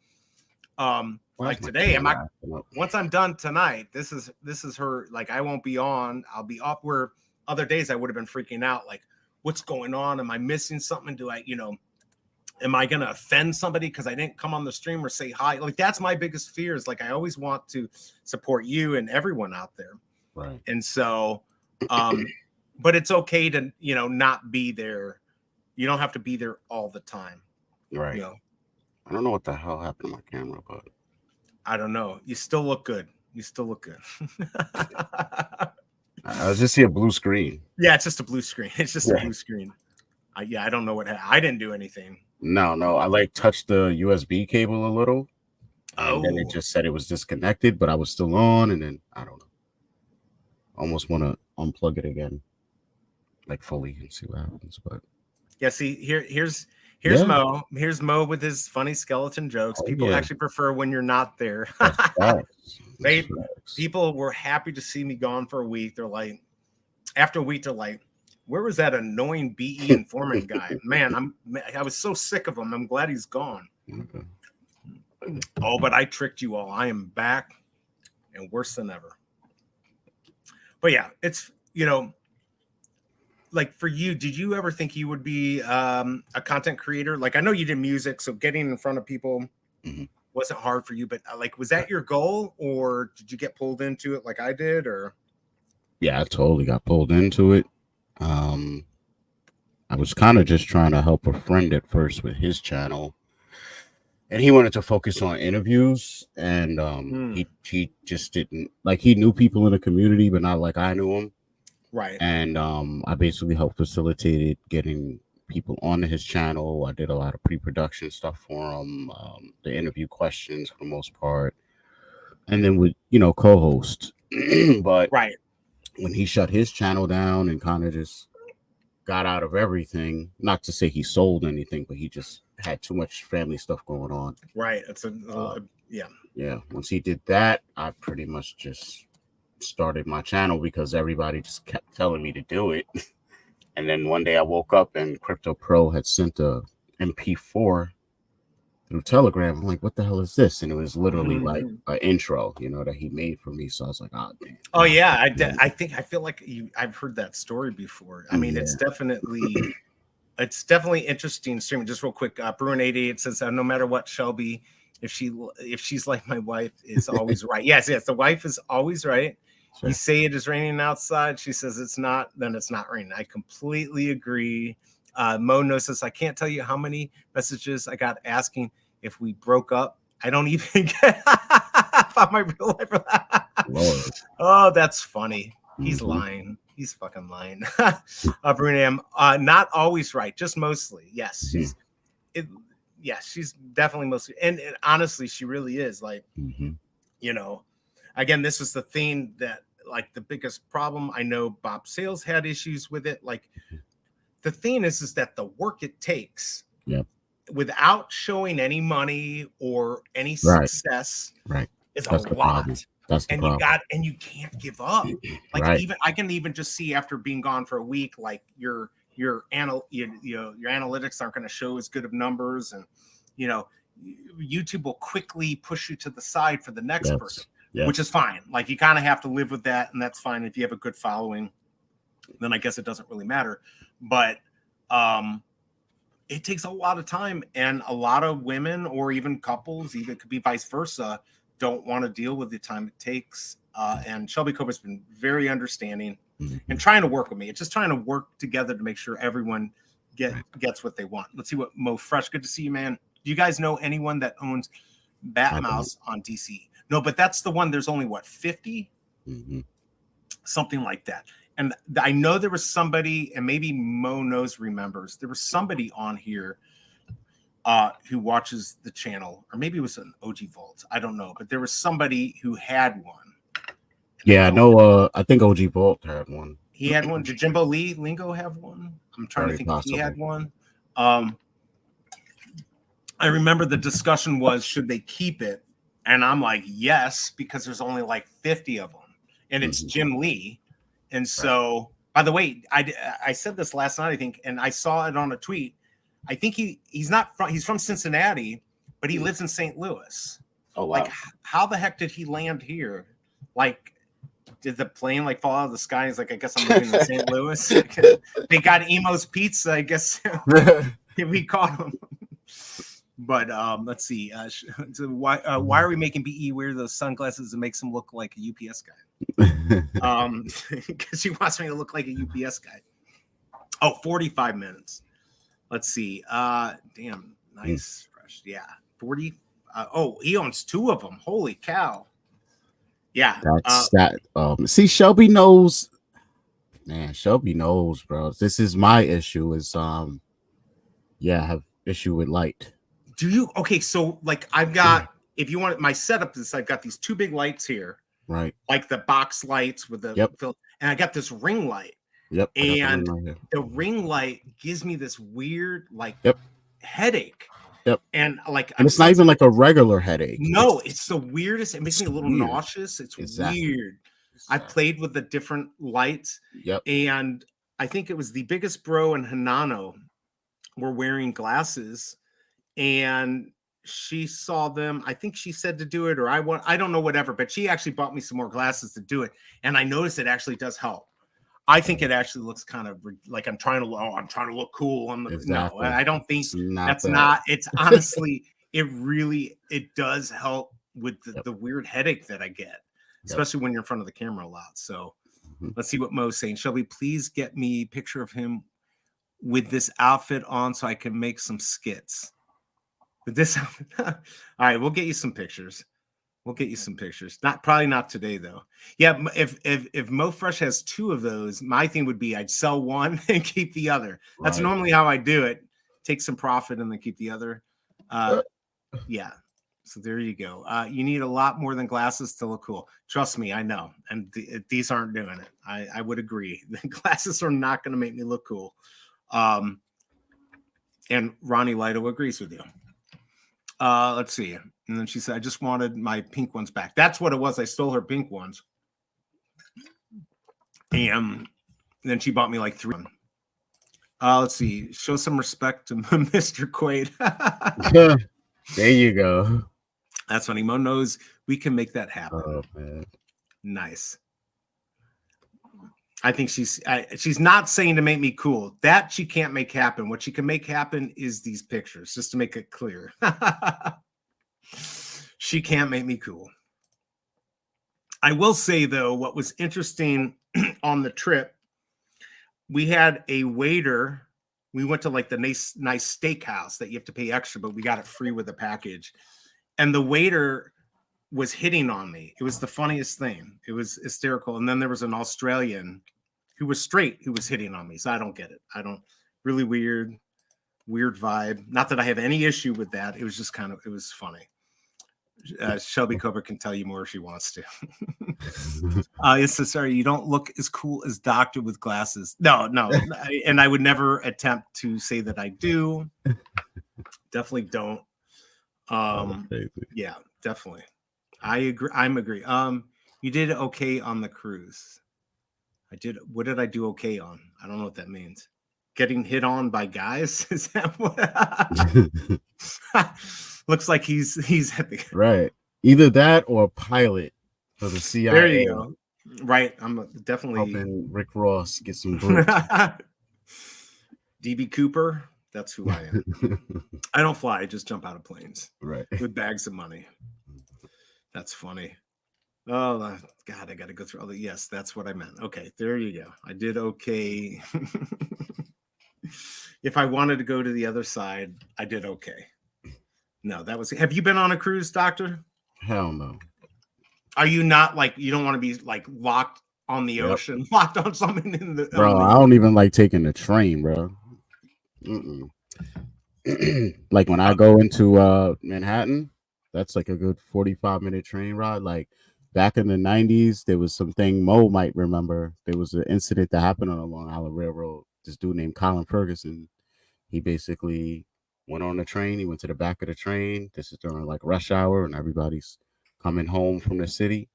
Why is Like my today, camera acting up? once I'm done tonight, this is her. Like I won't be on. I'll be off. Where other days I would have been freaking out. Like, what's going on? Am I missing something? Do I, am I going to offend somebody because I didn't come on the stream or say hi? Like that's my biggest fear. Is like I always want to support you and everyone out there. Right. And so, but it's okay to not be there. You don't have to be there all the time. Right. I don't know what the hell happened to my camera, but I don't know. You still look good. You still look good. I just see a blue screen. Yeah, it's just a blue screen. It's just a blue screen. I don't know what I didn't do anything. No, I like touched the USB cable a little, and then it Oh, just said it was disconnected, but I was still on, and then I don't know. Almost want to unplug it again, like fully, and see what happens. But yeah. See, here's Yeah. Mo. Here's Mo with his funny skeleton jokes. Oh, People yeah. actually prefer when you're not there. That's facts. They That's facts. people were happy to see me gone for a week. They're like, after a week, they're like, where was that annoying BE informant guy? Man, I was so sick of him. I'm glad he's gone. Okay. Oh, but I tricked you all. I am back and worse than ever. But yeah, it's, like for you, did you ever think you would be a content creator? Like I know you did music, so getting in front of people wasn't hard for you, but like, was that your goal or did you get pulled into it like I did? Or Yeah, I totally got pulled into it. I was kind of just trying to help a friend at first with his channel, and he wanted to focus on interviews, and he just didn't like, he knew people in the community, but not like I knew them. right. And I basically helped facilitated getting people onto his channel. I did a lot of pre-production stuff for him, the interview questions for the most part, and then would co-host. But Right. when he shut his channel down and kind of just got out of everything, not to say he sold anything, but he just had too much family stuff going on. Right. It's Yeah. Once he did that, I pretty much just started my channel because everybody just kept telling me to do it. And then one day I woke up and Crypto Pro had sent a MP4 through Telegram. I'm like, what the hell is this? And it was literally like an intro, that he made for me. So I was like, oh, damn. Oh yeah, I feel like I've heard that story before. I mean, Yeah. it's definitely interesting streaming. Just real quick, Bruin 88 says, no matter what, Shelby, if she's like my wife, is always right. Yes, the wife is always right. Sure. You say it is raining outside. She says it's not, then it's not raining. I completely agree. MoKnowz says, I can't tell you how many messages I got asking if we broke up. I don't even get about my real life. Oh, that's funny. He's lying. He's fucking lying. Brunam, not always right, just mostly. Yes, she's definitely mostly. And honestly, she really is. Like, again, this is the thing that, like, the biggest problem. I know Bob Sales had issues with it. Like, the thing is that the work it takes, without showing any money or any success, is a lot. That's the problem. You can't give up. Like even I can even just see after being gone for a week, like your analytics aren't going to show as good of numbers, and YouTube will quickly push you to the side for the next person, which is fine. Like you kind of have to live with that, and that's fine. If you have a good following, then I guess it doesn't really matter. But it takes a lot of time, and a lot of women or even couples, even it could be vice versa, don't want to deal with the time it takes. And Shelby Cobra's been very understanding and trying to work with me. It's just trying to work together to make sure everyone gets what they want. Let's see what Mo Fresh. Good to see you, man. Do you guys know anyone that owns Batmouse on DC? No, but that's the one. There's only 50, something like that. And I know there was somebody, and maybe MoKnowz remembers, there was somebody on here who watches the channel, or maybe it was an OG Vault. I don't know, but there was somebody who had one. Yeah, I know. I think OG Vault had one. He had one. Did Jimbo Lingo have one? I'm trying to think if he had one. I remember the discussion was, should they keep it? And I'm like, yes, because there's only like 50 of them. And it's Jim Lee. And so, by the way, I said this last night, I think, and I saw it on a tweet. I think he's from Cincinnati, but he lives in St. Louis. Oh wow. Like, how the heck did he land here? Like, did the plane like fall out of the sky? He's like, I guess I'm living in St. Louis. They got Emo's Pizza. I guess we caught him. But let's see. So why are we making BE wear those sunglasses and makes him look like a UPS guy? Because he wants me to look like a UPS guy. Oh, 45 minutes. Let's see. Damn, nice, fresh. Yeah, 40. Oh, he owns 2 of them. Holy cow. Yeah. That's that. See, Shelby knows. Man, Shelby knows, bro. This is my issue. Is yeah, I have issue with light. Do you? Okay, so like I've got. If you want my setup is I've got these 2 big lights here. Right. Like the box lights with the and I got this ring light. Yep. And the ring light gives me this weird like headache. Yep. And like and it's not even like a regular headache. No, it's the weirdest. It makes me a little nauseous. It's weird. I played with the different lights. Yep. And I think it was the biggest bro and Hanano were wearing glasses and she saw them. I think she said to do it, or I don't know, whatever, but she actually bought me some more glasses to do it. And I noticed it actually does help. I think it actually looks kind of like I'm trying to look cool. No, I don't think not. It's honestly, it does help with the weird headache that I get, especially when you're in front of the camera a lot. So let's see what Mo's saying. Shelby, please get me a picture of him with this outfit on so I can make some skits. With this, all right, we'll get you some pictures. We'll get you some pictures. Probably not today though. Yeah, if Mo Fresh has 2 of those, my thing would be I'd sell one and keep the other. That's normally how I do it. Take some profit and then keep the other. Yeah. So there you go. You need a lot more than glasses to look cool. Trust me, I know. And these aren't doing it. I would agree. The glasses are not going to make me look cool. And Ronnie Lido agrees with you. Let's see. And then she said, I just wanted my pink ones back. That's what it was. I stole her pink ones. And then she bought me like 3. Let's see. Show some respect to Mr. Quaid. There you go. That's funny. Mo knows we can make that happen. Oh, man. Nice. I think she's not saying to make me cool. That she can't make happen. What she can make happen is these pictures, just to make it clear. She can't make me cool. I will say, though, what was interesting on the trip, we had a waiter. We went to like the nice steakhouse that you have to pay extra, but we got it free with the package. And the waiter was hitting on me. It was the funniest thing. It was hysterical. And then there was an Australian who was straight who was hitting on me. So I don't get it. I don't really weird vibe. Not that I have any issue with that. It was just it was funny. Shelby Cobra can tell you more if she wants to. It says, sorry, you don't look as cool as Doctor with glasses. No. And I would never attempt to say that I do. Definitely don't. Yeah, definitely. I agree. I'm agree. You did okay on the cruise. I did. What did I do okay on? I don't know what that means. Getting hit on by guys? Is that what? Looks like he's at the right. Either that or pilot for the CIA. There you go. Right. I'm definitely helping Rick Ross get some DB Cooper. That's who I am. I don't fly. I just jump out of planes. Right. With bags of money. That's funny. Oh, God, I got to go through all the. Yes, that's what I meant. Okay, there you go. I did okay. If I wanted to go to the other side, I did okay. No, that was. Have you been on a cruise, Doctor? Hell no. Are you not like, you don't want to be like locked on the ocean, locked on something in the. Bro, I don't even like taking the train, bro. Like when I go into Manhattan, that's like a good 45-minute train ride. Like back in the 90s, there was something Mo might remember. There was an incident that happened on the Long Island Railroad. This dude named Colin Ferguson, he basically went on the train. He went to the back of the train. This is during like rush hour and everybody's coming home from the city,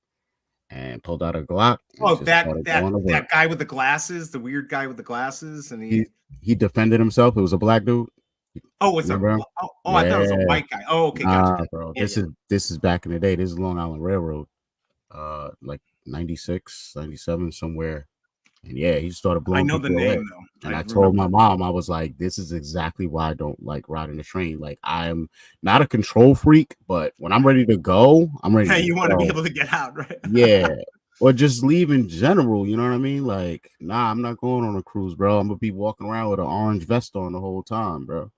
and pulled out a Glock. Oh, that guy with the glasses, the weird guy with the glasses. And he defended himself. It was a black dude. Oh, it's Remember? I thought it was a Yeah. white guy. Oh, okay, gotcha. Nah, bro. Yeah, This is back in the day. This is Long Island Railroad. Like 96, 97, somewhere. And yeah, he started I blowing know the people away. name though. And I I told my remember. mom, I was like, this is exactly why I don't like riding the train. Like, I'm not a control freak, but when I'm ready to go, I'm ready Yeah, to you want to be go. able to get out, right? Yeah. Or just leave in general, you know what I mean? Like, nah, I'm not going on a cruise, bro. I'm gonna be walking around with an orange vest on the whole time, bro.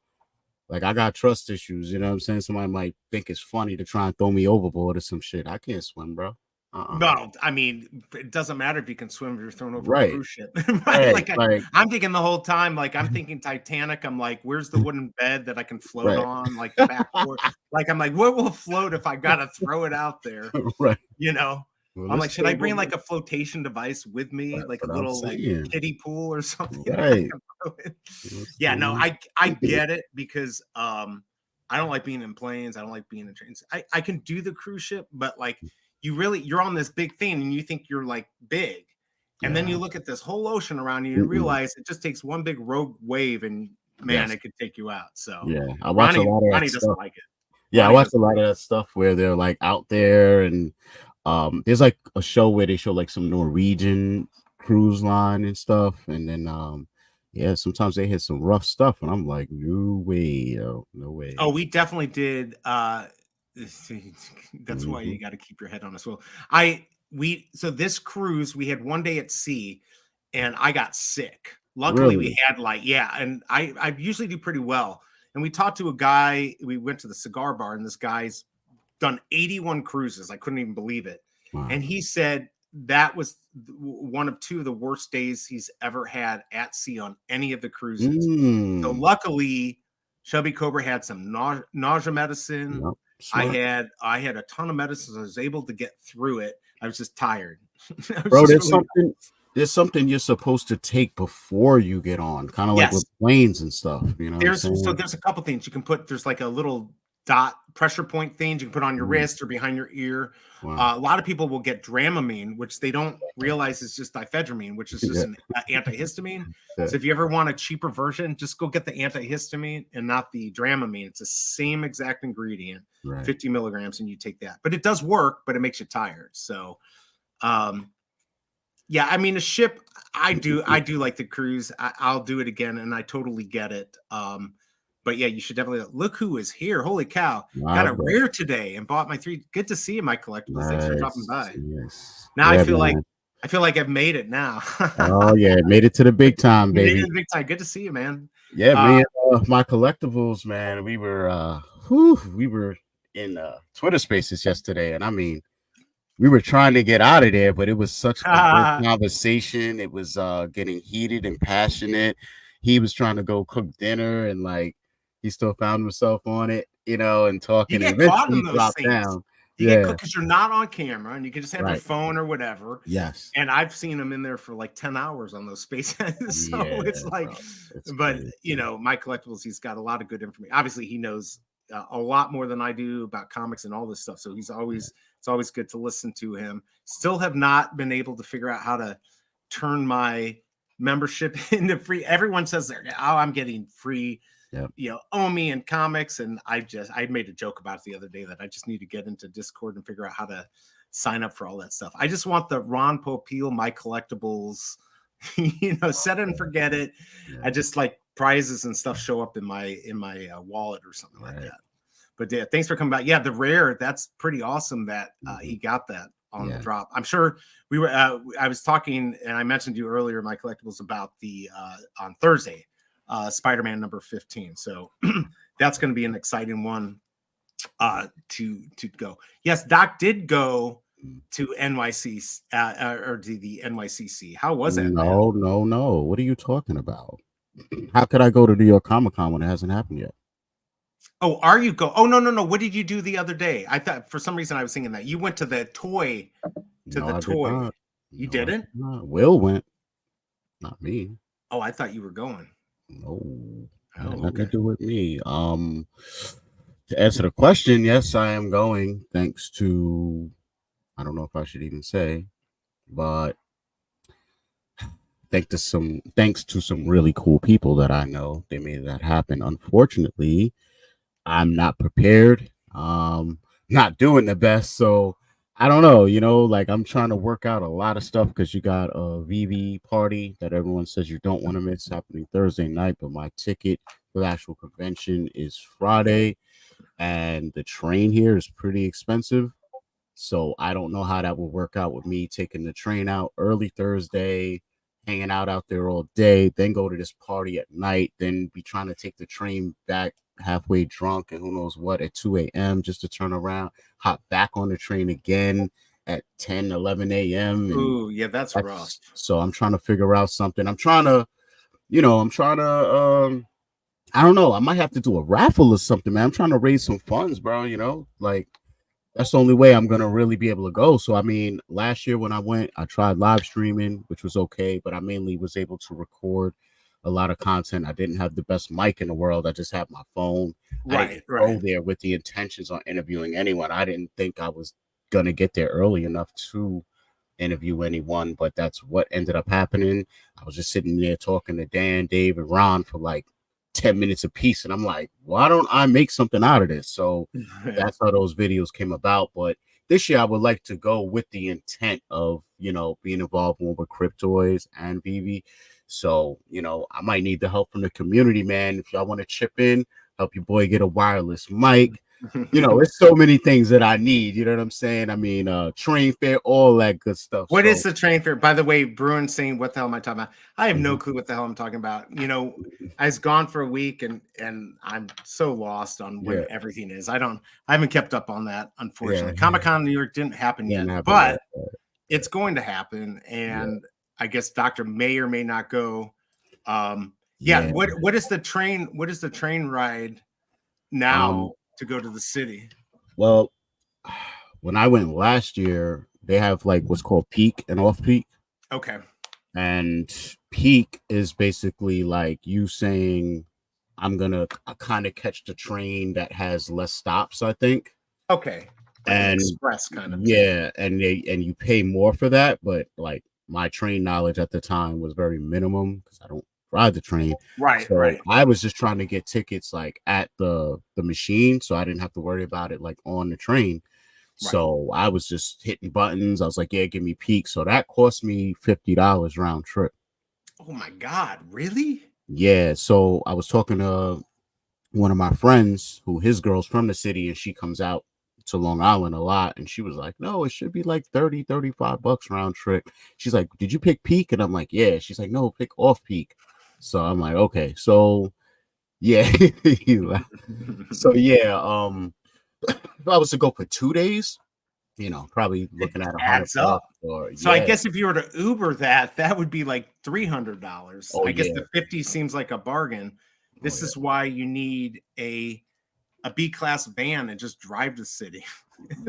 Like, I got trust issues, you know what I'm saying? Somebody might think it's funny to try and throw me overboard or some shit. I can't swim, bro. No, I mean, it doesn't matter if you can swim if you're thrown over a Right, cruise ship, right? right, Like like, I'm thinking the whole time, like I'm thinking Titanic. I'm like, where's the wooden bed that I can float right, on? Like the backboard. Like I'm like, what will float if I gotta throw it out there? right. You know? Well, I'm let's like, should I table bring this. like a flotation device with me, That's like a what I'm little like saying. kiddie pool or something that I Right. can throw in? What's Yeah, going no, on? I get it because I don't like being in planes. I don't like being in trains. I can do the cruise ship, but like you're on this big thing and you think you're like big. And then Yeah. you look at this whole ocean around you and Mm-mm. realize it just takes one big rogue wave and man, Yes. it could take you out. So Yeah. I watch a lot of that Ronnie doesn't stuff. like it. Yeah, I Ronnie watch doesn't a lot like of that stuff where they're like out there and there's like a show where they show like some Norwegian cruise line and stuff. And then yeah, sometimes they hit some rough stuff and I'm like, no way, yo, no Oh, way. we definitely did. That's why Hmm. you got to keep your head on a swivel. So this cruise, we had one day at sea and I got sick. Luckily, we Really? had and I usually do pretty well. And we talked to a guy, we went to the cigar bar, and this guy's done 81 cruises. I couldn't even believe it. Wow. And he said that was one of two of the worst days he's ever had at sea on any of the cruises. So Mm. luckily, Shelby Cobra had some nausea medicine. Yep. Smart. I had a ton of medicines. I was able to get through it. I was just tired. I was Bro, just there's really something you're supposed to take before you get on, kind of like yes. with planes and stuff. You know what I'm saying? There's a couple things you can put. There's like a little dot pressure point things you can put on your Mm. wrist or behind your ear. Wow. A lot of people will get Dramamine, which they don't realize is just diphenhydramine, which is just Yeah. an antihistamine. Yeah. So if you ever want a cheaper version, just go get the antihistamine and not the Dramamine. It's the same exact ingredient, Right. 50 milligrams, and you take that. But it does work, but it makes you tired. So, yeah, I mean, a ship, I do like the cruise. I'll do it again, and I totally get it. But yeah, you should definitely look who is here. Holy cow. My Got a bro. rare today and bought my 3. Good to see you, my collectibles. Thanks for dropping Nice. by. Yes. Now Yeah, man. I feel like I've made it now. Oh yeah, made it to the big time, You made it baby. in the big time. Good to see you, man. Yeah, Uh, me and my collectibles, man. We were in Twitter Spaces yesterday, and I mean, we were trying to get out of there, but it was such a good conversation. It was getting heated and passionate. He was trying to go cook dinner, and like he still found himself on it, you know, and you talking. And get caught eventually in he those dropped things. down. You get Yeah, caught because you're not on camera and you can just have your right. phone or whatever. Yes. And I've seen them in there for like 10 hours on those spaces. So Yeah, it's like, bro. It's but crazy. you know, my collectibles, he's got a lot of good information. Obviously, he knows a lot more than I do about comics and all this stuff. So it's always good to listen to him. Still have not been able to figure out how to turn my membership into free. Everyone says they're, oh, I'm getting free, Yep. you know, Omi and comics. And I made a joke about it the other day that I just need to get into Discord and figure out how to sign up for all that stuff. I just want the Ron Popeil, my collectibles, you know, set it and forget it. Yeah. I just like prizes and stuff show up in my wallet or something like that. But yeah, thanks for coming back. Yeah, the rare, that's pretty awesome that he got that on the drop. I'm sure we were I was talking and I mentioned to you earlier my collectibles about the on Thursday Spider-Man number 15. So that's going to be an exciting one to go. Yes, Doc did go to NYC or to the NYCC. How was that? No, no. What are you talking about? How could I go to New York Comic Con when it hasn't happened yet? Oh, are you go? Oh, no. What did you do the other day? I thought for some reason I was thinking that you went to the toy. No, I did not. You No, didn't? Will went, not me. Oh, I thought you were going. No, Oh, nothing to do with me. To answer the question, yes, I am going. Thanks to, I don't know if I should even say, but thanks to some really cool people that I know, they made that happen. Unfortunately, I'm not prepared. Not doing the best. So I don't know, like I'm trying to work out a lot of stuff because you got a Veve party that everyone says you don't want to miss happening Thursday night, but my ticket for the actual convention is Friday, and the train here is pretty expensive. So I don't know how that will work out with me taking the train out early Thursday, hanging out there all day, then go to this party at night, then be trying to take the train back halfway drunk and who knows what at 2 a.m. just to turn around, hop back on the train again at 10, 11 a.m. Ooh, yeah, that's rough. So I'm trying to figure out something. I'm trying to, I don't know. I might have to do a raffle or something, man. I'm trying to raise some funds, bro, like that's the only way I'm gonna really be able to go. So I mean, last year when I went, I tried live streaming, which was okay, but I mainly was able to record a lot of content. I didn't have the best mic in the world. I just had my phone. I didn't go there with the intentions on interviewing anyone. I didn't think I was gonna get there early enough to interview anyone, but that's what ended up happening. I was just sitting there talking to Dan, Dave, and Ron for like 10 minutes apiece, and I'm like, why don't I make something out of this? So that's how those videos came about. But this year I would like to go with the intent of being involved more with Cryptoids and Veve. So I might need the help from the community, man. If y'all want to chip in, help your boy get a wireless mic. It's so many things that I need. You know what I'm saying? I mean, train fare, all that good stuff. What is the train fare? By the way, Bruin's saying, what the hell am I talking about? I have no clue what the hell I'm talking about. I was gone for a week and I'm so lost on when everything is. I haven't kept up on that, unfortunately. Comic-Con in New York didn't happen yet, but it's going to happen. And I guess Doctor may or may not go. What is the train ride now to go to the city? Well, when I went last year, they have like what's called peak and off peak. Okay. And peak is basically like you saying, I'm gonna kind of catch the train that has less stops, I think. Okay. Like and express kind of thing. And you pay more for that, but like my train knowledge at the time was very minimum because I don't ride the train. Right. I was just trying to get tickets like at the machine, so I didn't have to worry about it like on the train. So I was just hitting buttons. I was like, yeah, give me peak. So that cost me $50 round trip. Oh my God, really? Yeah. So I was talking to one of my friends who his girl's from the city and she comes out to Long Island a lot. And she was like, no, it should be like $30-$35 round trip. She's like, did you pick peak? And I'm like, yeah. She's like, no, pick off peak. So I'm like, okay. So yeah. So yeah. If I was to go for 2 days, probably looking at $100 So I guess if you were to Uber that would be like $300. I guess the 50 seems like a bargain. This is why you need a B-class van and just drive to the city.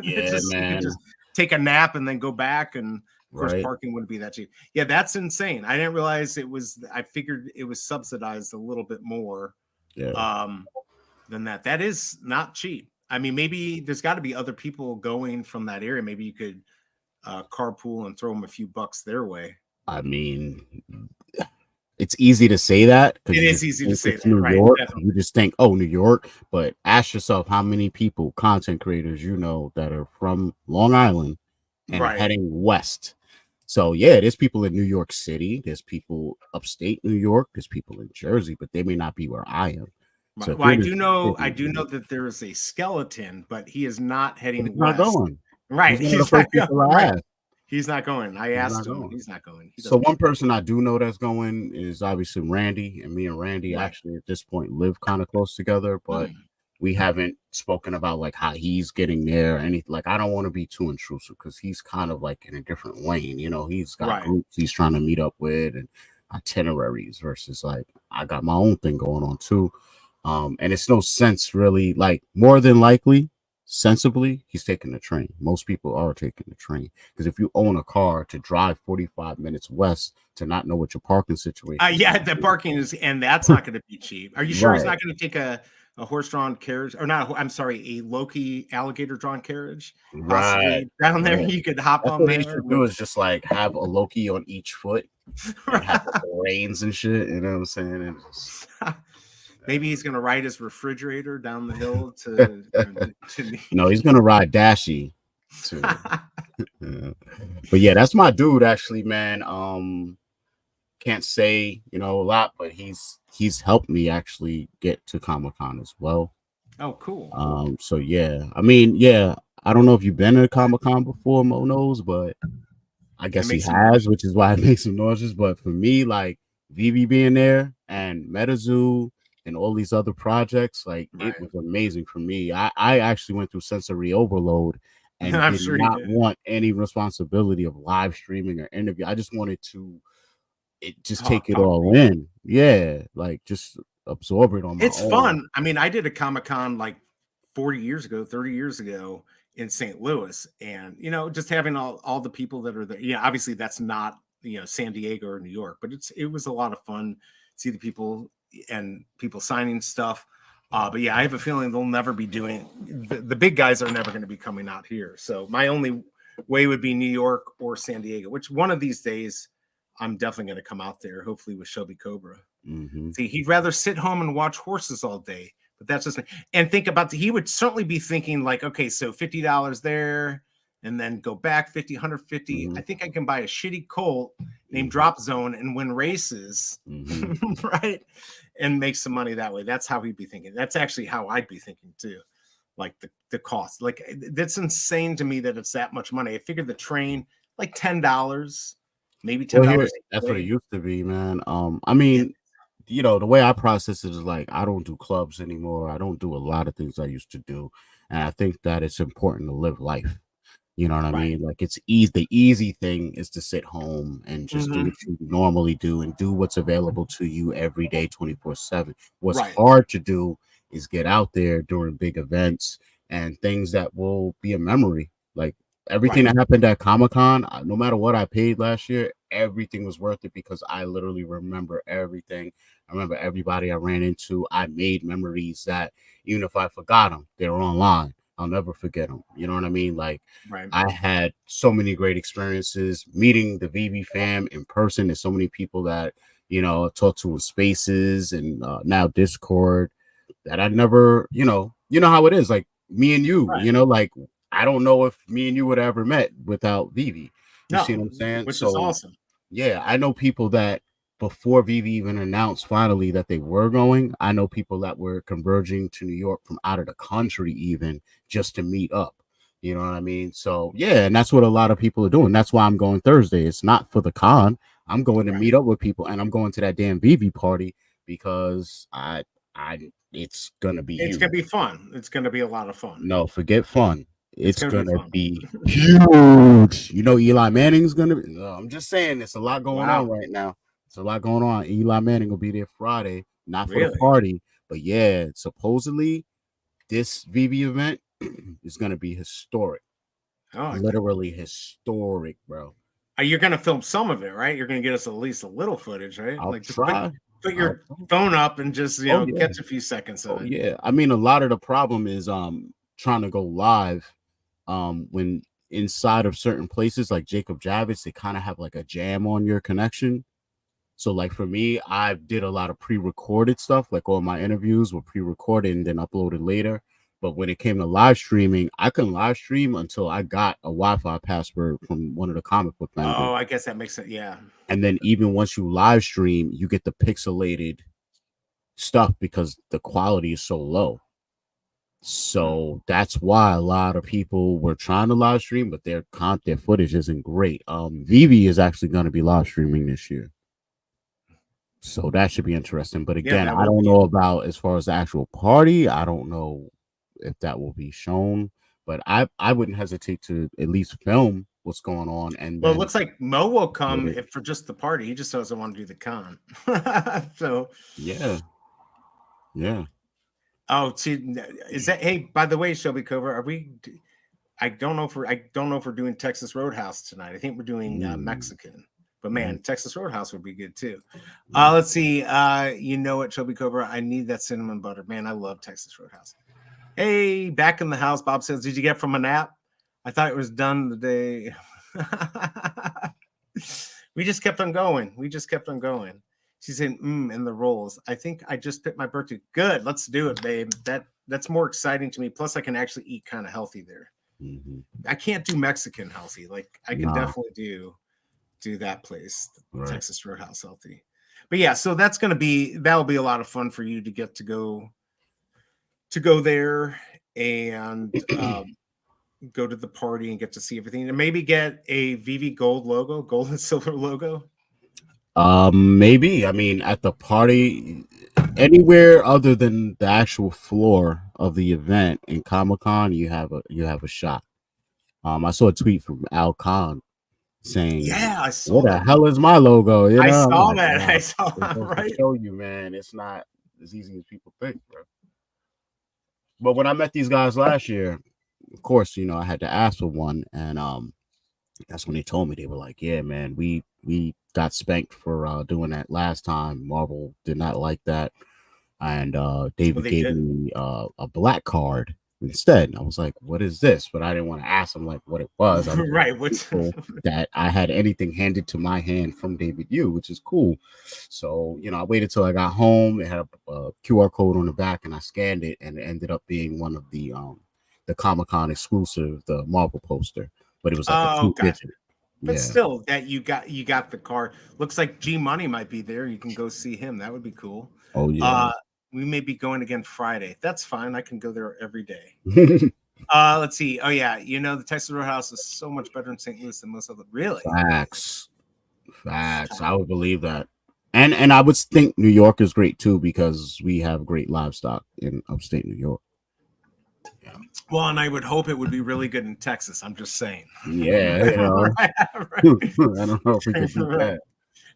Yeah, man. You can just take a nap and then go back, and of course parking wouldn't be that cheap. Yeah, that's insane. I didn't realize it was. I figured it was subsidized a little bit more than that. That is not cheap. I mean, maybe there's got to be other people going from that area. Maybe you could carpool and throw them a few bucks their way. I mean, it's easy to say that. It is easy to say that. New York, you just think, oh, New York. But ask yourself how many people, content creators, that are from Long Island and heading west. So yeah, there's people in New York City. There's people upstate New York. There's people in Jersey, but they may not be where I am. So well, I do know that there is a skeleton, but he is not heading west. Not going. Right. He's not going. He's not going. I asked him. He's not going. So one person I do know that's going is obviously Randy, and me and Randy actually at this point live kind of close together, but we haven't spoken about like how he's getting there. Anything like I don't want to be too intrusive because he's kind of like in a different lane. He's got groups he's trying to meet up with and itineraries versus like I got my own thing going on too. And it's no sense really, like more than likely, sensibly, he's taking the train. Most people are taking the train because if you own a car to drive 45 minutes west to not know what your parking situation the parking is, and that's not going to be cheap. Are you sure he's not going to take a horse-drawn carriage or not? I'm sorry, a Loki alligator-drawn carriage down there. You could hop on there. What they should do is just like have a Loki on each foot and have like, the reins and shit. You know what I'm saying? And just, maybe he's gonna ride his refrigerator down the hill to no, he's gonna ride Dashy too. But yeah, that's my dude actually, man. Can't say a lot, but he's helped me actually get to Comic-Con as well. Oh, cool. So yeah, I mean, yeah, I don't know if you've been to Comic-Con before, MoKnowz, but I guess he has, which is why it makes him nauseous. But for me, like Veve being there and MetaZoo and all these other projects, like it was amazing for me. I actually went through sensory overload and did not want any responsibility of live streaming or interview. I just wanted to take it all in. Yeah, like just absorb it on my own. It's fun. I mean, I did a Comic-Con like 40 years ago, 30 years ago in St. Louis, and just having all the people that are there. Yeah, obviously that's not San Diego or New York, but it was a lot of fun. See the people and people signing stuff. But yeah, I have a feeling they'll never be doing the big guys are never going to be coming out here. So my only way would be New York or San Diego, which one of these days I'm definitely going to come out there, hopefully with Shelby Cobra. Mm-hmm. See, he'd rather sit home and watch horses all day, but that's just me. And think about he would certainly be thinking like, okay, so $50 there and then go back 50, 150. Mm-hmm. I think I can buy a shitty colt named Drop Zone and win races, right? And make some money that way. That's how he'd be thinking. That's actually how I'd be thinking too. Like the cost, like that's insane to me that it's that much money. I figured the train like $10, maybe $10. Well, that's what it used to be, man. I mean, the way I process it is like I don't do clubs anymore. I don't do a lot of things I used to do, and I think that it's important to live life. You know what I mean? Like it's easy. The easy thing is to sit home and just do what you normally do and do what's available to you every day, 24/7. What's hard to do is get out there during big events and things that will be a memory. Like everything that happened at Comic-Con, no matter what I paid last year, everything was worth it because I literally remember everything. I remember everybody I ran into. I made memories that even if I forgot them, they're online. I'll never forget them. You know what I mean? Like I had so many great experiences meeting the Veve fam in person. There's so many people that, I talked to in spaces and now Discord that I never, you know how it is. Like me and you, like I don't know if me and you would have ever met without Veve. You see what I'm saying? Which is awesome. Yeah, I know people that before Veve even announced finally that they were going, I know people that were converging to New York from out of the country even just to meet up. You know what I mean? So yeah, and that's what a lot of people are doing. That's why I'm going Thursday. It's not for the con. I'm going to meet up with people, and I'm going to that damn Veve party because it's gonna be fun. It's gonna be a lot of fun. No, forget fun. It's gonna be huge. Eli Manning's gonna be. I'm just saying, it's a lot going on right now. It's a lot going on. Eli Manning will be there Friday, not for the party, but yeah, supposedly this Veve event is gonna be historic. Literally historic, bro. You're gonna film some of it, right? You're gonna get us at least a little footage, right? I'll try. Put your phone up and just catch a few seconds of it. Yeah, I mean, a lot of the problem is trying to go live when inside of certain places like Jacob Javits, they kind of have like a jam on your connection. So like for me, I did a lot of pre-recorded stuff, like all my interviews were pre-recorded and then uploaded later. But when it came to live streaming, I couldn't live stream until I got a Wi-Fi password from one of the comic book vendors. Oh, I guess that makes sense. Yeah. And then even once you live stream, you get the pixelated stuff because the quality is so low. So that's why a lot of people were trying to live stream, but their footage isn't great. Veve is actually going to be live streaming this year. So that should be interesting. But again, I don't know about as far as the actual party. I don't know if that will be shown, but I wouldn't hesitate to at least film what's going on. And well, it looks like Mo will come for just the party. He just doesn't want to do the con. So yeah. Oh, see, is that? Hey, by the way, Shelby Cobra, are we? I don't know if we're doing Texas Roadhouse tonight. I think we're doing Mexican. But man, Texas Roadhouse would be good too. Let's see. You know what, Shelby Cobra? I need that cinnamon butter. Man, I love Texas Roadhouse. Hey, back in the house. Bob says, did you get from a nap? I thought it was done the day. We just kept on going. We just kept on going. She's saying, in the rolls. I think I just picked my birthday. Good. Let's do it, babe. That's more exciting to me. Plus, I can actually eat kind of healthy there. Mm-hmm. I can't do Mexican healthy. Like I can definitely do that place, Right. Texas Roadhouse healthy. But yeah, so that'll be a lot of fun for you to get to go there and go to the party and get to see everything, and maybe get a Veve gold and silver logo. Maybe. I mean, at the party, anywhere other than the actual floor of the event in Comic-Con, you have a shot. I saw a tweet from Al Khan saying, Yeah, I saw "What the that. hell is my logo?" You know, I saw like, that. wow, I saw it that. goes to Right. show you, man, it's not as easy as people think, bro. But when I met these guys last year, of course, you know, I had to ask for one, and that's when they told me. They were like, "Yeah, man, we got spanked for doing that last time. Marvel did not like that, and David gave me a black card instead." And I was like, "What is this?" But I didn't want to ask him like what it was. I was Right. grateful that I had anything handed to my hand from David Yu, which is cool. So, you know, I waited till I got home. It had a QR code on the back, and I scanned it, and it ended up being one of the Comic-Con exclusive, the Marvel poster. But it was like a gotcha. But yeah. still, that you got the card. Looks like G Money might be there. You can go see him. That would be cool. Oh yeah. We may be going again Friday. That's fine. I can go there every day. Let's see. Oh yeah, you know the Texas Roadhouse is so much better in St. Louis than most of them. Really? Facts. I would believe that. And I would think New York is great too because we have great livestock in upstate New York. Yeah. Well, and I would hope it would be really good in Texas. I'm just saying. Yeah, you know. Right. I don't know if we could do that.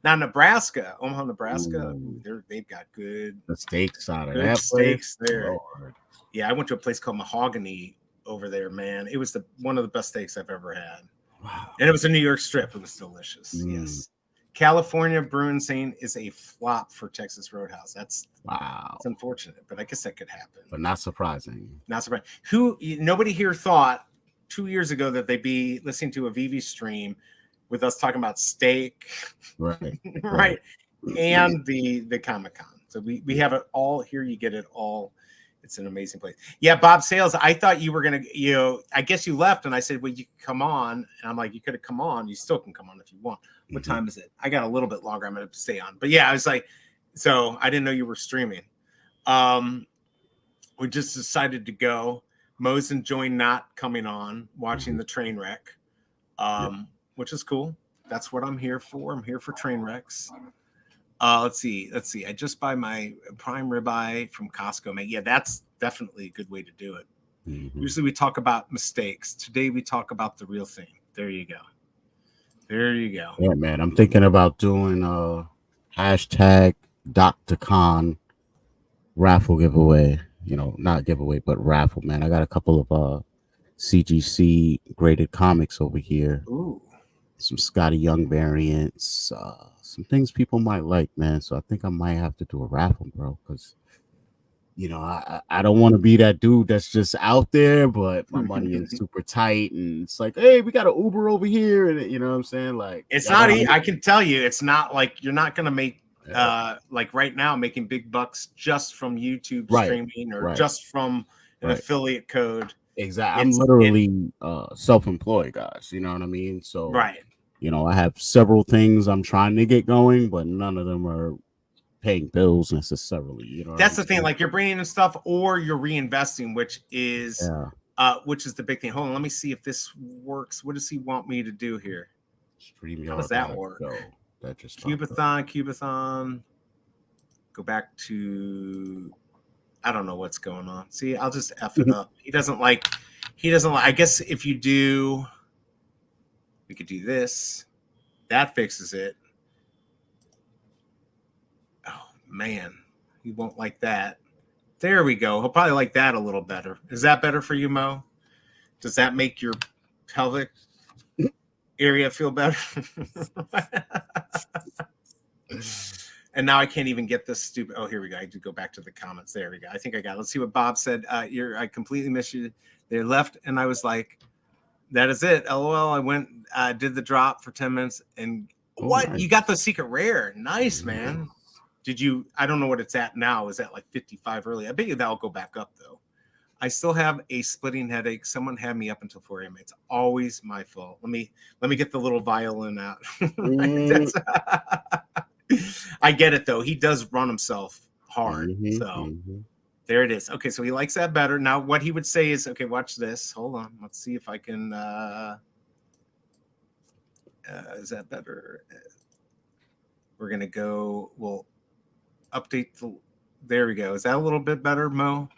Now, Omaha, Nebraska, they've got good the steaks out of good that steaks place. there. Lord. Yeah, I went to a place called Mahogany over there, man. It was one of the best steaks I've ever had. Wow. And it was a New York strip. It was delicious. Yes. California Bruin saying is a flop for Texas Roadhouse. That's unfortunate, but I guess that could happen. But not surprising. Not surprising. Nobody here thought 2 years ago that they'd be listening to a Veve stream with us talking about steak, right? right, and the Comic-Con. So we have it all here. You get it all. It's an amazing place. Yeah, Bob Sales. I thought you were gonna. I guess you left, and I said, "Well, you can come on." And I'm like, "You could have come on. You still can come on if you want." What time is it? I got a little bit longer. I'm gonna stay on. But yeah, I was like, so I didn't know you were streaming. We just decided to go. Mo's enjoying not coming on, watching the train wreck, which is cool. That's what I'm here for. I'm here for train wrecks. Let's see. I just buy my prime ribeye from Costco. Man, yeah, that's definitely a good way to do it. Usually we talk about mistakes. Today we talk about the real thing. There you go. Yeah, man. I'm thinking about doing hashtag Dr. Khan raffle giveaway. You know, not giveaway, but raffle, man. I got a couple of CGC graded comics over here. Ooh. Some Scotty Young variants, some things people might like, man. So I think I might have to do a raffle, bro, because you know I don't want to be that dude that's just out there, but my money is super tight, and it's like, hey, we got an Uber over here, and you know what I'm saying? Like, it's not. I can tell you, it's not like you're not gonna make like right now making big bucks just from YouTube streaming or just from an affiliate code. Exactly. I'm literally self-employed, guys. You know what I mean? So you know, I have several things I'm trying to get going, but none of them are paying bills necessarily. You know, that's the thing. Like you're bringing in stuff or you're reinvesting, which is the big thing. Hold on, let me see if this works. What does he want me to do here? How does that work? That just Cubathon. Go back to. I don't know what's going on. See, I'll just F it up. He doesn't like. I guess if you do. We could do this. That fixes it. Oh, man. He won't like that. There we go. He'll probably like that a little better. Is that better for you, Mo? Does that make your pelvic area feel better? And now I can't even get this stupid. Oh, here we go. I did go back to the comments. There we go. I think I got it. Let's see what Bob said. I completely missed you. They left, and I was like, that is it. LOL. I went, did the drop for 10 minutes and What? nice. You got the secret rare? Nice, man. Yes. Did you? I don't know what it's at now. Is that like 55 early? I bet you that'll go back up though. I still have a splitting headache. Someone had me up until 4 a.m. It's always my fault. Let me get the little violin out. Mm, I get it though. He does run himself hard. mhm, So mhm. there it is. Okay, so he likes that better. Now what he would say is, okay, watch this. Hold on. Let's see if I can is that better? We're gonna go, we'll update the, there we go. Is that a little bit better, Mo?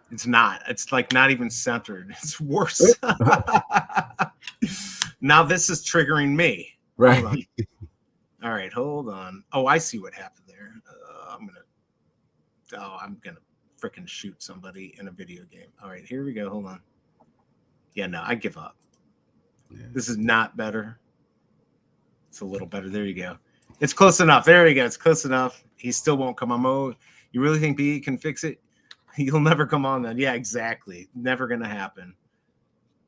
It's not. It's like not even centered. It's worse. Now this is triggering me. Right. Hold on. All right, hold on. Oh, I see what happened there. I'm gonna freaking shoot somebody in a video game. All right, here we go. Hold on. Yeah, no, I give up. Yeah. This is not better. It's a little better. There you go. It's close enough. There we go. It's close enough. He still won't come on. Oh, you really think B can fix it? He'll never come on then. Yeah, exactly. Never gonna happen.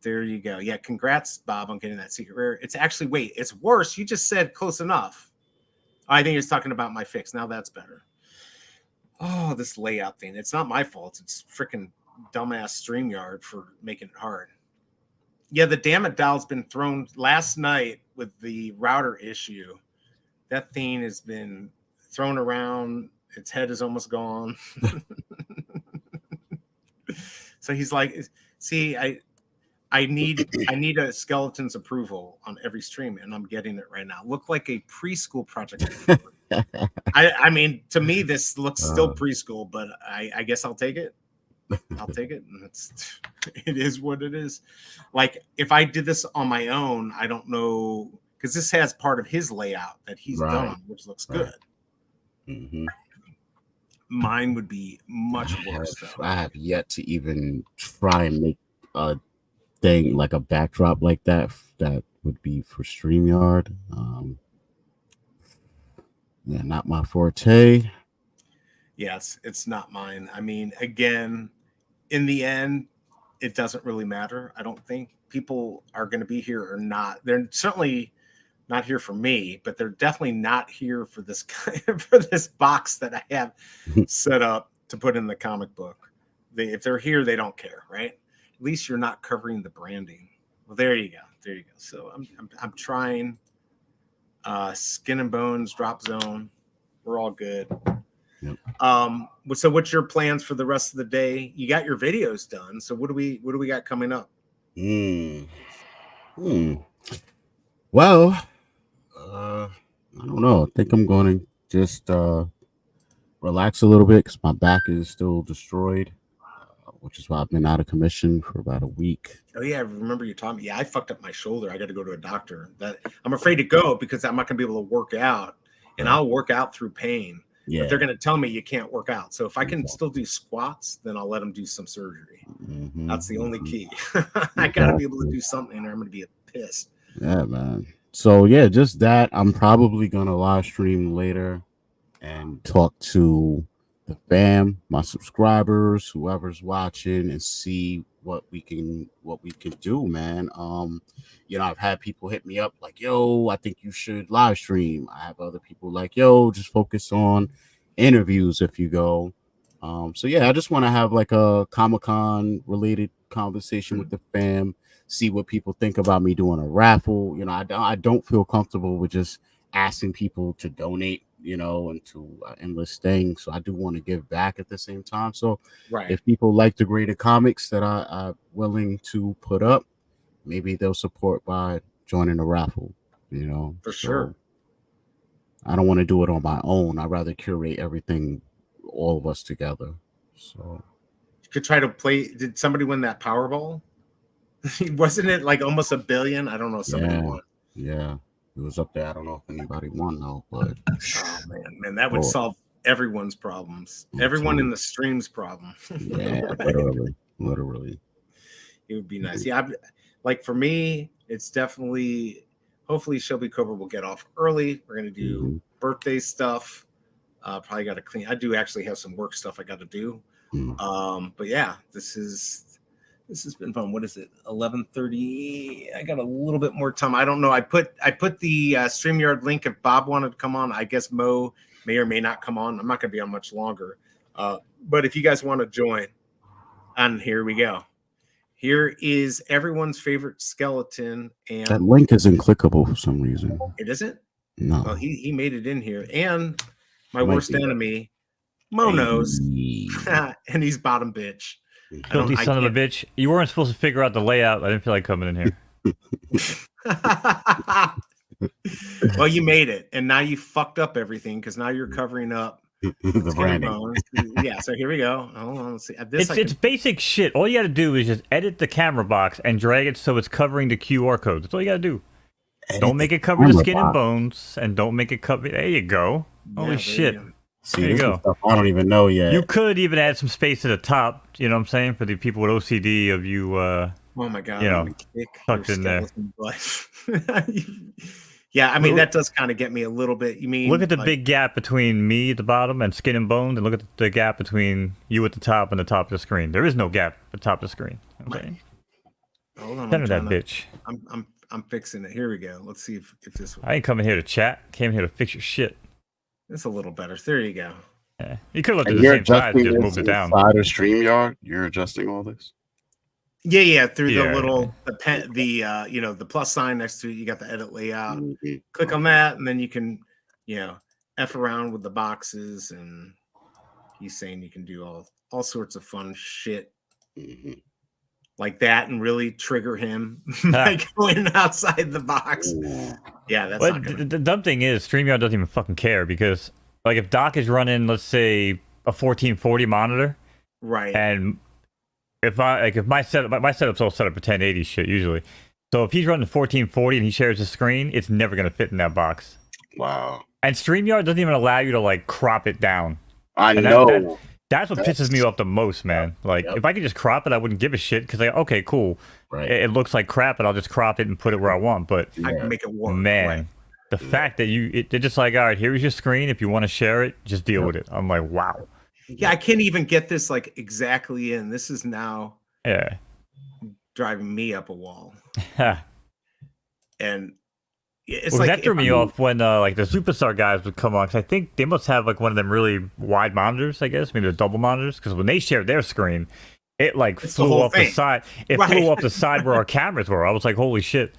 There you go. Yeah, congrats, Bob, on getting that secret rare. It's actually, wait, it's worse. You just said close enough. I think you're talking about my fix. Now that's better. Oh, this layout thing. It's not my fault. It's freaking dumbass StreamYard for making it hard. Yeah, the damn it dial's been thrown last night with the router issue. That thing has been thrown around. Its head is almost gone. So he's like, see, I need a skeleton's approval on every stream, and I'm getting it right now. Look like a preschool project. I mean, to me, this looks still preschool, but I guess I'll take it. I'll take it. And it is what it is. Like if I did this on my own, I don't know, because this has part of his layout that he's done, which looks good. Mm-hmm. Mine would be much worse. I have yet to even try and make a thing like a backdrop like that would be for StreamYard. Yeah, not my forte. Yes, it's not mine. I mean, again, in the end, it doesn't really matter. I don't think people are going to be here or not. They're certainly not here for me, but they're definitely not here for this for this box that I have set up to put in the comic book. If they're here, they don't care, right? At least you're not covering the branding. Well, there you go. There you go. So I'm trying. Skin and Bones, Drop Zone. We're all good. Yep. So what's your plans for the rest of the day? You got your videos done. So what do we got coming up? Well, I don't know. I think I'm going to just relax a little bit because my back is still destroyed, which is why I've been out of commission for about a week. Oh yeah, I remember you told me. Yeah, I fucked up my shoulder. I got to go to a doctor. That I'm afraid to go because I'm not going to be able to work out, and I'll work out through pain. Yeah. But they're going to tell me you can't work out. So if I can still do squats, then I'll let them do some surgery. Mm-hmm. That's the only key. I got to be able to do something, or I'm going to be pissed. Yeah, man. So yeah, just that. I'm probably gonna live stream later and talk to the fam, my subscribers, whoever's watching, and see what we can do, man. I've had people hit me up like, yo, I think you should live stream. I have other people like, yo, just focus on interviews if you go. So yeah, I just want to have like a Comic-Con related conversation with the fam, see what people think about me doing a raffle. I don't feel comfortable with just asking people to donate, and to endless thing. So I do want to give back at the same time. So if people like the graded comics that I'm willing to put up, maybe they'll support by joining a raffle, For sure. I don't want to do it on my own. I'd rather curate everything, all of us together. So you could try to play. Did somebody win that Powerball? Wasn't it like almost $1 billion? I don't know. Somebody won. Yeah, it was up there. I don't know if anybody won though, but oh man, that would solve everyone's problems. Everyone in the stream's problem. Yeah, literally. It would be nice. Yeah, like for me, it's definitely. Hopefully, Shelby Cobra will get off early. We're gonna do birthday stuff. Probably got to clean. I do actually have some work stuff I got to do. But yeah, this is This has been fun. What is it? 11:30. I got a little bit more time. I don't know. I put the StreamYard link if Bob wanted to come on. I guess Mo may or may not come on. I'm not going to be on much longer. But if you guys want to join, and here we go. Here is everyone's favorite skeleton, and That link isn't clickable for some reason. it isn't. No. Well, he made it in here, and my worst enemy, MoKnowz, and he's bottom bitch. Filthy son of a bitch. You weren't supposed to figure out the layout. I didn't feel like coming in here. Well, you made it, and now you fucked up everything because now you're covering up The branding. Yeah, so here we go. Hold on, let's see. It's basic shit. All you got to do is just edit the camera box and drag it so it's covering the QR code. That's all you got to do. Don't make it cover the skin and bones, and don't make it cover. There you go. Holy shit. See, there you go. Stuff I don't even know yet. You could even add some space at the top. You know what I'm saying? For the people with OCD of you. Oh my god! You know, tucked in there. Yeah, I mean that does kind of get me a little bit. You mean look at the big gap between me at the bottom and skin and bones, and look at the gap between you at the top and the top of the screen. There is no gap at the top of the screen. Okay. Hold on. Center that bitch. I'm fixing it. Here we go. Let's see if this. I ain't coming here to chat. Came here to fix your shit. It's a little better. There you go. Yeah. You could have left it the same size and just moved it down. Side of StreamYard, you're adjusting all this. Yeah, through the little the plus sign next to it, you got the edit layout. Mm-hmm. Click on that, and then you can, f around with the boxes. And he's saying you can do all sorts of fun shit like that, and really trigger him by going outside the box. Yeah, that's. But the dumb thing is, StreamYard doesn't even fucking care because, like, if Doc is running, let's say, a 1440 monitor, right, and if my setup's all set up for 1080 shit usually, so if he's running 1440 and he shares his screen, it's never gonna fit in that box. Wow. And StreamYard doesn't even allow you to like crop it down. I know. That's what pisses me off the most, man. Like, if I could just crop it, I wouldn't give a shit because, like, okay, cool. Right. It looks like crap, and I'll just crop it and put it where I want. But I can make it work. Man, right. the fact that they're just like, all right, here's your screen. If you want to share it, just deal with it. I'm like, wow. Yeah, I can't even get this like exactly in. This is now driving me up a wall. And it's like that threw me off when like the Superstar guys would come on, because I think they must have like one of them really wide monitors, I guess, maybe the double monitors, because when they shared their screen, it like flew off the side. It flew off the side where our cameras were. I was like, holy shit.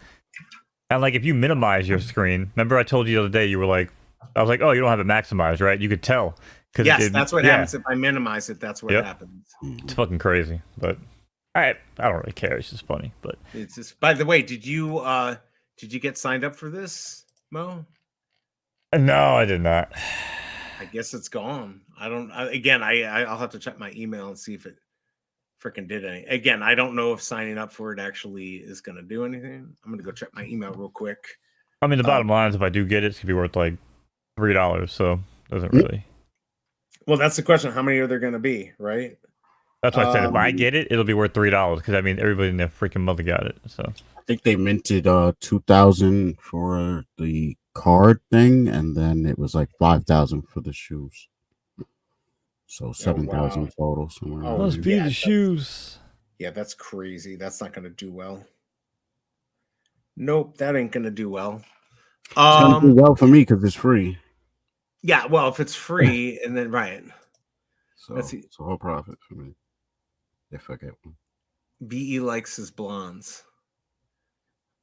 And like, if you minimize your screen, remember I told you the other day, you were like, I was like, oh, you don't have it maximized, right? You could tell. Yes, that's what happens if I minimize it. That's what happens. It's fucking crazy, but I don't really care. It's just funny, but it's just. By the way, did you get signed up for this, Mo? No, I did not. I guess it's gone. I'll have to check my email and see if it freaking did any. Again, I don't know if signing up for it actually is going to do anything. I'm going to go check my email real quick. I mean, the bottom line is, if I do get it, it's going to be worth like $3, so it doesn't really. Well, that's the question. How many are there going to be, right? That's why I said if I get it, it'll be worth $3, because I mean, everybody in their freaking mother got it. So I think they minted 2,000 for the card thing, and then it was like 5,000 for the shoes. So 7,000 total somewhere. Oh, must be the shoes. Yeah, that's crazy. That's not going to do well. Nope, that ain't going to do well. It's gonna do well for me because it's free. Yeah, well, if it's free, and then right. So it's a whole profit for me if I get one. BE likes his blondes.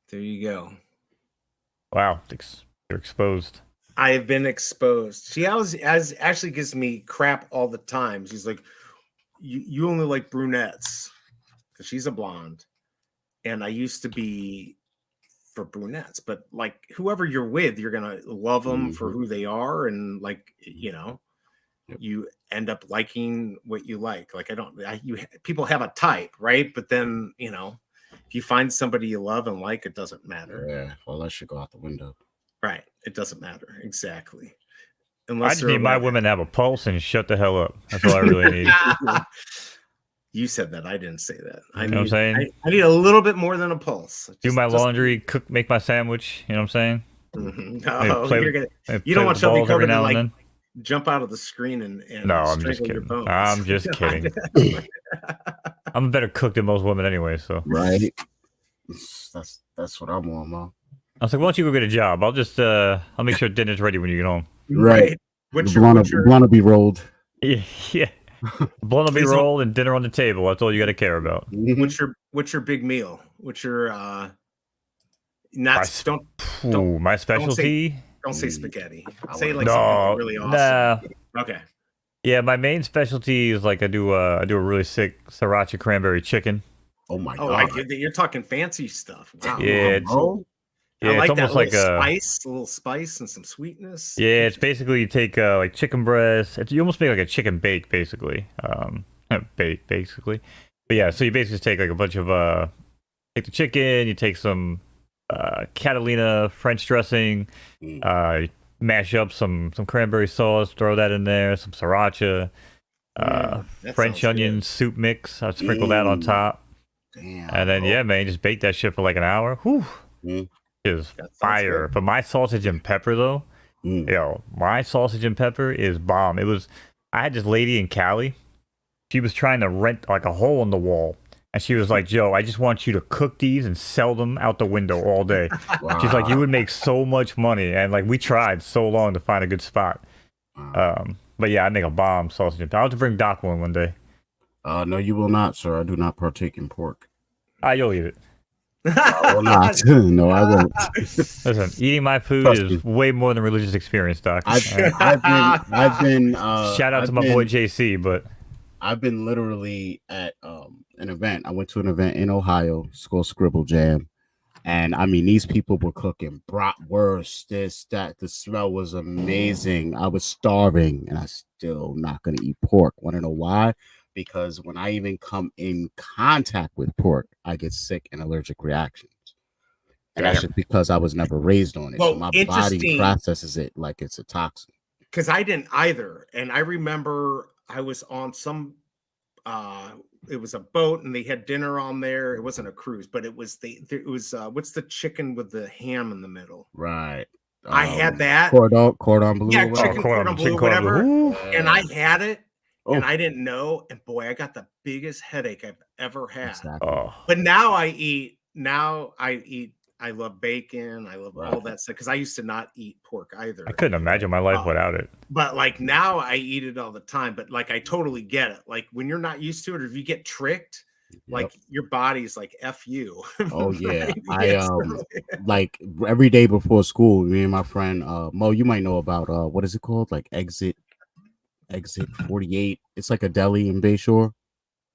There you go. Wow, you're exposed. I have been exposed. She actually gives me crap all the time. She's like, you only like brunettes because she's a blonde, and I used to be for brunettes. But like, whoever you're with, you're gonna love them for who they are, and like, you end up liking what you like. Like, people have a type, right? But then if you find somebody you love and like, it doesn't matter. Yeah, well, that should go out the window. Right. It doesn't matter. Exactly. I just need my women to have a pulse and shut the hell up. That's all I really need. You said that. I didn't say that. You know what I'm saying? I need a little bit more than a pulse. Do my laundry, cook, make my sandwich. You know what I'm saying? Mm-hmm. You don't want Shelby Coker to like jump out of the screen and no, I'm just kidding. I'm just kidding. I'm a better cook than most women anyway. So Right. That's what I'm on, Mom. I was like, why don't you go get a job? I'll just I'll make sure dinner's ready when you get home. Right. What's The your blunt will be rolled. Yeah, yeah. Blunt will be rolled and dinner on the table. That's all you got to care about. what's your big meal? What's your My specialty. Don't say spaghetti. I Say wouldn't. like something really awesome. Nah. Okay. Yeah, my main specialty is like I do a really sick sriracha cranberry chicken. Oh my Oh, god. like you're talking fancy stuff. Wow. Yeah, bro. Yeah, I like it's that almost little like spice, a little spice and some sweetness. Yeah, it's basically you take like chicken breast. You almost make like a chicken bake, basically. Bake, basically. But yeah, so you basically just take like a bunch of take the chicken, you take some Catalina French dressing, mash up some cranberry sauce, throw that in there, some sriracha, French onion soup mix. I sprinkle that on top. Damn, And then bro. yeah, man, just bake that shit for like an hour. Whew. Is fire. good. But my sausage and pepper though, yo, my sausage and pepper is bomb. I had this lady in Cali. She was trying to rent like a hole in the wall. And she was like, Joe, I just want you to cook these and sell them out the window all day. Wow. She's like, you would make so much money. And like, we tried so long to find a good spot. But yeah, I make a bomb sausage and pepper. I'll have to bring Doc one day. No, you will not, sir. I do not partake in pork. You'll eat it. I will not. No, I won't. Listen, eating my food Trust is me. way more than religious experience, Doc. I've been Shout out to my boy JC, but I've been literally at an event. I went to an event in Ohio. It's called Scribble Jam. And I mean, these people were cooking bratwurst, this, that. The smell was amazing. I was starving and I still not going to eat pork. Want to know why? Because when I even come in contact with pork, I get sick and allergic reactions. And that's just because I was never raised on it. Well, so my body processes it like it's a toxin. Because I didn't either. And I remember I was on some it was a boat and they had dinner on there. It wasn't a cruise, but it was what's the chicken with the ham in the middle? Right. I had that. Cordon bleu. Yeah, chicken cordon bleu, whatever. And I had it. Oh. And I didn't know, and boy, I got the biggest headache I've ever had. Exactly. But now I love bacon, I love all that stuff because I used to not eat pork either. I couldn't imagine my life without it. But like now I eat it all the time. But like I totally get it. Like when you're not used to it, or if you get tricked, like your body's like F you. Oh yeah. Right? Like every day before school, me and my friend Mo, you might know about what is it called? Like Exit 48. It's like a deli in Bayshore,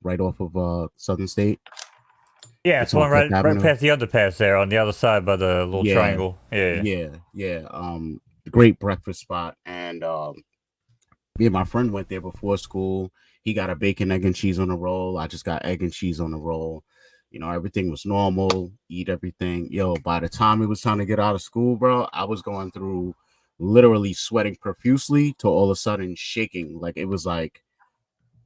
right off of Southern State. Yeah, it's one right past the underpass there on the other side by the little triangle. Yeah. Great breakfast spot. And me and my friend went there before school. He got a bacon, egg, and cheese on the roll. I just got egg and cheese on the roll. You know, everything was normal. Eat everything. Yo, by the time it was time to get out of school, bro, I was going through literally sweating profusely to all of a sudden shaking. Like it was like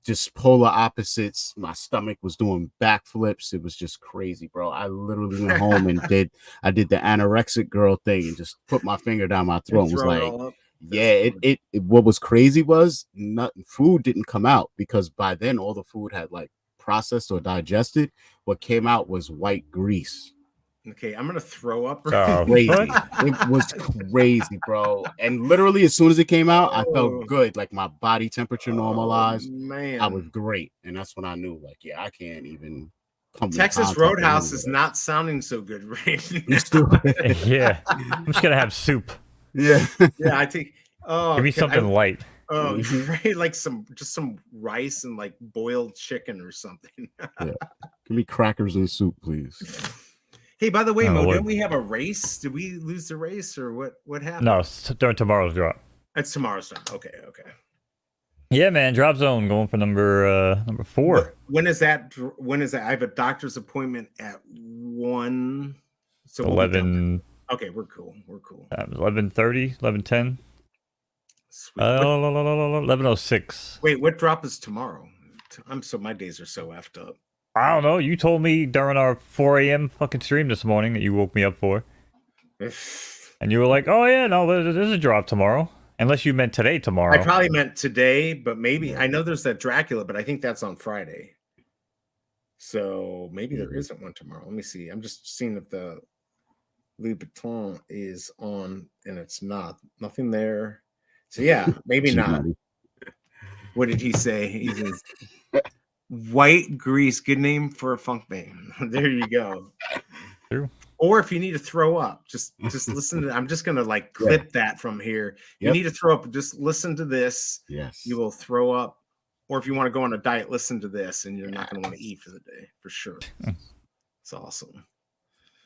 just polar opposites. My stomach was doing backflips. It was just crazy, bro. I literally went home and did the anorexic girl thing and just put my finger down my throat and was like, yeah, it what was crazy was food didn't come out because by then all the food had like processed or digested. What came out was white grease. Okay, I'm gonna throw up. Crazy. It was crazy, bro. And literally, as soon as it came out, I felt good. Like my body temperature normalized. Man, I was great, and that's when I knew, like, yeah, I can't even. Texas Roadhouse is not sounding so good, right? Yeah, I'm just gonna have soup. Yeah, yeah. I think. Oh, give me something light. Oh, right, like some rice and like boiled chicken or something. Yeah, give me crackers and soup, please. Hey, by the way, Mo, didn't we have a race? Did we lose the race or what happened? No, it's during tomorrow's drop. It's tomorrow's drop. Okay. Yeah, man, drop zone going for number 4. When is that? I have a doctor's appointment at 1. So 11. Okay, we're cool. 11:30, 11:10. 11:06. Wait, what drop is tomorrow? My days are so effed up. I don't know. You told me during our 4 a.m. fucking stream this morning that you woke me up for. And you were like, oh, yeah, no, there's a drop tomorrow. Unless you meant today, tomorrow. I probably meant today, but maybe. I know there's that Dracula, but I think that's on Friday. So maybe there isn't one tomorrow. Let me see. I'm just seeing if the Louis Vuitton is on, and it's not. Nothing there. So yeah, maybe not. What did he say? He says White Grease, good name for a funk band. There you go. True. Or if you need to throw up, just listen to. I'm just gonna like clip that from here. You need to throw up. Just listen to this. Yes, you will throw up. Or if you want to go on a diet, listen to this, and you're not gonna want to eat for the day for sure. It's awesome.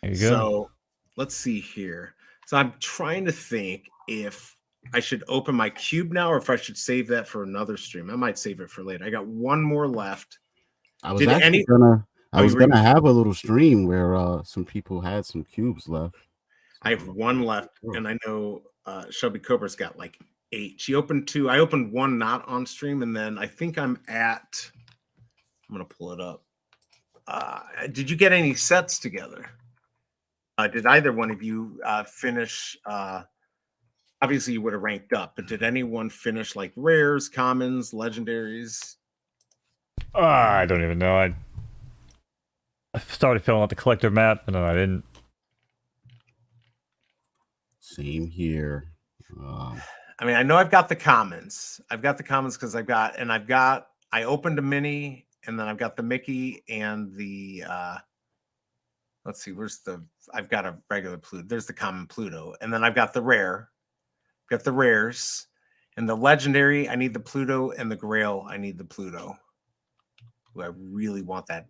There you go. So let's see here. So I'm trying to think if I should open my cube now, or if I should save that for another stream. I might save it for later. I got one more left. I was gonna have a little stream where some people had some cubes left. I have one left, and I know Shelby Cobra's got like 8. She opened 2. I opened 1 not on stream, and then I think I'm gonna pull it up. Did you get any sets together? Did either one of you finish? Obviously, you would have ranked up, but did anyone finish like rares, commons, legendaries? I don't even know. I started filling out the collector map, and then I didn't. Same here. I mean, I know I've got the commons. I've got the commons because I opened a mini, and then I've got the Mickey and the let's see, I've got a regular Pluto. There's the common Pluto, and then I've got the rare. Got the rares, and the legendary. I need the Pluto, and the Grail. I need the Pluto. Ooh, I really want that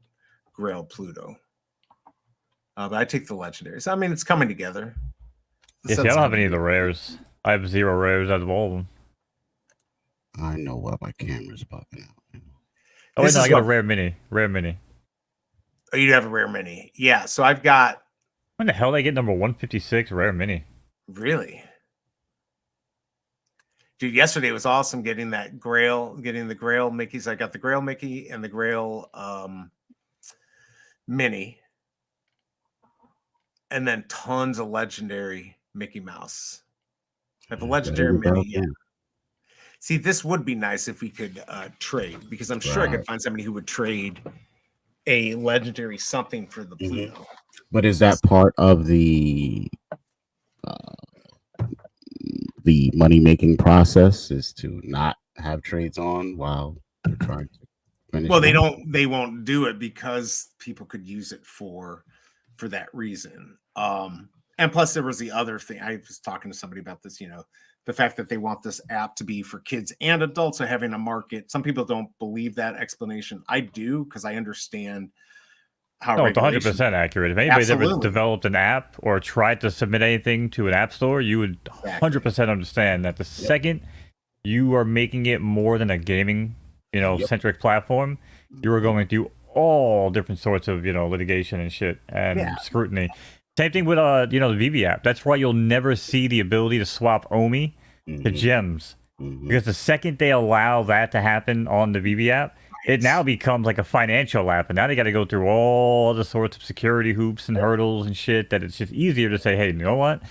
Grail Pluto. But I take the legendary. So I mean, it's coming together. Yeah, see, I don't have any of the rares. I have 0 rares out of all of them. I know what my camera's popping out. Oh wait, no, I got a rare mini. Rare mini. Oh, you have a rare mini. Yeah, so I've got. When the hell did I get number 156 rare mini? Really? Dude, yesterday was awesome getting the Grail Mickeys. I got the Grail Mickey and the Grail Mini. And then tons of legendary Mickey Mouse. I have a legendary Mini. Yeah. See, this would be nice if we could trade, because I'm sure I could find somebody who would trade a legendary something for the Pluto. But is that part of the money-making process, is to not have trades on while you're trying to finish? Well, they won't do it because people could use it for that reason. And plus there was the other thing. I was talking to somebody about this, the fact that they want this app to be for kids and adults, so having a market. Some people don't believe that explanation. I do, because I understand how. No, it's 100% accurate. If anybody's ever developed an app or tried to submit anything to an app store, you would 100% understand that the second you are making it more than a gaming, centric platform, you are going through all different sorts of, litigation and shit and scrutiny. Same thing with the Veve app. That's why you'll never see the ability to swap Omi to gems. Because the second they allow that to happen on the Veve app, it now becomes like a financial app, and now they got to go through all the sorts of security hoops and hurdles and shit, that it's just easier to say, hey, you know what?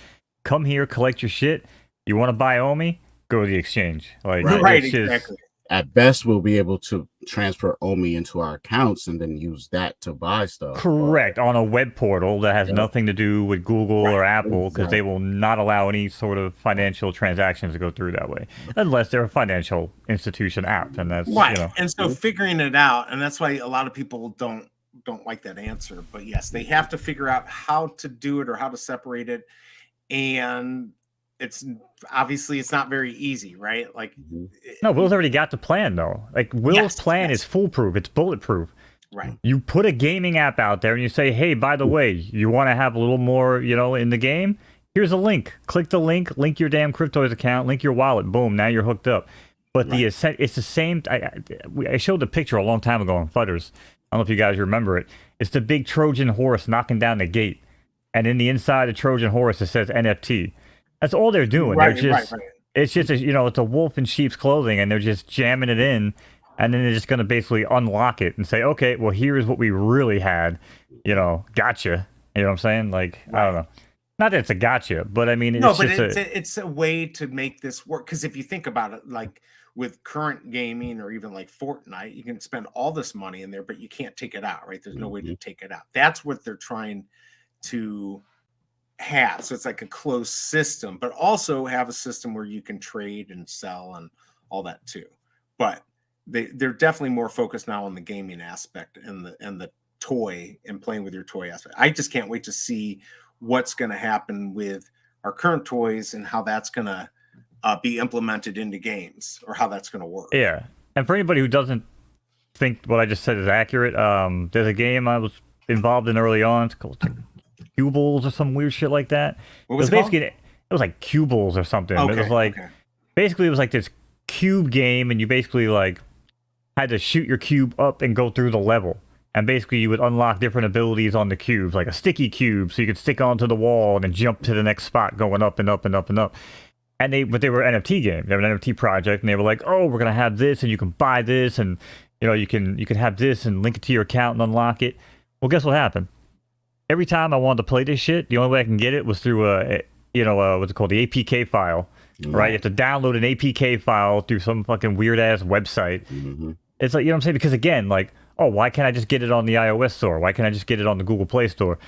Come here, collect your shit. You want to buy Omi? Go to the exchange. Like, exactly. At best, we'll be able to transfer Omi into our accounts and then use that to buy stuff. Correct. On a web portal that has nothing to do with Google or Apple, because they will not allow any sort of financial transactions to go through that way, unless they're a financial institution app. And that's And so figuring it out, and that's why a lot of people don't like that answer. But yes, they have to figure out how to do it or how to separate it. And it's not very easy, right? Like, no, Will's already got the plan though. Like, Will's plan is foolproof. It's bulletproof. Right. You put a gaming app out there and you say, hey, by the way, you want to have a little more, in the game? Here's a link. Click the link your damn Cryptoys account, link your wallet. Boom, now you're hooked up. But it's the same. I showed the picture a long time ago on Fudders. I don't know if you guys remember it. It's the big Trojan horse knocking down the gate. And in the inside of the Trojan horse, it says NFT. That's all they're doing. It's just it's a wolf in sheep's clothing, and they're just jamming it in, and then they're just going to basically unlock it and say, okay, well, here's what we really had. Gotcha. You know what I'm saying? Like, I don't know. Not that it's a gotcha, but I mean, no, but it's a way to make this work. Because if you think about it, like with current gaming or even like Fortnite, you can spend all this money in there, but you can't take it out, right? There's no way to take it out. That's what they're trying to have. So it's like a closed system, but also have a system where you can trade and sell and all that too. But they're definitely more focused now on the gaming aspect and the toy and playing with your toy aspect. I just can't wait to see what's going to happen with our current toys and how that's going to be implemented into games, or how that's going to work. Yeah. And for anybody who doesn't think what I just said is accurate, there's a game I was involved in early on. It's called Cubles or some weird shit like that. What was it basically it was like Cubles or something. Okay, it was like basically it was like this cube game, and you basically like had to shoot your cube up and go through the level. And basically you would unlock different abilities on the cubes, like a sticky cube, so you could stick onto the wall and then jump to the next spot, going up and up and up and up. And they were NFT games. They were an NFT project, and they were like, "Oh, we're gonna have this, and you can buy this, and you can have this and link it to your account and unlock it." Well, guess what happened? Every time I wanted to play this shit, the only way I can get it was through what's it called, the APK file, right? You have to download an APK file through some fucking weird ass website. It's like, you know what I'm saying? Because again, like, oh, why can't I just get it on the iOS store? Why can't I just get it on the Google Play Store?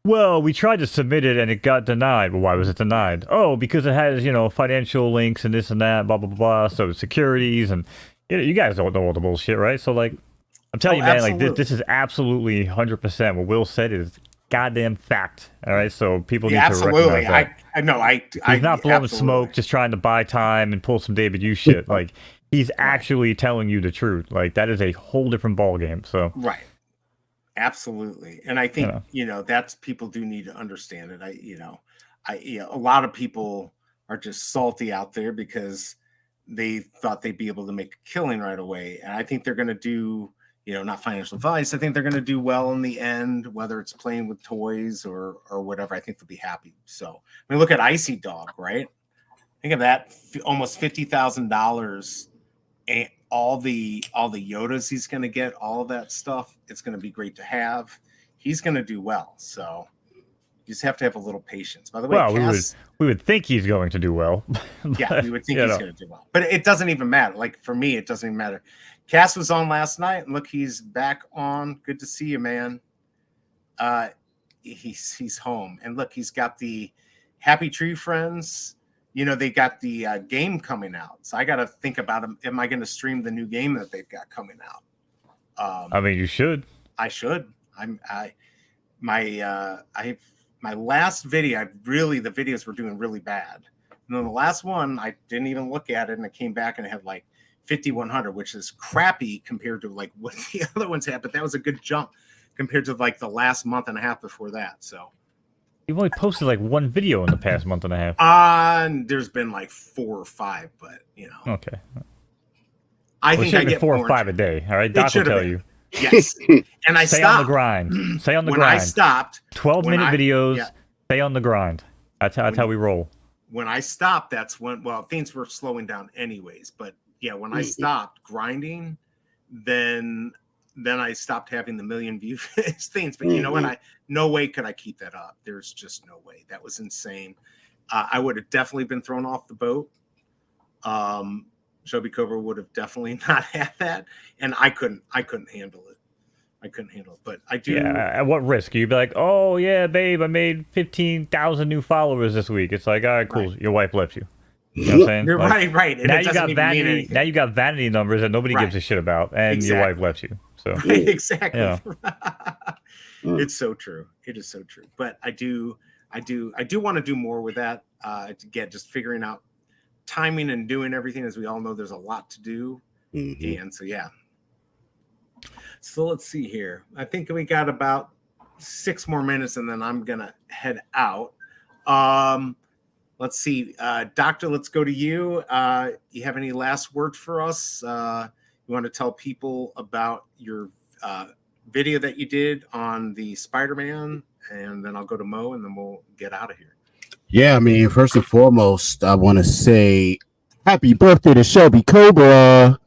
Well, we tried to submit it and it got denied. Well, why was it denied? Oh, because it has, financial links and this and that, blah, blah, blah, blah. So securities and you guys don't know all the bullshit, right? So, like, I'm telling you, man, like, this is absolutely 100% what Will said is goddamn fact. All right? So people need to recognize that. I know. He's not blowing smoke, just trying to buy time and pull some David Hughes shit. Like, he's actually telling you the truth. Like, that is a whole different ballgame. So right. Absolutely. And I think, that's, people do need to understand it. A lot of people are just salty out there because they thought they'd be able to make a killing right away. And I think they're going to do, not financial advice. I think they're going to do well in the end, whether it's playing with toys or whatever. I think they'll be happy. So, I mean, look at Icy Dog, right? Think of that, almost $50,000, and all the Yodas he's going to get, all of that stuff. It's going to be great to have. He's going to do well. So you just have to have a little patience. By the way, well, we would think he's going to do well. Yeah, we would think he's going to do well. But it doesn't even matter. Like, for me, it doesn't even matter. Cass was on last night, and look, he's back on. Good to see you, man. He's home. And look, he's got the Happy Tree Friends. They got the game coming out. So I got to think about them. Am I going to stream the new game that they've got coming out? I mean, you should. I should. My last video, the videos were doing really bad. And then the last one, I didn't even look at it, and I came back and it had like 5,100, which is crappy compared to like what the other ones had. But that was a good jump compared to like the last month and a half before that. So. You've only posted like one video in the past month and a half. There's been like 4 or 5, but Okay. I think I get 4 or 5 a day. All right, Doc will tell you. Yes, and I stay stopped. on the grind. Stay on the grind. When I stopped, 12-minute videos. Yeah. Stay on the grind. That's how we roll. When I stopped, that's when things were slowing down anyways. But yeah, when I stopped grinding, then I stopped having the million view things. But no way could I keep that up. There's just no way. That was insane. I would have definitely been thrown off the boat. Shelby Cobra would have definitely not had that, and I couldn't handle it. But I do. Yeah. At what risk? You'd be like, "Oh yeah, babe, I made 15,000 new followers this week." It's like, all right, cool. Right. Your wife left you. You know what I'm saying? You're like, right. And now you got vanity. Now you got vanity numbers that nobody gives a shit about, and your wife left you. So right, exactly. It's so true. It is so true. But I do want to do more with that. To get just figuring out timing and doing everything. As we all know, there's a lot to do, and so yeah. So let's see here. I think we got about 6 more minutes, and then I'm gonna head out. Let's see, Doctor. Let's go to you. You have any last word for us? You want to tell people about your video that you did on the Spider-Man, and then I'll go to Mo, and then we'll get out of here. Yeah, I mean, first and foremost, I want to say happy birthday to Shelby Cobra.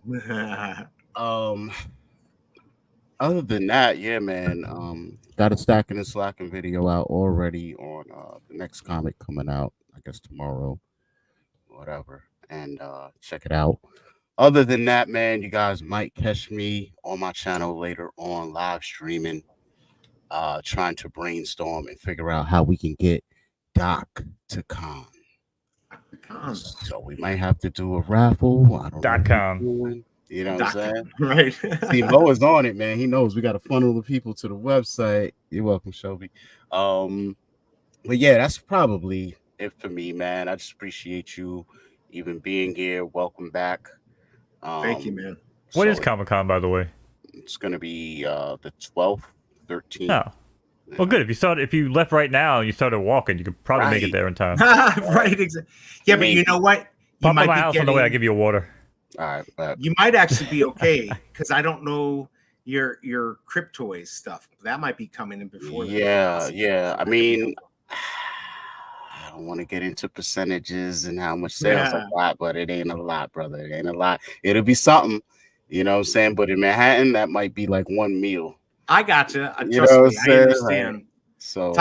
Other than that, yeah, man, got a Stacking and Slacking video out already on the next comic coming out, I guess tomorrow, whatever. And check it out. Other than that, man, you guys might catch me on my channel later on live streaming, trying to brainstorm and figure out how we can get Doc to con. So we might have to do a raffle. I don't know. .com. You know what I'm saying? Right. See, Mo is on it, man. He knows we got to funnel the people to the website. You're welcome, Shelby. But yeah, that's probably it for me, man. I just appreciate you even being here. Welcome back. Thank you, man. What is Comic-Con, by the way? It's gonna be the 12th, 13th. Oh. Well, good. If you left right now and you started walking, you could probably make it there in time. Right, exactly. Yeah, but you know what? You Pop by my house on the way. I give you a water. All right, you might actually be okay because I don't know your Cryptoys stuff. That might be coming in before. Yeah. I mean, I don't want to get into percentages and how much sales a lot, but it ain't a lot, brother. It ain't a lot. It'll be something, you know what I'm saying? But in Manhattan, that might be like one meal. I gotcha. Trust me, I understand. Like, so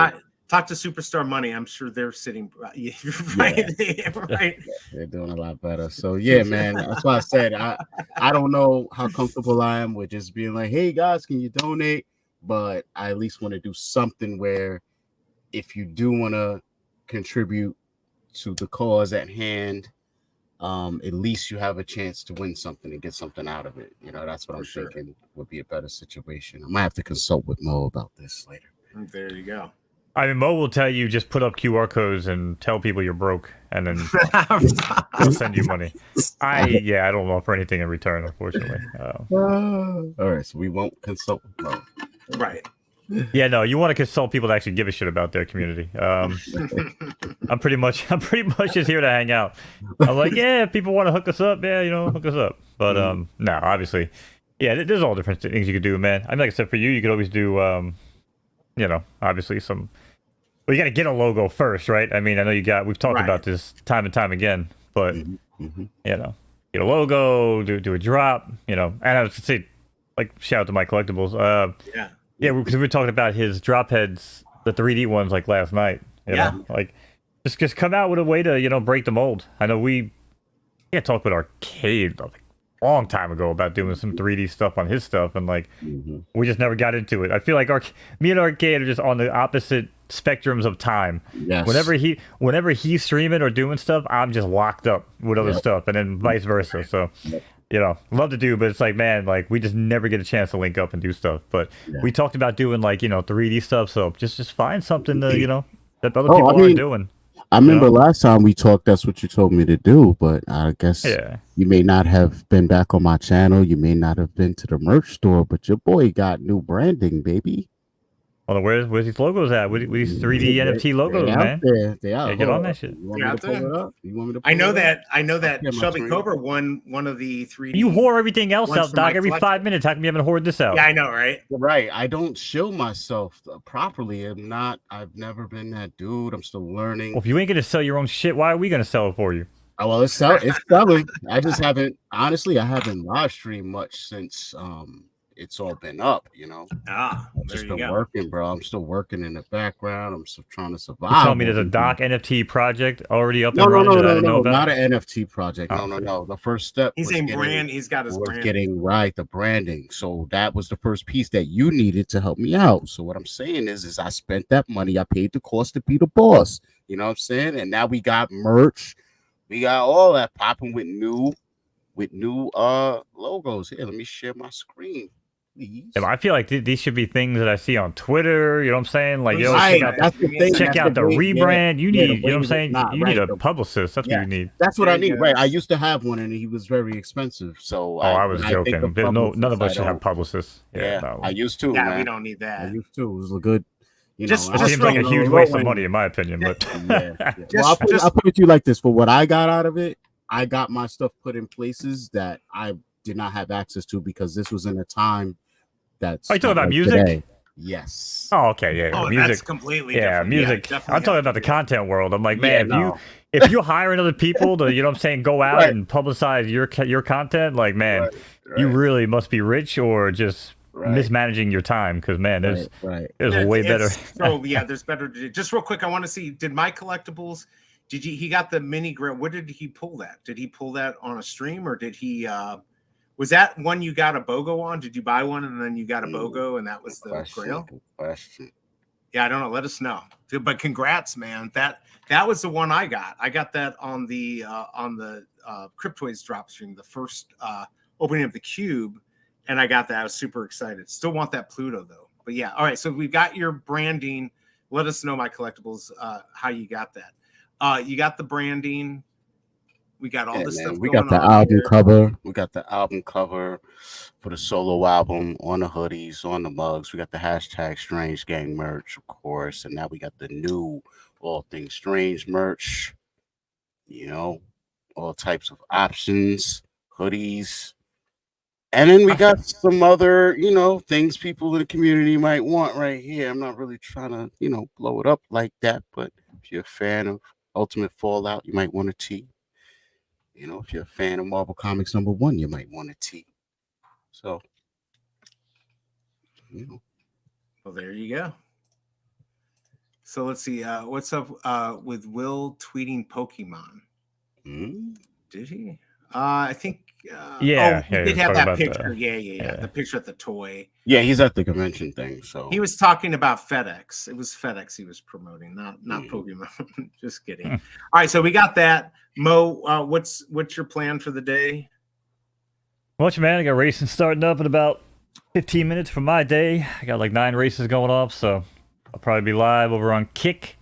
talk to Superstar Money. I'm sure they're sitting right. Yeah. Right. They're doing a lot better. So yeah, man. That's why I said I don't know how comfortable I am with just being like, hey guys, can you donate? But I at least want to do something where if you do want to contribute to the cause at hand, at least you have a chance to win something and get something out of it. You know, that's what I'm thinking would be a better situation. I might have to consult with Mo about this later. There you go. I mean, Mo will tell you just put up QR codes and tell people you're broke, and then they'll send you money. I don't offer anything in return, unfortunately. All right, so we won't consult with Mo. Right. Yeah, no, you want to consult people that actually give a shit about their community. I'm pretty much just here to hang out. I'm like, yeah, if people want to hook us up, hook us up. But no, obviously, yeah, there's all different things you could do, man. I mean, like I said, for you could always do, obviously some. Well, you got to get a logo first, right? I mean, I know we've talked about this time and time again, but get a logo, do a drop, and I was to say, like, shout out to my collectibles. Yeah, because we were talking about his drop heads, the 3D ones, like last night. You know? Like just come out with a way to break the mold. I know we talked with Arcade a long time ago about doing some 3D stuff on his stuff, and we just never got into it. I feel like me and Arcade are just on the opposite spectrums of time. Yes. Whenever he's streaming or doing stuff, I'm just locked up with other stuff, and then vice versa. So. Love to do, but it's like, man, like we just never get a chance to link up and do stuff. But we talked about doing 3D stuff. So just find something to, that other people aren't doing. I remember last time we talked, that's what you told me to do. But I guess you may not have been back on my channel. You may not have been to the merch store, but your boy got new branding, baby. Well, where's these logos at? With these 3D NFT logos, man? They are. Get on that shit. You want me to pull it up? You want me to? I know that Shelby Cobra won one of the 3D. You whore everything else out, Doc. Every 5 minutes, how come you haven't hoarded this out? Yeah, I know, right? Right. I don't show myself properly. I've never been that dude. I'm still learning. Well, if you ain't gonna sell your own shit, why are we gonna sell it for you? Oh, well, it's selling. I just haven't. Honestly, I haven't live streamed much since it's all been up, I've just been working, bro. I'm still working in the background. I'm still trying to survive. You telling me there's a Doc NFT project already up and running? No, not an NFT project. No. The first step. He's saying brand. He's got his brand. Getting the branding. So that was the first piece that you needed to help me out. So what I'm saying is I spent that money. I paid the cost to be the boss. You know what I'm saying? And now we got merch. We got all that popping with new logos. Here, let me share my screen. Yeah, I feel like these should be things that I see on Twitter. You know what I'm saying? Like, check out the rebrand. You need, you know what I'm saying? You need a publicist. That's what you need. That's what I need. Right. I used to have one, and he was very expensive. So I was joking. None of us should have publicists. I used to. Yeah, we don't need that. I used to. It was a good. It seems like a huge waste of money, in my opinion. But I'll put it to you like this: for what I got out of it, I got my stuff put in places that I did not have access to because this was in a time. Are you talking about music? Today. Yes. Oh, okay, yeah. Oh, music. That's completely different. Music. I'm talking about the content world. I'm like, man, if you hiring other people to, you know what I'm saying, go out and publicize your content, like, man, you really must be rich or just mismanaging your time because man, there's way better. So yeah, there's better to do. Just real quick, I want to see, did my collectibles, he got the mini grill? What did he pull that? Did he pull that on a stream, or did he was that one you got a BOGO on? Did you buy one and then you got a BOGO and that was the grail? Yeah, I don't know. Let us know. But congrats, man. That was the one I got. I got that on the Cryptoids drop stream, the first opening of the cube, and I got that. I was super excited. Still want that Pluto though. But yeah, all right. So we've got your branding. Let us know, my collectibles, how you got that. You got the branding. We got all this stuff. We got the album cover. We got the album cover for the solo album on the hoodies, on the mugs. We got the hashtag Strange Gang merch, of course, and now we got the new All Things Strange merch. You know, all types of options, hoodies, and then we got some other, things people in the community might want right here. I'm not really trying to, blow it up like that, but if you're a fan of Ultimate Fallout, you might want a tee. If you're a fan of Marvel Comics #1, you might want a tee. So, Well, there you go. So let's see. What's up with Will tweeting Pokemon? Did he? I think. He did have that picture. Yeah. The picture of the toy. Yeah, he's at the convention thing. So he was talking about FedEx. It was FedEx he was promoting, not Pokemon. Just kidding. All right, so we got that. Mo, what's your plan for the day? Watch, man. I got racing starting up in about 15 minutes for my day. I got like 9 races going off, so I'll probably be live over on Kick,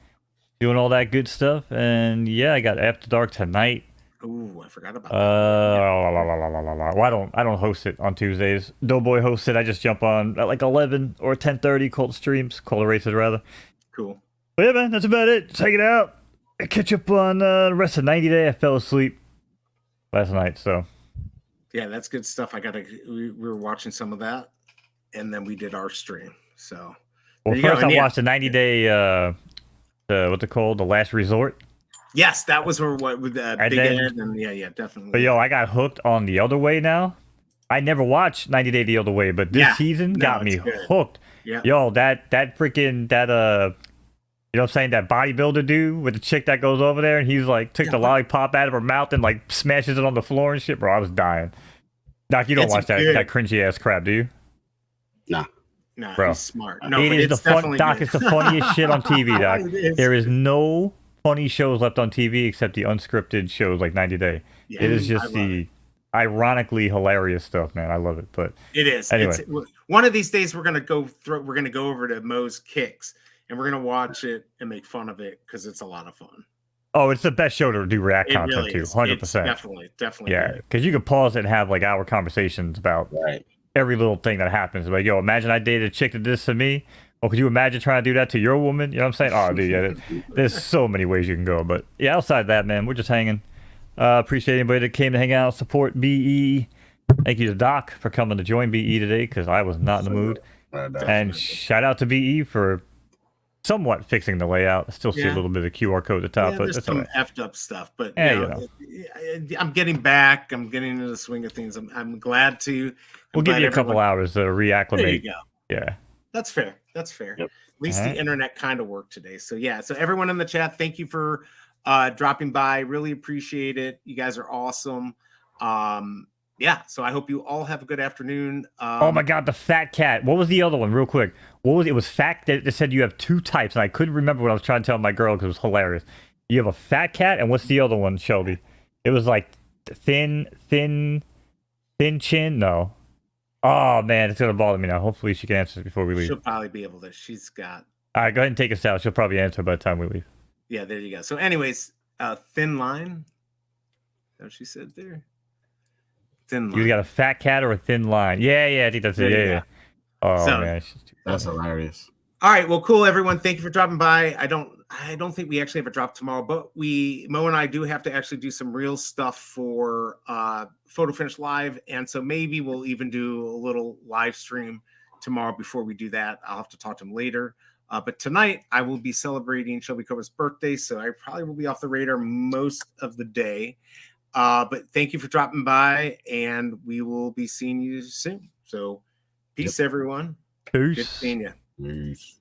doing all that good stuff. And yeah, I got After Dark tonight. Ooh, I forgot about that. Well, I don't host it on Tuesdays. Doughboy hosts it. I just jump on at like 11 or 10:30. Call the streams, call the races rather. Cool. But yeah, man, that's about it. Check it out. I catch up on the rest of 90 Day. I fell asleep last night, so yeah, that's good stuff. We were watching some of that, and then we did our stream. So first I watched the 90 Day. What's it called? The Last Resort. Yes, that was with Big Ed, and yeah, definitely. But yo, I got hooked on The Other Way now. I never watched 90 Day The Other Way, but this season got me hooked. Yeah. Yo, that freaking you know what I'm saying, that bodybuilder dude with the chick that goes over there and he's like took the lollipop out of her mouth and like smashes it on the floor and shit, bro. I was dying. Doc, you don't watch that cringy ass crap, do you? Nah. No, bro. He's smart. No, it is Doc, it's the funniest shit on TV, Doc. There is no funny shows left on TV except the unscripted shows like 90 Day. Yeah, it is just ironically hilarious stuff, man. I love it. But it is. Anyway, one of these days we're gonna go over to Mo's Kicks and we're gonna watch it and make fun of it because it's a lot of fun. Oh, it's the best show to do react content to, 100%. Definitely. Yeah, because you could pause it and have like hour conversations about every little thing that happens. Like, yo, imagine I dated a chick that did this to me. Or could you imagine trying to do that to your woman? You know what I'm saying? Oh, dude, there's so many ways you can go. But yeah, outside that, man, we're just hanging. Appreciate anybody that came to hang out, support BE. Thank you to Doc for coming to join BE today because I was not in the mood. And shout out to BE for somewhat fixing the layout. I still see a little bit of QR code at the top, but there's that's some effed up stuff. But I'm getting back. I'm getting into the swing of things. I'm glad to. We'll give you a couple hours to reacclimate. There you go. Yeah. That's fair. Yep. At least the internet kind of worked today. So yeah. So everyone in the chat, thank you for dropping by. Really appreciate it. You guys are awesome. Yeah. So I hope you all have a good afternoon. Oh my God, the fat cat. What was the other one, real quick? What was it? It was fat. They said you have 2 types, and I couldn't remember what I was trying to tell my girl because it was hilarious. You have a fat cat, and what's the other one, Shelby? It was like thin chin. No. Oh man, it's gonna bother me now. Hopefully she can answer before we leave. She'll probably be able to. She's got. All right, go ahead and take us out. She'll probably answer by the time we leave. Yeah, there you go. So, anyways, thin line. That's what she said there. Thin line. You got a fat cat or a thin line? Yeah, I think that's it. Yeah. Oh man, that's hilarious. All right, well, cool, everyone. Thank you for dropping by. I don't think we actually have a drop tomorrow, but Mo and I do have to actually do some real stuff for Photo Finish Live, and so maybe we'll even do a little live stream tomorrow. Before we do that, I'll have to talk to him later. But tonight I will be celebrating Shelby Cobra's birthday, so I probably will be off the radar most of the day. But thank you for dropping by, and we will be seeing you soon. So Peace, everyone. Peace. Good seeing you. Peace.